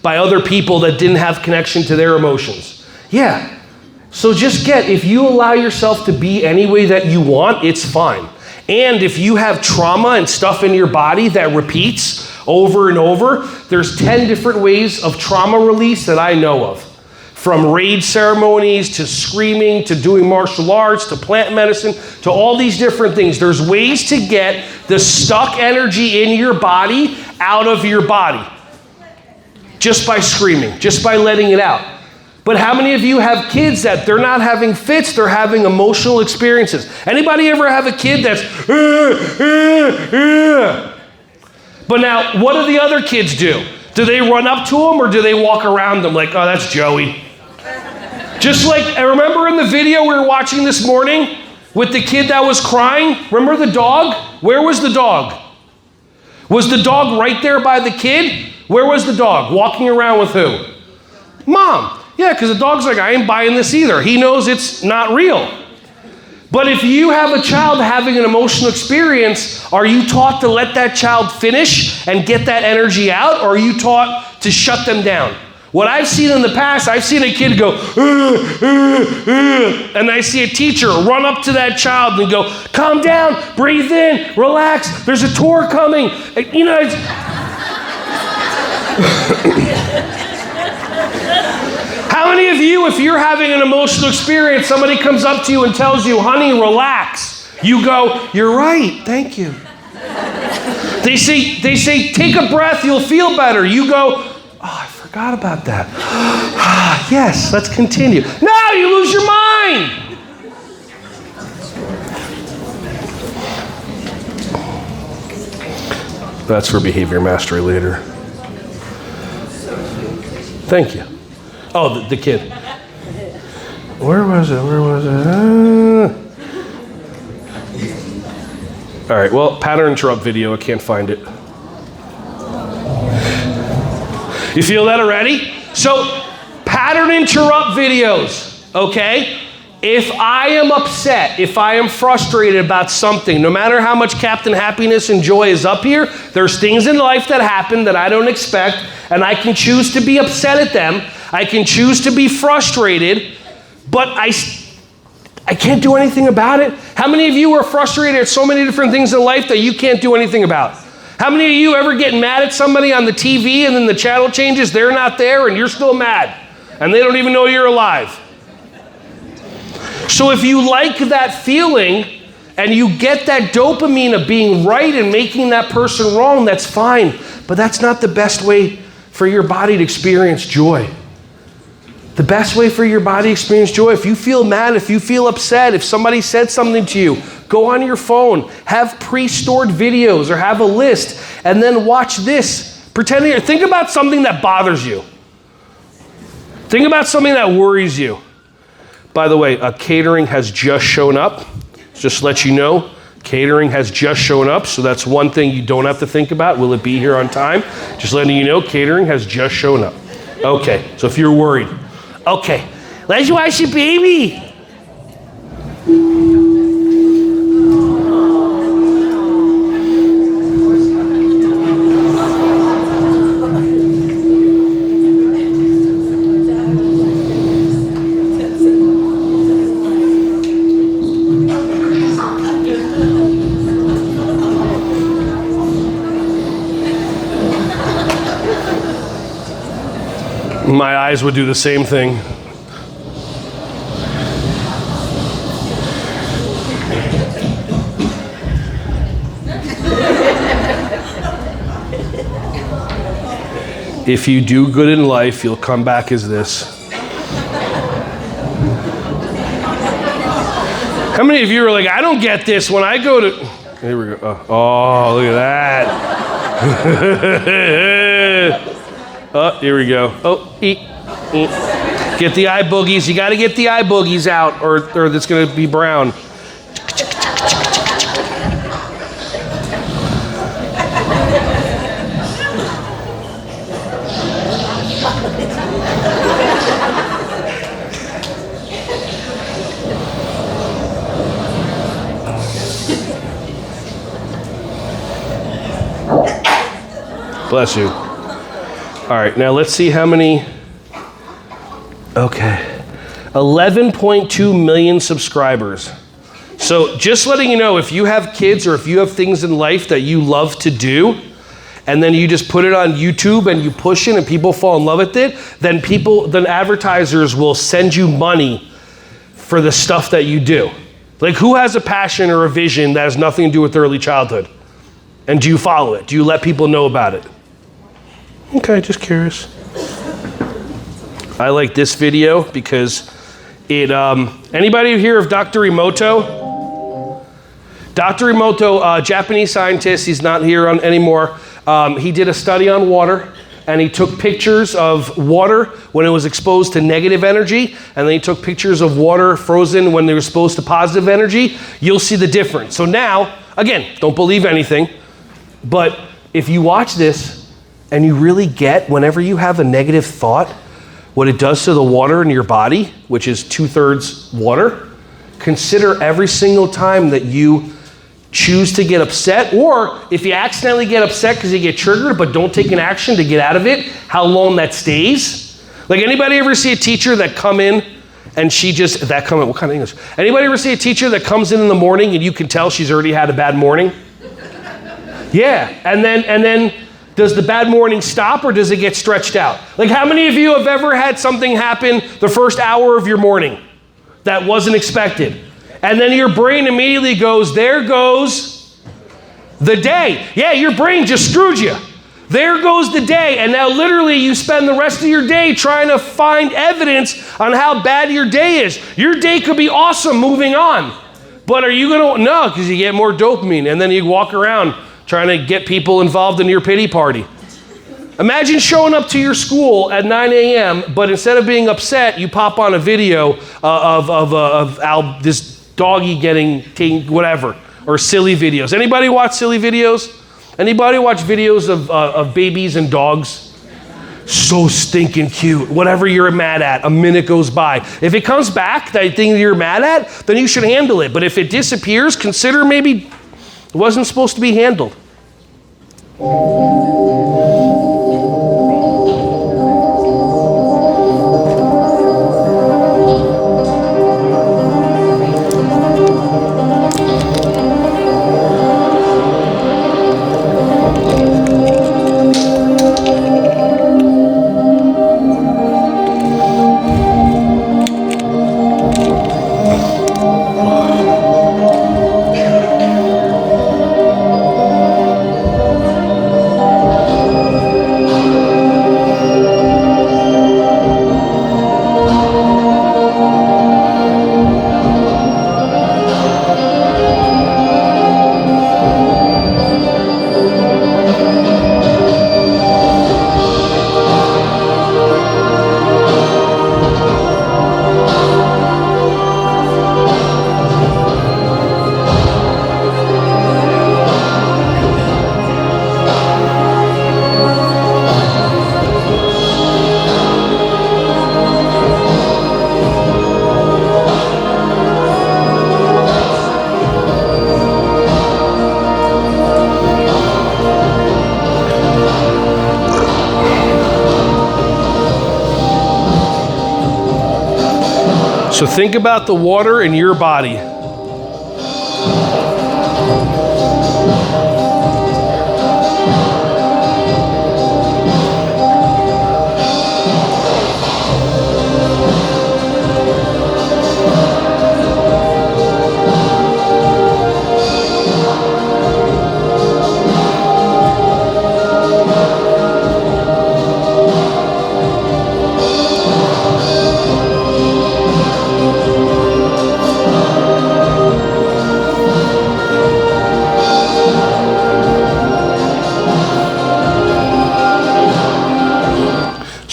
[SPEAKER 2] by other people that didn't have connection to their emotions? Yeah. So just if you allow yourself to be any way that you want, it's fine. And if you have trauma and stuff in your body that repeats over and over, there's 10 different ways of trauma release that I know of. From rage ceremonies, to screaming, to doing martial arts, to plant medicine, to all these different things. There's ways to get the stuck energy in your body out of your body. Just by screaming, just by letting it out. But how many of you have kids that they're not having fits, they're having emotional experiences? Anybody ever have a kid that's, But now, what do the other kids do? Do they run up to them or do they walk around them like, oh, that's Joey? Just like, I remember in the video we were watching this morning with the kid that was crying, remember the dog? Where was the dog? Was the dog right there by the kid? Where was the dog? Walking around with who? Mom. Yeah, because the dog's like, I ain't buying this either. He knows it's not real. But if you have a child having an emotional experience, are you taught to let that child finish and get that energy out, or are you taught to shut them down? What I've seen in the past, I've seen a kid go, and I see a teacher run up to that child and go, calm down, breathe in, relax, there's a tour coming. You know, how many of you, if you're having an emotional experience, somebody comes up to you and tells you, honey, relax. You go, you're right, thank you. They say, take a breath, you'll feel better. You go, oh, I forgot about that. Yes, let's continue. No, you lose your mind. That's for behavior mastery later. Thank you. Oh, the kid. Where was it? All right, well, pattern interrupt video. I can't find it. You feel that already? So, pattern interrupt videos, okay? If I am upset, if I am frustrated about something, no matter how much Captain Happiness and Joy is up here, there's things in life that happen that I don't expect, and I can choose to be upset at them. I can choose to be frustrated, but I can't do anything about it. How many of you are frustrated at so many different things in life that you can't do anything about? How many of you ever get mad at somebody on the TV and then the channel changes, they're not there, and you're still mad, and they don't even know you're alive? So if you like that feeling and you get that dopamine of being right and making that person wrong, that's fine. But that's not the best way for your body to experience joy. The best way for your body to experience joy, if you feel mad, if you feel upset, if somebody said something to you, go on your phone, have pre-stored videos or have a list, and then watch this. Think about something that bothers you. Think about something that worries you. By the way, catering has just shown up. Just to let you know, catering has just shown up, so that's one thing you don't have to think about. Will it be here on time? Just letting you know, catering has just shown up. Okay, so if you're worried. Okay, let's watch your baby. My eyes would do the same thing. If you do good in life, you'll come back as this. How many of you are like, I don't get this when I go to... Here we go. Oh, look at that. Oh, here we go. Oh, eat. Get the eye boogies. You got to get the eye boogies out or it's going to be brown. Bless you. All right, now let's see how many. Okay. 11.2 million subscribers. So just letting you know, if you have kids or if you have things in life that you love to do, and then you just put it on YouTube and you push it and people fall in love with it, then advertisers will send you money for the stuff that you do. Like, who has a passion or a vision that has nothing to do with early childhood? And do you follow it? Do you let people know about it? Okay, just curious. I like this video because it, anybody hear of Dr. Emoto? Dr. Emoto, Japanese scientist, he's not here anymore. He did a study on water, and he took pictures of water when it was exposed to negative energy, and then he took pictures of water frozen when they were exposed to positive energy. You'll see the difference. So now, again, don't believe anything, but if you watch this and you really get, whenever you have a negative thought, what it does to the water in your body, which is 2/3 water, consider every single time that you choose to get upset, or if you accidentally get upset because you get triggered but don't take an action to get out of it, how long that stays. Like, anybody ever see a teacher that come in and she just, what kind of English? Anybody ever see a teacher that comes in the morning and you can tell she's already had a bad morning? Yeah, and then does the bad morning stop or does it get stretched out? Like, how many of you have ever had something happen the first hour of your morning that wasn't expected? And then your brain immediately goes, there goes the day. Yeah, your brain just screwed you. There goes the day. And now literally you spend the rest of your day trying to find evidence on how bad your day is. Your day could be awesome moving on. But are you going to? No, because you get more dopamine. And then you walk around trying to get people involved in your pity party. Imagine showing up to your school at 9 a.m., but instead of being upset, you pop on a video of this doggy getting whatever, or silly videos. Anybody watch silly videos? Anybody watch videos of babies and dogs? So stinking cute. Whatever you're mad at, a minute goes by. If it comes back, that thing you're mad at, then you should handle it. But if it disappears, consider maybe it wasn't supposed to be handled. So think about the water in your body.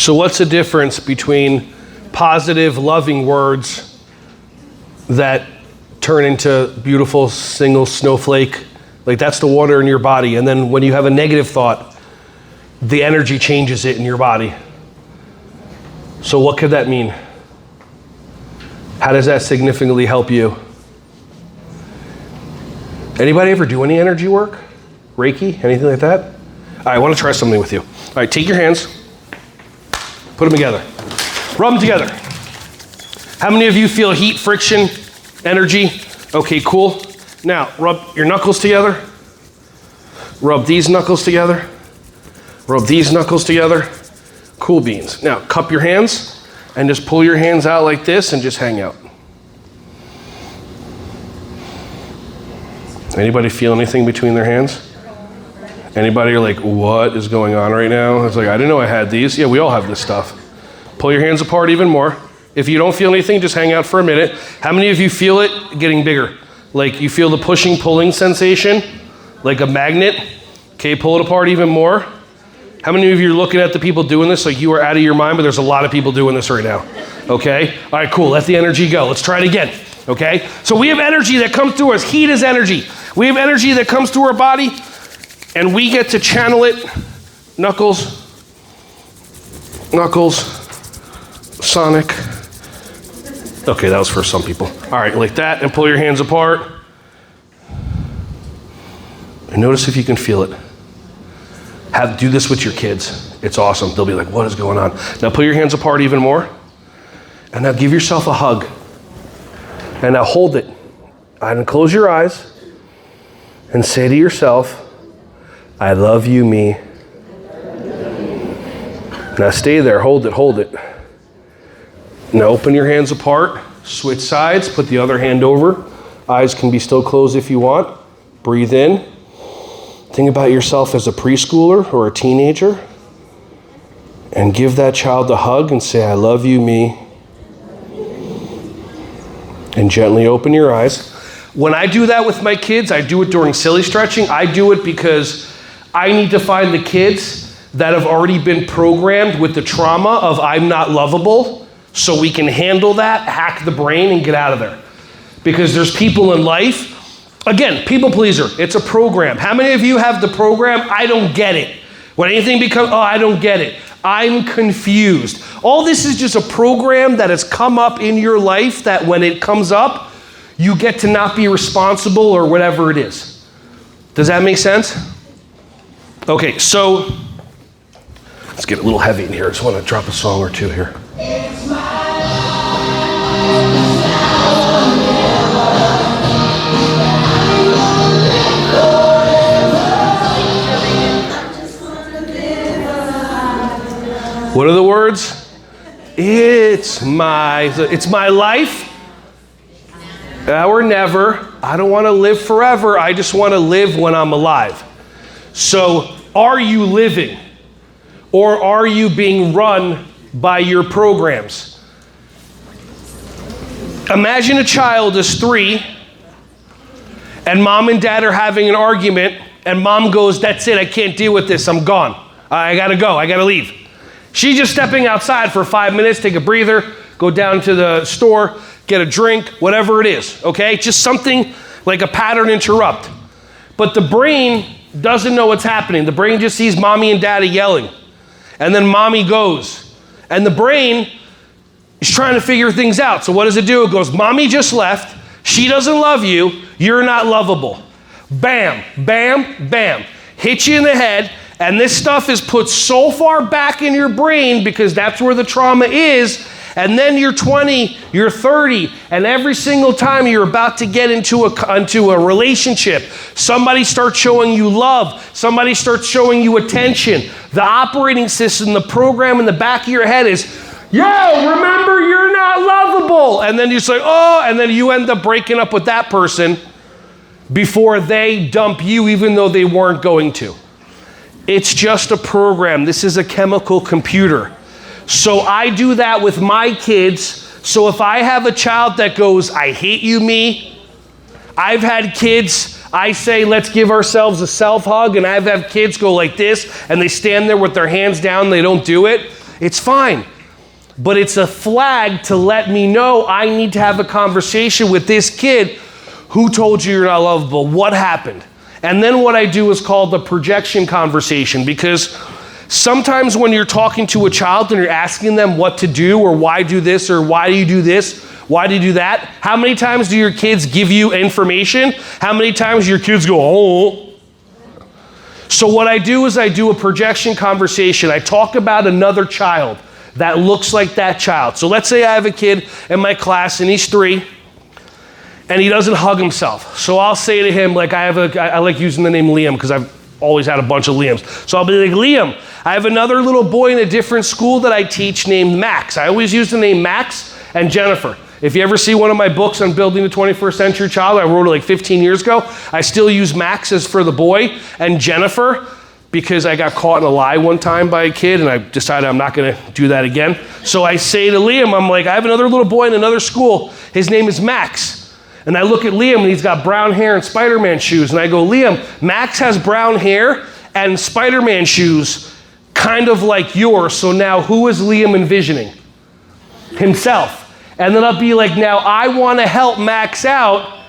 [SPEAKER 2] So what's the difference between positive, loving words that turn into beautiful single snowflake? Like that's the water in your body. And then when you have a negative thought, the energy changes it in your body. So what could that mean? How does that significantly help you? Anybody ever do any energy work? Reiki? Anything like that? All right, I want to try something with you. All right, take your hands. Put them together. Rub them together. How many of you feel heat, friction, energy? Okay, cool. Now, rub your knuckles together. Rub these knuckles together. Rub these knuckles together. Cool beans. Now, cup your hands and just pull your hands out like this and just hang out. Anybody feel anything between their hands? Anybody are like, what is going on right now? It's like, I didn't know I had these. Yeah, we all have this stuff. Pull your hands apart even more. If you don't feel anything, just hang out for a minute. How many of you feel it getting bigger? Like you feel the pushing, pulling sensation, like a magnet. Okay, pull it apart even more. How many of you are looking at the people doing this like you are out of your mind, but there's a lot of people doing this right now? Okay, all right, cool, let the energy go. Let's try it again, okay? So we have energy that comes through us. Heat is energy. We have energy that comes through our body, and we get to channel it. Knuckles, Sonic. Okay, that was for some people. All right, like that, and pull your hands apart. And notice if you can feel it. Do this with your kids. It's awesome. They'll be like, what is going on? Now pull your hands apart even more. And now give yourself a hug. And now hold it. And close your eyes. And say to yourself, I love you, me. Now stay there. Hold it, hold it. Now open your hands apart. Switch sides. Put the other hand over. Eyes can be still closed if you want. Breathe in. Think about yourself as a preschooler or a teenager and give that child a hug and say, I love you, me. And gently open your eyes. When I do that with my kids, I do it during silly stretching. I do it because I need to find the kids that have already been programmed with the trauma of I'm not lovable so we can handle that, hack the brain, and get out of there. Because there's people in life. Again, people pleaser, it's a program. How many of you have the program, I don't get it? When anything becomes, oh, I don't get it. I'm confused. All this is just a program that has come up in your life that when it comes up, you get to not be responsible or whatever it is. Does that make sense? Okay, so let's get a little heavy in here. I just want to drop a song or two here. What are the words? It's my life. Now or never. I don't want to live forever. I just want to live when I'm alive. So are you living? Or are you being run by your programs? Imagine a child is 3 and mom and dad are having an argument and mom goes, that's it, I can't deal with this, I'm gone. I gotta go, I gotta leave. She's just stepping outside for 5 minutes, take a breather, go down to the store, get a drink, whatever it is, okay? Just something like a pattern interrupt. But the brain doesn't know what's happening. The brain just sees mommy and daddy yelling. And then mommy goes. And the brain is trying to figure things out. So what does it do? It goes, mommy just left. She doesn't love you. You're not lovable. Bam, bam, bam. Hit you in the head. And this stuff is put so far back in your brain because that's where the trauma is. And then you're 20, you're 30, and every single time you're about to get into a relationship, somebody starts showing you love, somebody starts showing you attention. The operating system, the program in the back of your head is, yo, remember you're not lovable. And then you say, oh, and then you end up breaking up with that person before they dump you, even though they weren't going to. It's just a program. This is a chemical computer. So I do that with my kids. So if I have a child that goes, I hate you, me. I've had kids, I say, let's give ourselves a self hug. And I've had kids go like this and they stand there with their hands down. They don't do it. It's fine. But it's a flag to let me know I need to have a conversation with this kid. Who told you you're not lovable? What happened? And then what I do is called the projection conversation, because sometimes when you're talking to a child and you're asking them what to do or why do this or why do you do this, why do you do that, how many times do your kids give you information? How many times do your kids go, oh? So what I do is I do a projection conversation. I talk about another child that looks like that child. So let's say I have a kid in my class and he's 3 and he doesn't hug himself. So I'll say to him, like I like using the name Liam because I've always had a bunch of Liams. So I'll be like, Liam, I have another little boy in a different school that I teach named Max. I always use the name Max and Jennifer. If you ever see one of my books on building the 21st century child, I wrote it like 15 years ago. I still use Max as for the boy and Jennifer because I got caught in a lie one time by a kid and I decided I'm not gonna do that again. So I say to Liam, I'm like, I have another little boy in another school. His name is Max. And I look at Liam and he's got brown hair and Spider-Man shoes. And I go, Liam, Max has brown hair and Spider-Man shoes, kind of like yours. So now who is Liam envisioning? Himself. And then I'll be like, now I want to help Max out.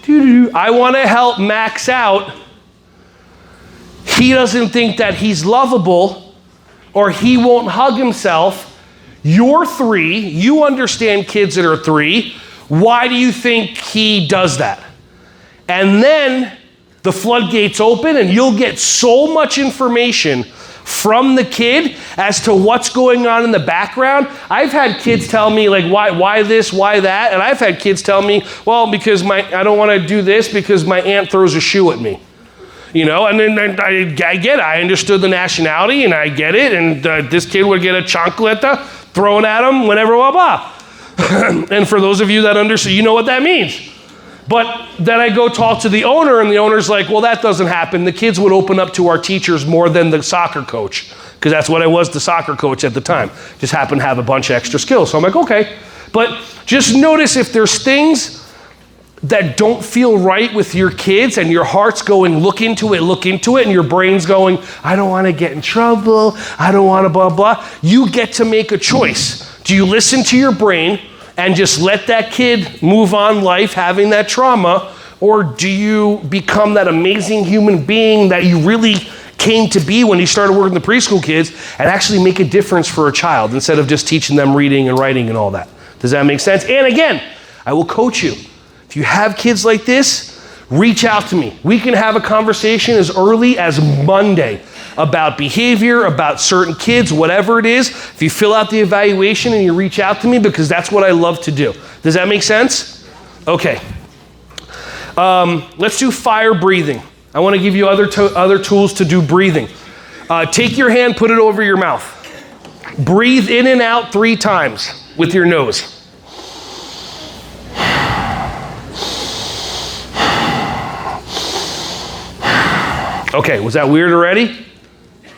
[SPEAKER 2] I want to help Max out. He doesn't think that he's lovable or he won't hug himself. You're 3. You understand kids that are 3. Why do you think he does that? And then the floodgates open and you'll get so much information from the kid as to what's going on in the background. I've had kids tell me like, why this, why that? And I've had kids tell me, well, because I don't want to do this because my aunt throws a shoe at me. You know, and then I get it. I understood the nationality and I get it. And this kid would get a chancleta thrown at him whenever, blah, blah. And for those of you that understand, you know what that means. But then I go talk to the owner and the owner's like, well, that doesn't happen. The kids would open up to our teachers more than the soccer coach, because that's what I was, the soccer coach at the time. Just happened to have a bunch of extra skills. So I'm like, okay. But just notice if there's things that don't feel right with your kids and your heart's going, look into it, and your brain's going, I don't want to get in trouble. I don't want to blah, blah. You get to make a choice. Do you listen to your brain and just let that kid move on life having that trauma? Or do you become that amazing human being that you really came to be when you started working with the preschool kids and actually make a difference for a child instead of just teaching them reading and writing and all that? Does that make sense? And again, I will coach you. If you have kids like this, reach out to me. We can have a conversation as early as Monday about behavior, about certain kids, whatever it is. If you fill out the evaluation and you reach out to me, because that's what I love to do. Does that make sense? Okay. Let's do fire breathing. I want to give you other tools to do breathing. Take your hand, put it over your mouth. Breathe in and out 3 times with your nose. Okay, was that weird already?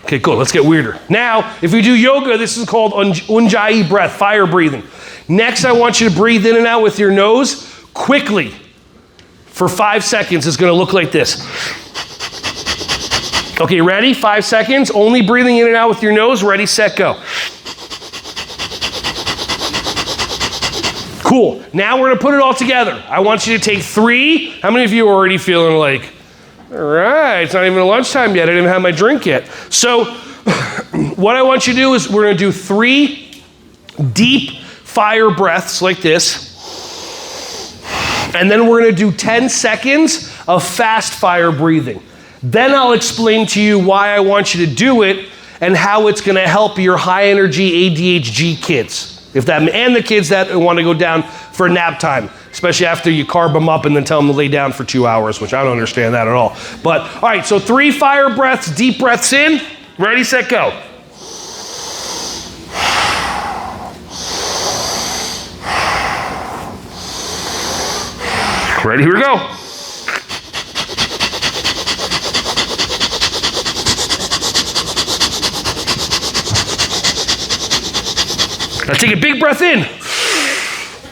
[SPEAKER 2] Okay, cool, let's get weirder. Now, if we do yoga, this is called Ujjayi breath, fire breathing. Next, I want you to breathe in and out with your nose quickly. For 5 seconds, it's gonna look like this. Okay, ready? 5 seconds, only breathing in and out with your nose. Ready, set, go. Cool, now we're gonna put it all together. I want you to take 3. How many of you are already feeling like, all right, it's not even lunchtime yet. I didn't even have my drink yet. So what I want you to do is we're going to do 3 deep fire breaths like this. And then we're going to do 10 seconds of fast fire breathing. Then I'll explain to you why I want you to do it and how it's going to help your high energy ADHD kids. And the kids that want to go down for nap time, especially after you carb them up and then tell them to lay down for 2 hours, which I don't understand that at all. But, all right, so 3 fire breaths, deep breaths in. Ready, set, go. Ready, here we go. Now take a big breath in.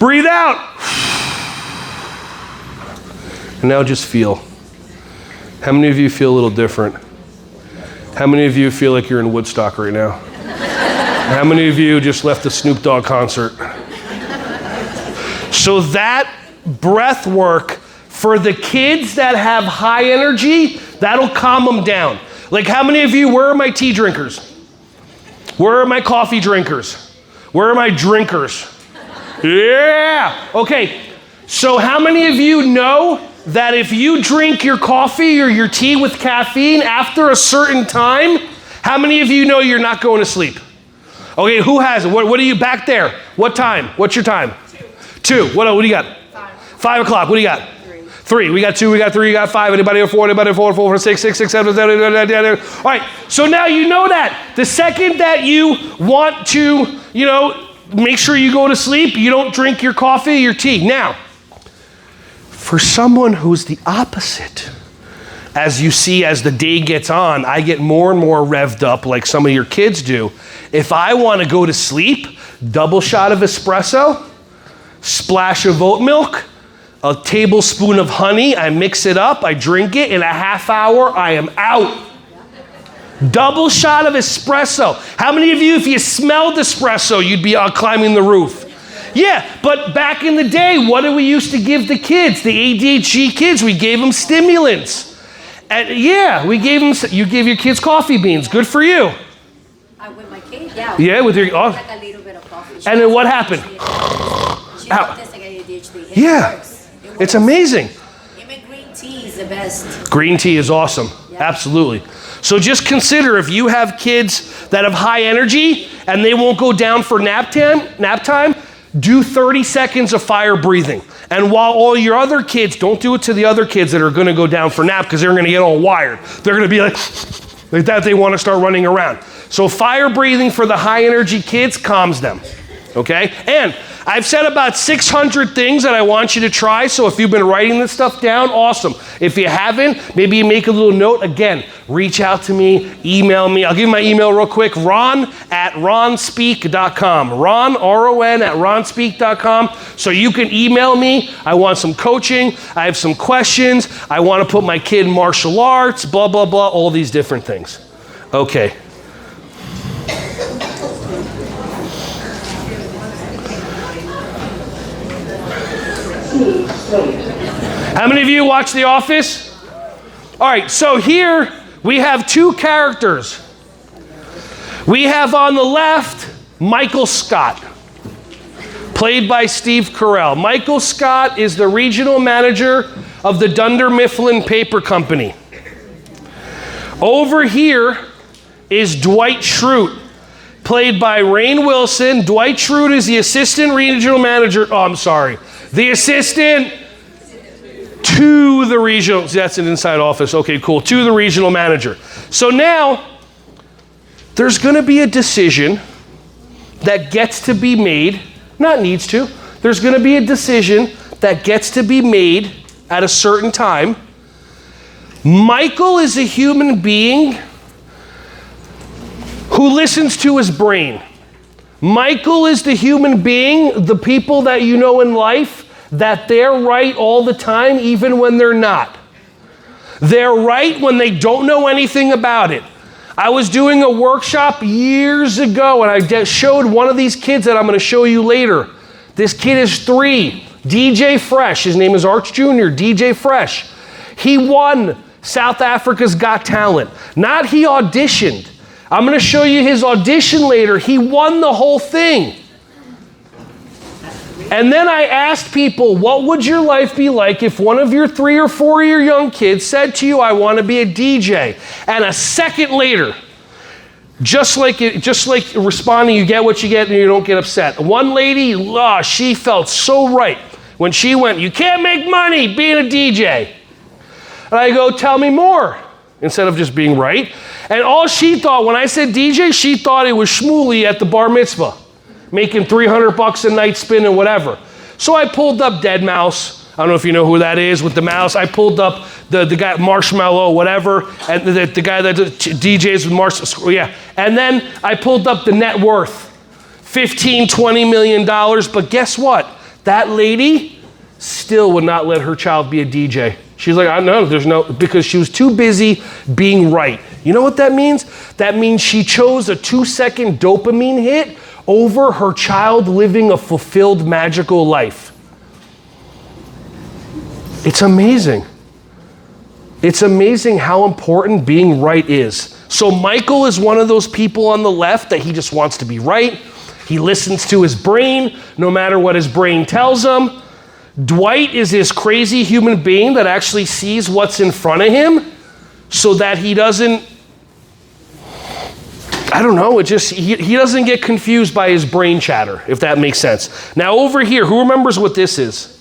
[SPEAKER 2] Breathe out. And now just feel. How many of you feel a little different? How many of you feel like you're in Woodstock right now? How many of you just left the Snoop Dogg concert? So that breath work for the kids that have high energy, that'll calm them down. Like how many of you, where are my tea drinkers? Where are my coffee drinkers? Where are my drinkers? Yeah, okay. So how many of you know that if you drink your coffee or your tea with caffeine after a certain time, how many of you know you're not going to sleep? Okay, who has it? What are you back there? What time? What's your time? 2. What do you got? 5 o'clock. What do you got? 3. We got 2, we got 3, we got 5. Anybody have 4? Anybody have 4, 6, 6, 6, 7, 7. All right, so now you know that. The second that you want to, make sure you go to sleep, you don't drink your coffee, your tea. Now, for someone who's the opposite, as you see as the day gets on, I get more and more revved up like some of your kids do. If I want to go to sleep, double shot of espresso, splash of oat milk, a tablespoon of honey, I mix it up, I drink it, in a half hour, I am out. Double shot of espresso. How many of you, if you smelled espresso, you'd be climbing the roof? Yeah, but back in the day, what did we used to give the kids, the ADHD kids? We gave them stimulants. And we gave them, you gave your kids coffee beans. Good for you.
[SPEAKER 11] With my kid, yeah.
[SPEAKER 2] Yeah, with your,
[SPEAKER 11] like a little bit of coffee.
[SPEAKER 2] And then what happened?
[SPEAKER 11] She noticed like ADHD.
[SPEAKER 2] Yeah, it's amazing.
[SPEAKER 11] Even green tea is the best.
[SPEAKER 2] Green tea is awesome, absolutely. So just consider if you have kids that have high energy and they won't go down for nap time, do 30 seconds of fire breathing. And while all your other kids, don't do it to the other kids that are gonna go down for nap because they're gonna get all wired. They're gonna be like that, they wanna start running around. So fire breathing for the high energy kids calms them, okay? And I've said about 600 things that I want you to try, so if you've been writing this stuff down, awesome. If you haven't, maybe you make a little note. Again, reach out to me, email me. I'll give you my email real quick, ron@ronspeak.com. Ron, R-O-N, at ronspeak.com. So you can email me. I want some coaching. I have some questions. I want to put my kid in martial arts, blah, blah, blah, all these different things. Okay. How many of you watch The Office? All right, so here we have 2 characters. We have on the left, Michael Scott, played by Steve Carell. Michael Scott is the regional manager of the Dunder Mifflin Paper Company. Over here is Dwight Schrute, played by Rainn Wilson. Dwight Schrute is the assistant regional manager. The assistant to the regional, that's an inside office. Okay, cool. To the regional manager. So now, there's gonna be a decision that gets to be made, not needs to, there's gonna be a decision that gets to be made at a certain time. Michael is a human being who listens to his brain. Michael is the human being, the people that you know in life, that they're right all the time, even when they're not. They're right when they don't know anything about it. I was doing a workshop years ago, and I just showed one of these kids that I'm going to show you later. This kid is 3, DJ Fresh. His name is Arch Jr., DJ Fresh. He won South Africa's Got Talent. Not he auditioned. I'm going to show you his audition later. He won the whole thing. And then I asked people, what would your life be like if one of your 3 or 4 year young kids said to you, I want to be a DJ? And a second later, just like responding, you get what you get and you don't get upset. One lady, she felt so right when she went, you can't make money being a DJ. And I go, tell me more, instead of just being right. And all she thought, when I said DJ, she thought it was Shmuley at the bar mitzvah, making $300 a night spinning whatever. So I pulled up Dead Mouse. I don't know if you know who that is with the mouse. I pulled up the guy, Marshmallow, whatever, and the guy that DJs with Marshmallow, yeah. And then I pulled up the net worth, $15-20 million. But guess what? That lady still would not let her child be a DJ. She's like, I know, there's no, because she was too busy being right. You know what that means? That means she chose a 2-second dopamine hit over her child living a fulfilled, magical life. It's amazing. It's amazing how important being right is. So Michael is one of those people on the left that he just wants to be right. He listens to his brain, no matter what his brain tells him. Dwight is this crazy human being that actually sees what's in front of him so that he doesn't, I don't know, he doesn't get confused by his brain chatter, if that makes sense. Now over here, who remembers what this is?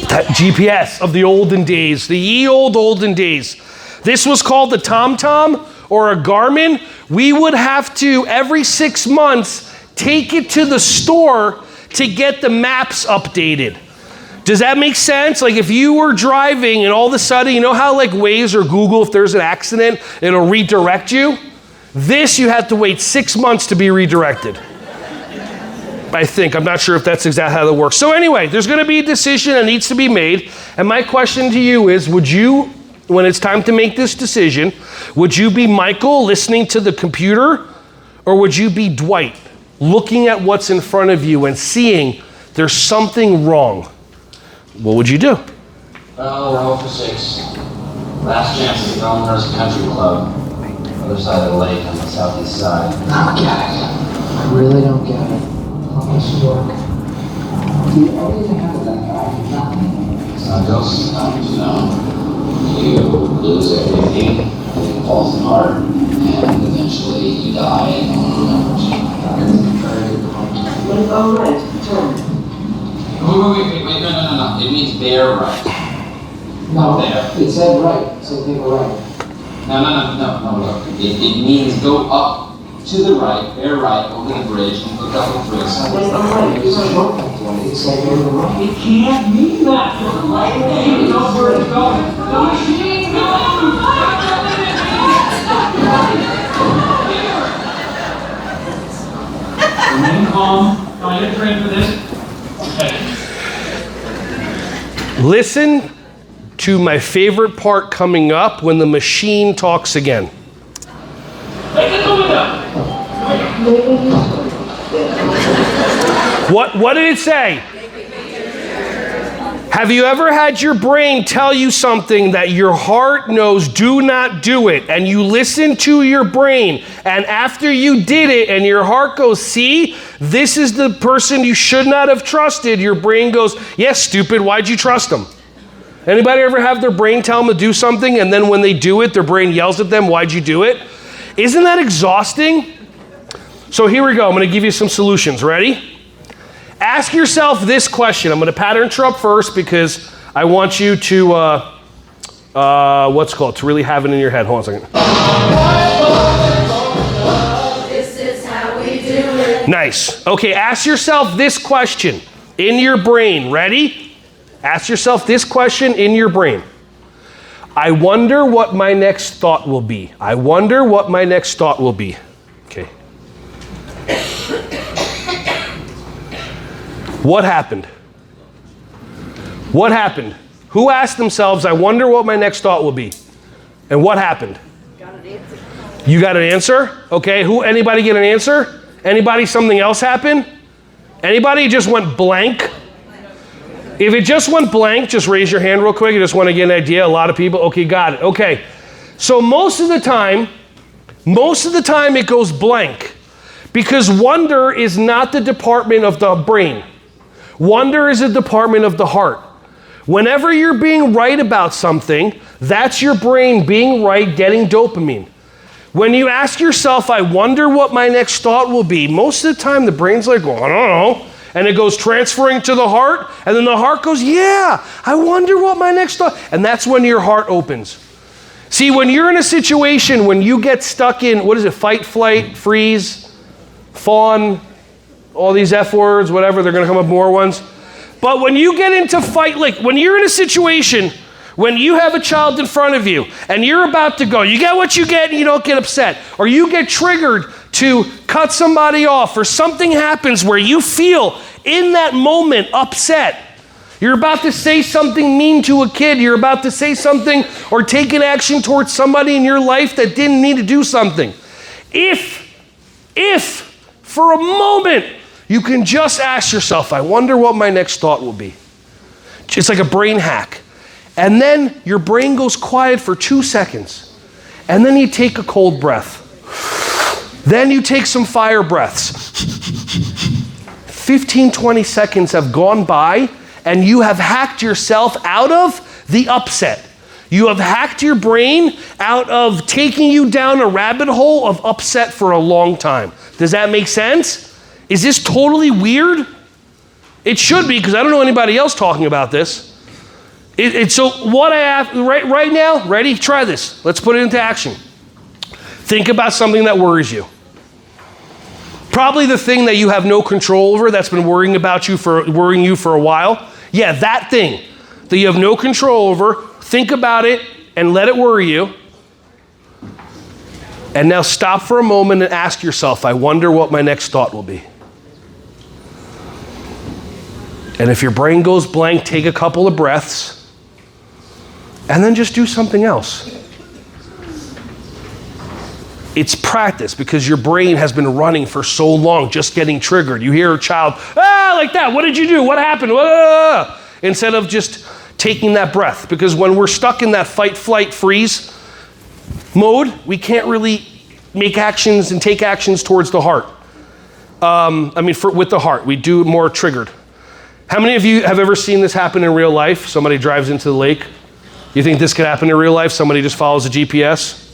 [SPEAKER 2] That GPS of the olden days, the ye olden days. This was called the TomTom or a Garmin. We would have to, every 6 months, take it to the store to get the maps updated. Does that make sense? Like if you were driving and all of a sudden, you know how like Waze or Google, if there's an accident, it'll redirect you? This, you have to wait 6 months to be redirected. I think. I'm not sure if that's exactly how that works. So anyway, there's going to be a decision that needs to be made. And my question to you is, would you, when it's time to make this decision, would you be Michael listening to the computer, or would you be Dwight looking at what's in front of you and seeing there's something wrong? What would you do?
[SPEAKER 12] Well, we're 0 for 6. Last chance to go in Nurse Country Club. Other side of the lake on the southeast side.
[SPEAKER 4] I don't get it. I really don't get it. How does this work? Do you always have that guy? Nothing.
[SPEAKER 12] It's not ghost sometimes, you know. You lose everything, everything falls apart, and eventually you die and no one remembers.
[SPEAKER 4] Oh, right. Turn.
[SPEAKER 12] Wait, no. It means bear right.
[SPEAKER 4] No,
[SPEAKER 12] there.
[SPEAKER 4] it said right. It said they were right.
[SPEAKER 12] No, look. It means go up to the right, bear right, over the bridge, and look up the bridge.
[SPEAKER 4] I'm right. It's a shortcut to it. It said they were right.
[SPEAKER 6] It can't mean that. You know where it's going. The machine Remain calm. I get trained for this. Okay.
[SPEAKER 2] Listen to my favorite part coming up when the machine talks again. What did it say? Have you ever had your brain tell you something that your heart knows do not do it, and you listen to your brain, and after you did it and your heart goes, see, this is the person you should not have trusted, your brain goes, yes, stupid, why'd you trust them? Anybody ever have their brain tell them to do something, and then when they do it, their brain yells at them, why'd you do it? Isn't that exhausting? So here we go. I'm going to give you some solutions. Ready? Ask yourself this question. I'm going to pattern interrupt first because I want you to, to really have it in your head. Hold on a second.
[SPEAKER 11] This is how we do it.
[SPEAKER 2] Nice. Okay, ask yourself this question in your brain. Ready? Ask yourself this question in your brain. I wonder what my next thought will be. I wonder what my next thought will be. Okay. What happened? What happened? Who asked themselves, I wonder what my next thought will be? And what happened?
[SPEAKER 11] Got an answer.
[SPEAKER 2] You got an answer? Okay, anybody get an answer? Anybody, something else happen? Anybody just went blank? If it just went blank, just raise your hand real quick. I just want to get an idea. A lot of people, okay, got it. Okay, so most of the time it goes blank because wonder is not the department of the brain. Wonder is a department of the heart. Whenever you're being right about something, that's your brain being right, getting dopamine. When you ask yourself, I wonder what my next thought will be, most of the time the brain's like, well, I don't know. And it goes transferring to the heart, and then the heart goes, yeah, I wonder what my next thought, and that's when your heart opens. See, when you're in a situation, when you get stuck in, what is it, fight, flight, freeze, fawn, all these F words, whatever, they're gonna come up more ones. But when you get into fight, like when you're in a situation, when you have a child in front of you, and you're about to go, you get what you get and you don't get upset, or you get triggered to cut somebody off, or something happens where you feel in that moment upset, You're about to say something mean to a kid. You're about to say something or take an action towards somebody in your life that didn't need to do something. If for a moment you can just ask yourself, I wonder what my next thought will be. It's like a brain hack. And then your brain goes quiet for 2 seconds. And then you take a cold breath. Then you take some fire breaths. 15, 20 seconds have gone by and you have hacked yourself out of the upset. You have hacked your brain out of taking you down a rabbit hole of upset for a long time. Does that make sense? Is this totally weird? It should be, because I don't know anybody else talking about this. So what I have right now, ready? Try this. Let's put it into action. Think about something that worries you. Probably the thing that you have no control over, that's been worrying you for a while. Yeah, that thing that you have no control over. Think about it and let it worry you. And now stop for a moment and ask yourself, I wonder what my next thought will be. And if your brain goes blank, take a couple of breaths and then just do something else. It's practice, because your brain has been running for so long, just getting triggered. You hear a child, like that. What did you do? What happened? Instead of just taking that breath. Because when we're stuck in that fight, flight, freeze mode, we can't really make actions and take actions towards the heart. With the heart, we do more triggered. How many of you have ever seen this happen in real life? Somebody drives into the lake. You think this could happen in real life? Somebody just follows a GPS?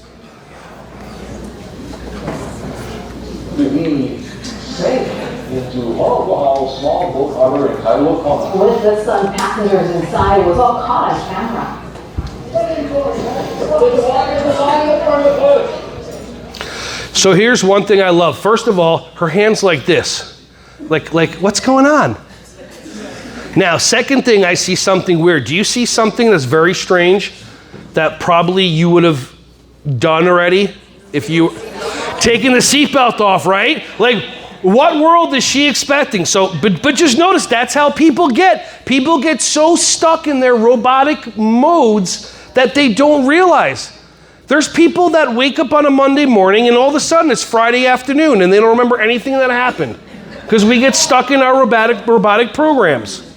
[SPEAKER 5] With the sun, passengers inside, was all caught on camera.
[SPEAKER 2] So here's one thing I love. First of all, her hand's like this. Like what's going on? Now, second thing, I see something weird. Do you see something that's very strange that probably you would have done already if you taken the seatbelt off, right? Like, what world is she expecting? So, but just notice that's how people get. People get so stuck in their robotic modes that they don't realize. There's people that wake up on a Monday morning and all of a sudden it's Friday afternoon and they don't remember anything that happened because we get stuck in our robotic programs.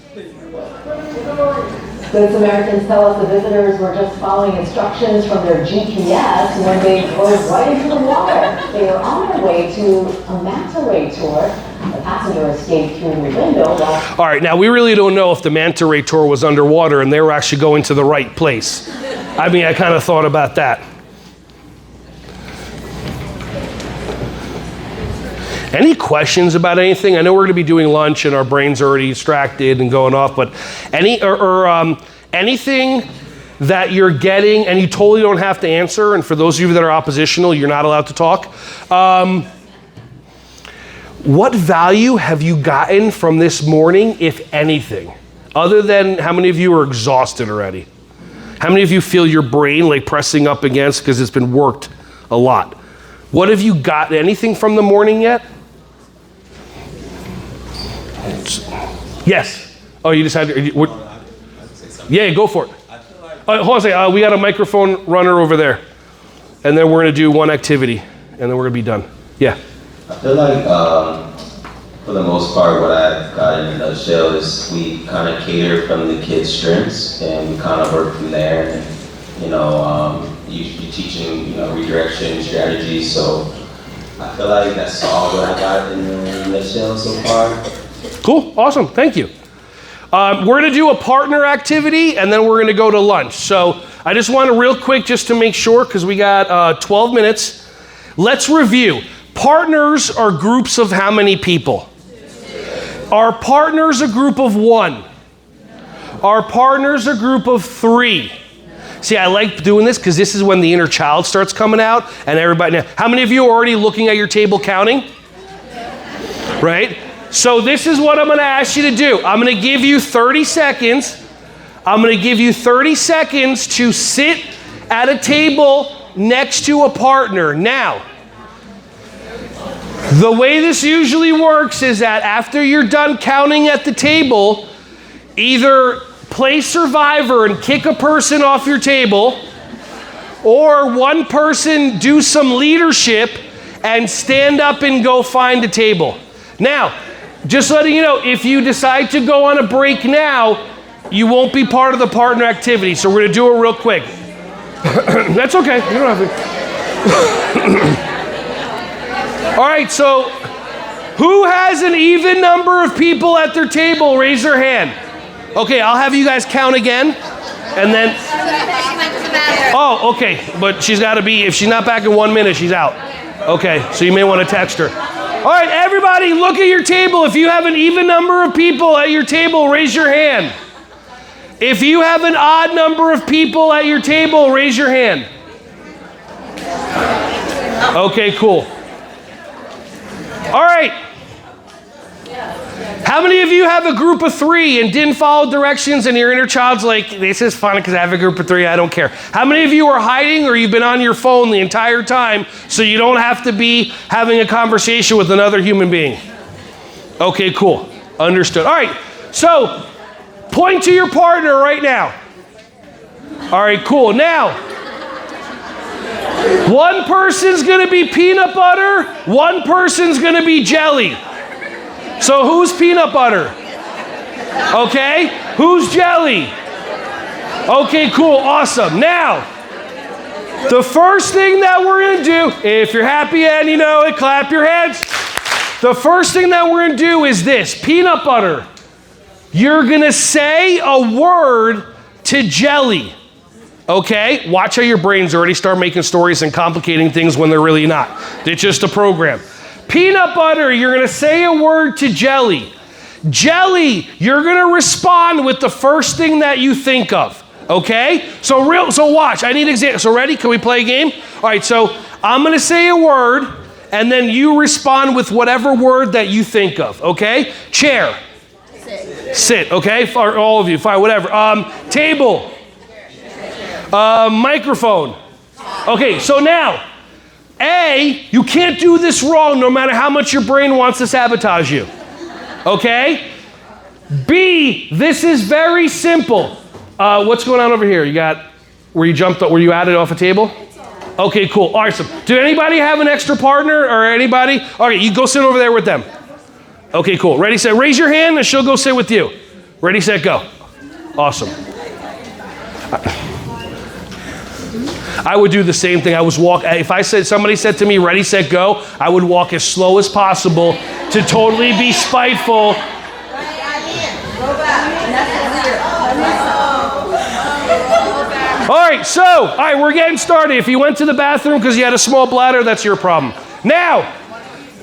[SPEAKER 5] Good Samaritans tell us the visitors were just following instructions from their GPS when they drove right into the water. They were on their way to a manta ray tour. The passenger escaped through the window. All
[SPEAKER 2] right, now we really don't know if the manta ray tour was underwater and they were actually going to the right place. I mean, I kind of thought about that. Any questions about anything? I know we're going to be doing lunch and our brains are already distracted and going off, but anything that you're getting and you totally don't have to answer, and for those of you that are oppositional, you're not allowed to talk. What value have you gotten from this morning, if anything? Other than how many of you are exhausted already? How many of you feel your brain like pressing up against because it's been worked a lot? What have you got? Anything from the morning yet? Yes. Oh, you decided. Yeah, go for it. Hold on a second. We got a microphone runner over there. And then we're going to do one activity. And then we're going to be done. Yeah.
[SPEAKER 7] I feel like, for the most part, what I've got in a nutshell is we kind of cater from the kids' strengths and we kind of work from there. And, you're teaching, redirection strategies. So I feel like that's all what I got in the nutshell so far.
[SPEAKER 2] Cool. Awesome. Thank you. We're going to do a partner activity and then we're going to go to lunch. So I just want to real quick just to make sure, because we got 12 minutes. Let's review. Partners are groups of how many people? Are partners a group of 1? Are partners a group of 3? See, I like doing this because this is when the inner child starts coming out and everybody. How many of you are already looking at your table counting? Right? So this is what I'm going to ask you to do. I'm going to give you 30 seconds. I'm going to give you 30 seconds to sit at a table next to a partner. Now, the way this usually works is that after you're done counting at the table, either play Survivor and kick a person off your table, or one person do some leadership and stand up and go find a table. Now, just letting you know, if you decide to go on a break now, you won't be part of the partner activity, so we're gonna do it real quick. That's okay, you don't have to. All right, so who has an even number of people at their table? Raise their hand. Okay, I'll have you guys count again, and then. Oh, okay, but she's gotta be, if she's not back in 1 minute, she's out. Okay, so you may wanna text her. All right, everybody, look at your table. If you have an even number of people at your table, raise your hand. If you have an odd number of people at your table, raise your hand. Okay, cool. All right. How many of you have a group of 3 and didn't follow directions and your inner child's like, this is fun because I have a group of 3, I don't care. How many of you are hiding or you've been on your phone the entire time so you don't have to be having a conversation with another human being? Okay, cool. Understood. All right, so point to your partner right now. All right, cool. Now, one person's gonna be peanut butter, one person's gonna be jelly. So who's peanut butter? Okay, who's jelly? Okay, cool, awesome. Now, the first thing that we're gonna do, if you're happy and you know it, clap your hands. The first thing that we're gonna do is this, peanut butter. You're gonna say a word to jelly, okay? Watch how your brains already start making stories and complicating things when they're really not. It's just a program. Peanut butter, you're gonna say a word to jelly. Jelly, you're gonna respond with the first thing that you think of, okay? So watch, I need examples. So ready, can we play a game? All right, so I'm gonna say a word, and then you respond with whatever word that you think of, okay? Chair. Sit, okay? For all of you, fine, whatever. Table. Microphone. Okay, so now, A, you can't do this wrong no matter how much your brain wants to sabotage you. Okay? B, this is very simple. What's going on over here? Were you added off a table? Okay, cool, awesome. Did anybody have an extra partner or anybody? All right, you go sit over there with them. Okay, cool. Ready, set, raise your hand and she'll go sit with you. Ready, set, go. Awesome. I would do the same thing. If somebody said to me, ready, set, go, I would walk as slow as possible to totally be spiteful. All right, we're getting started. If you went to the bathroom because you had a small bladder, that's your problem. Now,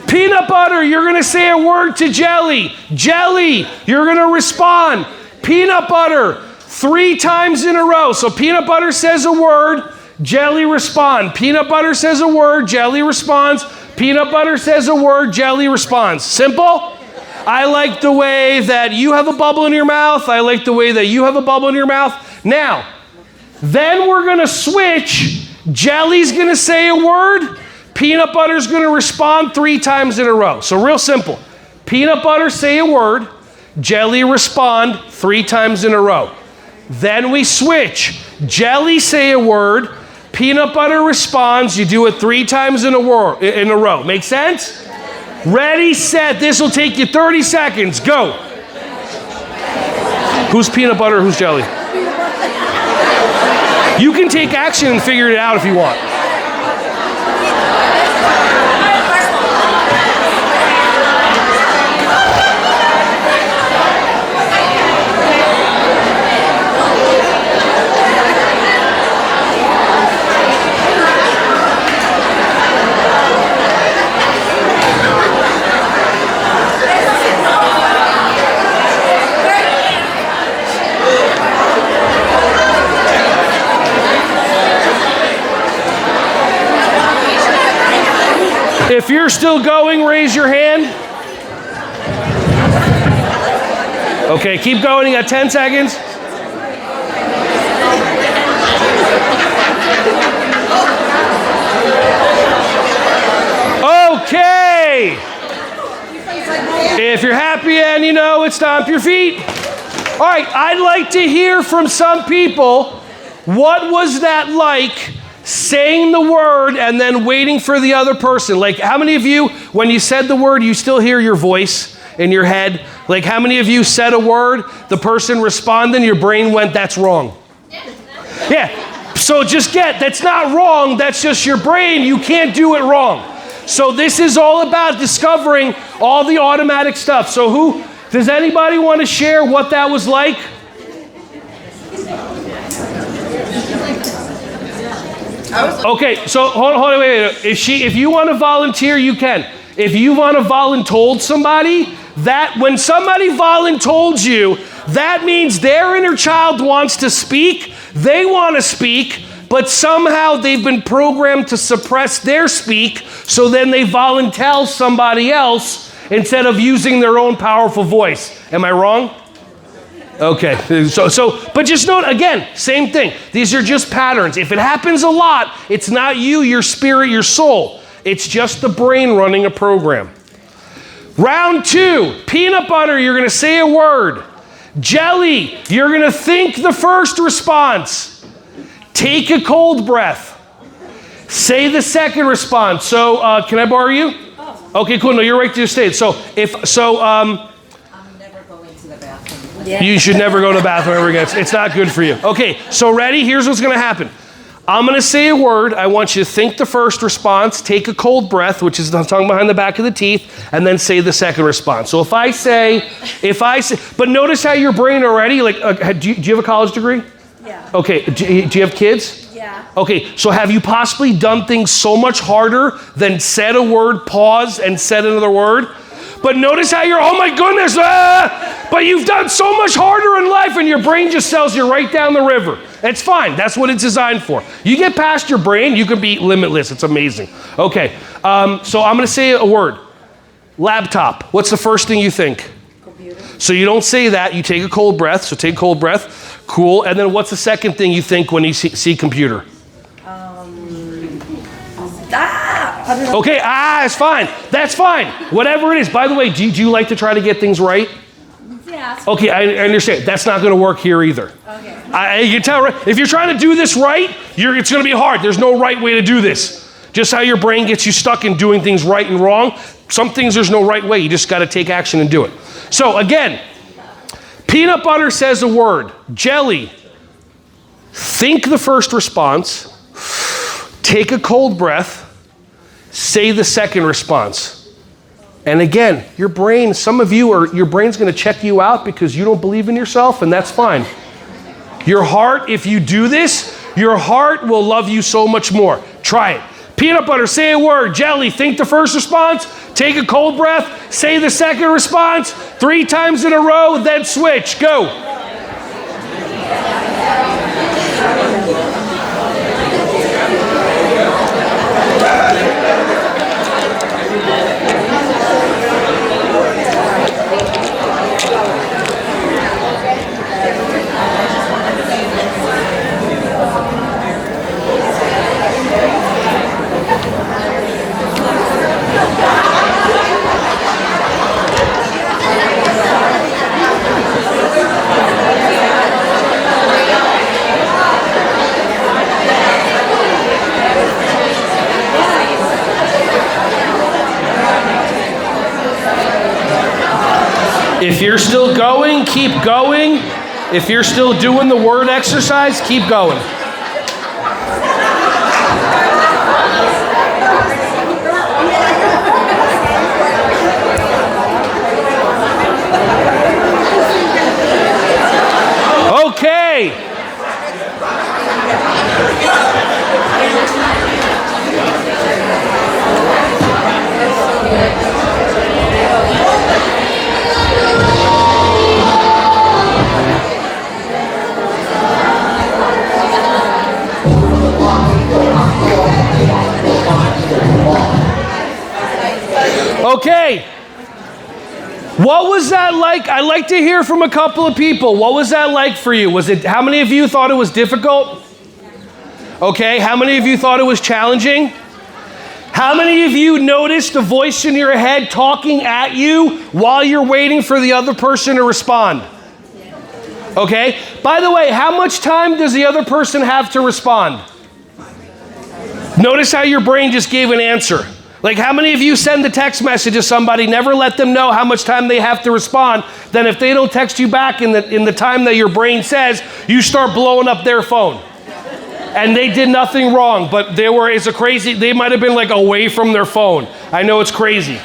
[SPEAKER 2] peanut butter, you're gonna say a word to jelly. Jelly, you're gonna respond. Peanut butter, 3 times in a row. So peanut butter says a word, jelly respond. Peanut butter says a word, jelly responds. Peanut butter says a word, jelly responds. Simple? I like the way that you have a bubble in your mouth. I like the way that you have a bubble in your mouth. Now, then we're gonna switch. Jelly's gonna say a word. Peanut butter's gonna respond 3 times in a row. So real simple. Peanut butter say a word. Jelly respond 3 times in a row. Then we switch. Jelly say a word. Peanut butter responds. You do it 3 times in a row. Make sense? Ready, set. This will take you 30 seconds. Go. Who's peanut butter? Who's jelly? You can take action and figure it out if you want. If you're still going, raise your hand. Okay, keep going. You got 10 seconds. Okay. If you're happy and you know it, stomp your feet. All right, I'd like to hear from some people, what was that like saying the word and then waiting for the other person? Like, how many of you, when you said the word, you still hear your voice in your head? Like, how many of you said a word, the person responded, your brain went, that's wrong? Yeah, so just that's not wrong, that's just your brain, you can't do it wrong. So this is all about discovering all the automatic stuff. So does anybody want to share what that was like? Okay, so hold on, wait. If you want to volunteer, you can. If you want to voluntold somebody, that when somebody voluntold you, that means their inner child wants to speak, they want to speak, but somehow they've been programmed to suppress their speak, so then they volunteer somebody else instead of using their own powerful voice. Am I wrong? Okay, but just note, again, same thing. These are just patterns. If it happens a lot, it's not you, your spirit, your soul. It's just the brain running a program. Round 2, peanut butter, you're going to say a word. Jelly, you're going to think the first response. Take a cold breath. Say the second response. So, can I borrow you? Okay, cool. No, you're right to your stage. You should never go to the bathroom ever again. It's not good for you. Okay, so ready? Here's what's going to happen. I'm going to say a word. I want you to think the first response, take a cold breath, which is the tongue behind the back of the teeth, and then say the second response. So if I say, but notice how your brain already, do you have a college degree?
[SPEAKER 11] Yeah.
[SPEAKER 2] Okay, do you have kids?
[SPEAKER 11] Yeah.
[SPEAKER 2] Okay, so have you possibly done things so much harder than said a word, pause, and said another word? But notice how you're, oh my goodness, but you've done so much harder in life and your brain just sells you right down the river. It's fine. That's what it's designed for. You get past your brain, you can be limitless. It's amazing. Okay, so I'm going to say a word. Laptop. What's the first thing you think?
[SPEAKER 11] Computer.
[SPEAKER 2] So you don't say that. You take a cold breath. So take a cold breath. Cool. And then what's the second thing you think when you see computer?
[SPEAKER 11] I don't know.
[SPEAKER 2] Okay, it's fine. That's fine. Whatever it is. By the way, do you like to try to get things right?
[SPEAKER 11] Yeah.
[SPEAKER 2] Okay, I understand. That's not going to work here either.
[SPEAKER 11] Okay.
[SPEAKER 2] You can tell, right? If you're trying to do this right, it's going to be hard. There's no right way to do this. Just how your brain gets you stuck in doing things right and wrong. Some things there's no right way. You just got to take action and do it. So again, peanut butter says a word. Jelly. Think the first response. Take a cold breath. Say the second response. And again, your brain, some of you your brain's going to check you out because you don't believe in yourself, and that's fine. Your heart, if you do this, your heart will love you so much more. Try it. Peanut butter, say a word. Jelly, think the first response. Take a cold breath. Say the second response. 3 times in a row, then switch. Go. If you're still going, keep going. If you're still doing the word exercise, keep going. Okay. Okay. What was that like? I'd like to hear from a couple of people. What was that like for you? How many of you thought it was difficult? Okay. How many of you thought it was challenging? How many of you noticed a voice in your head talking at you while you're waiting for the other person to respond? Okay? By the way, how much time does the other person have to respond? Notice how your brain just gave an answer. Like, how many of you send a text message to somebody, never let them know how much time they have to respond, then if they don't text you back in the time that your brain says, you start blowing up their phone. And they did nothing wrong, but they might have been like away from their phone. I know it's crazy.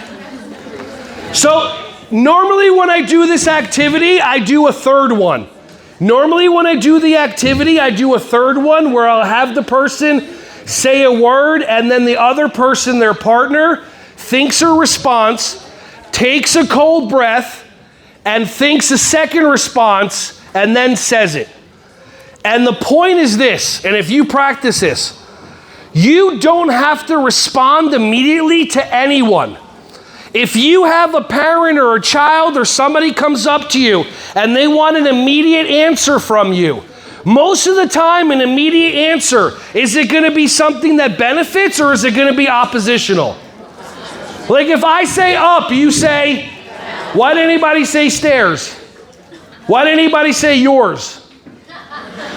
[SPEAKER 2] So normally when I do this activity, I do a third one. Normally when I do the activity, I do a third one where I'll have the person say a word and then the other person, their partner, thinks a response, takes a cold breath, and thinks a second response, and then says it. And the point is this, and if you practice this, you don't have to respond immediately to anyone. If you have a parent or a child or somebody comes up to you and they want an immediate answer from you, most of the time an immediate answer, is it going to be something that benefits or is it going to be oppositional? Like if I say up, you say, why did anybody say stairs? Why did anybody say yours?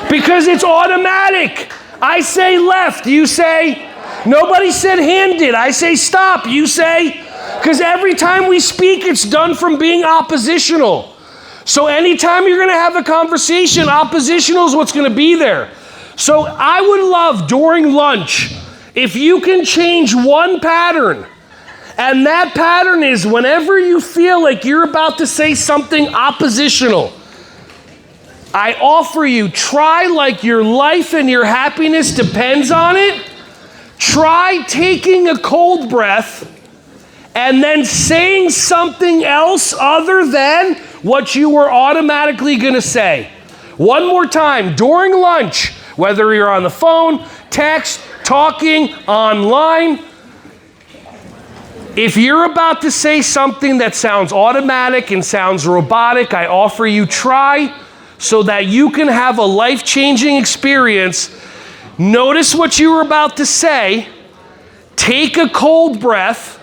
[SPEAKER 2] Because it's automatic. I say left, you say, nobody said handed. I say stop, you say, because every time we speak, it's done from being oppositional. So anytime you're going to have a conversation, oppositional is what's going to be there. So I would love during lunch, if you can change one pattern, and that pattern is whenever you feel like you're about to say something oppositional, I offer you, try like your life and your happiness depends on it. Try taking a cold breath and then saying something else other than what you were automatically going to say. One more time, during lunch, whether you're on the phone, text, talking, online, if you're about to say something that sounds automatic and sounds robotic, I offer you try so that you can have a life-changing experience. Notice what you were about to say, take a cold breath,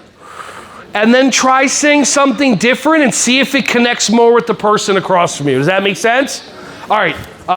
[SPEAKER 2] and then try saying something different and see if it connects more with the person across from you. Does that make sense? All right.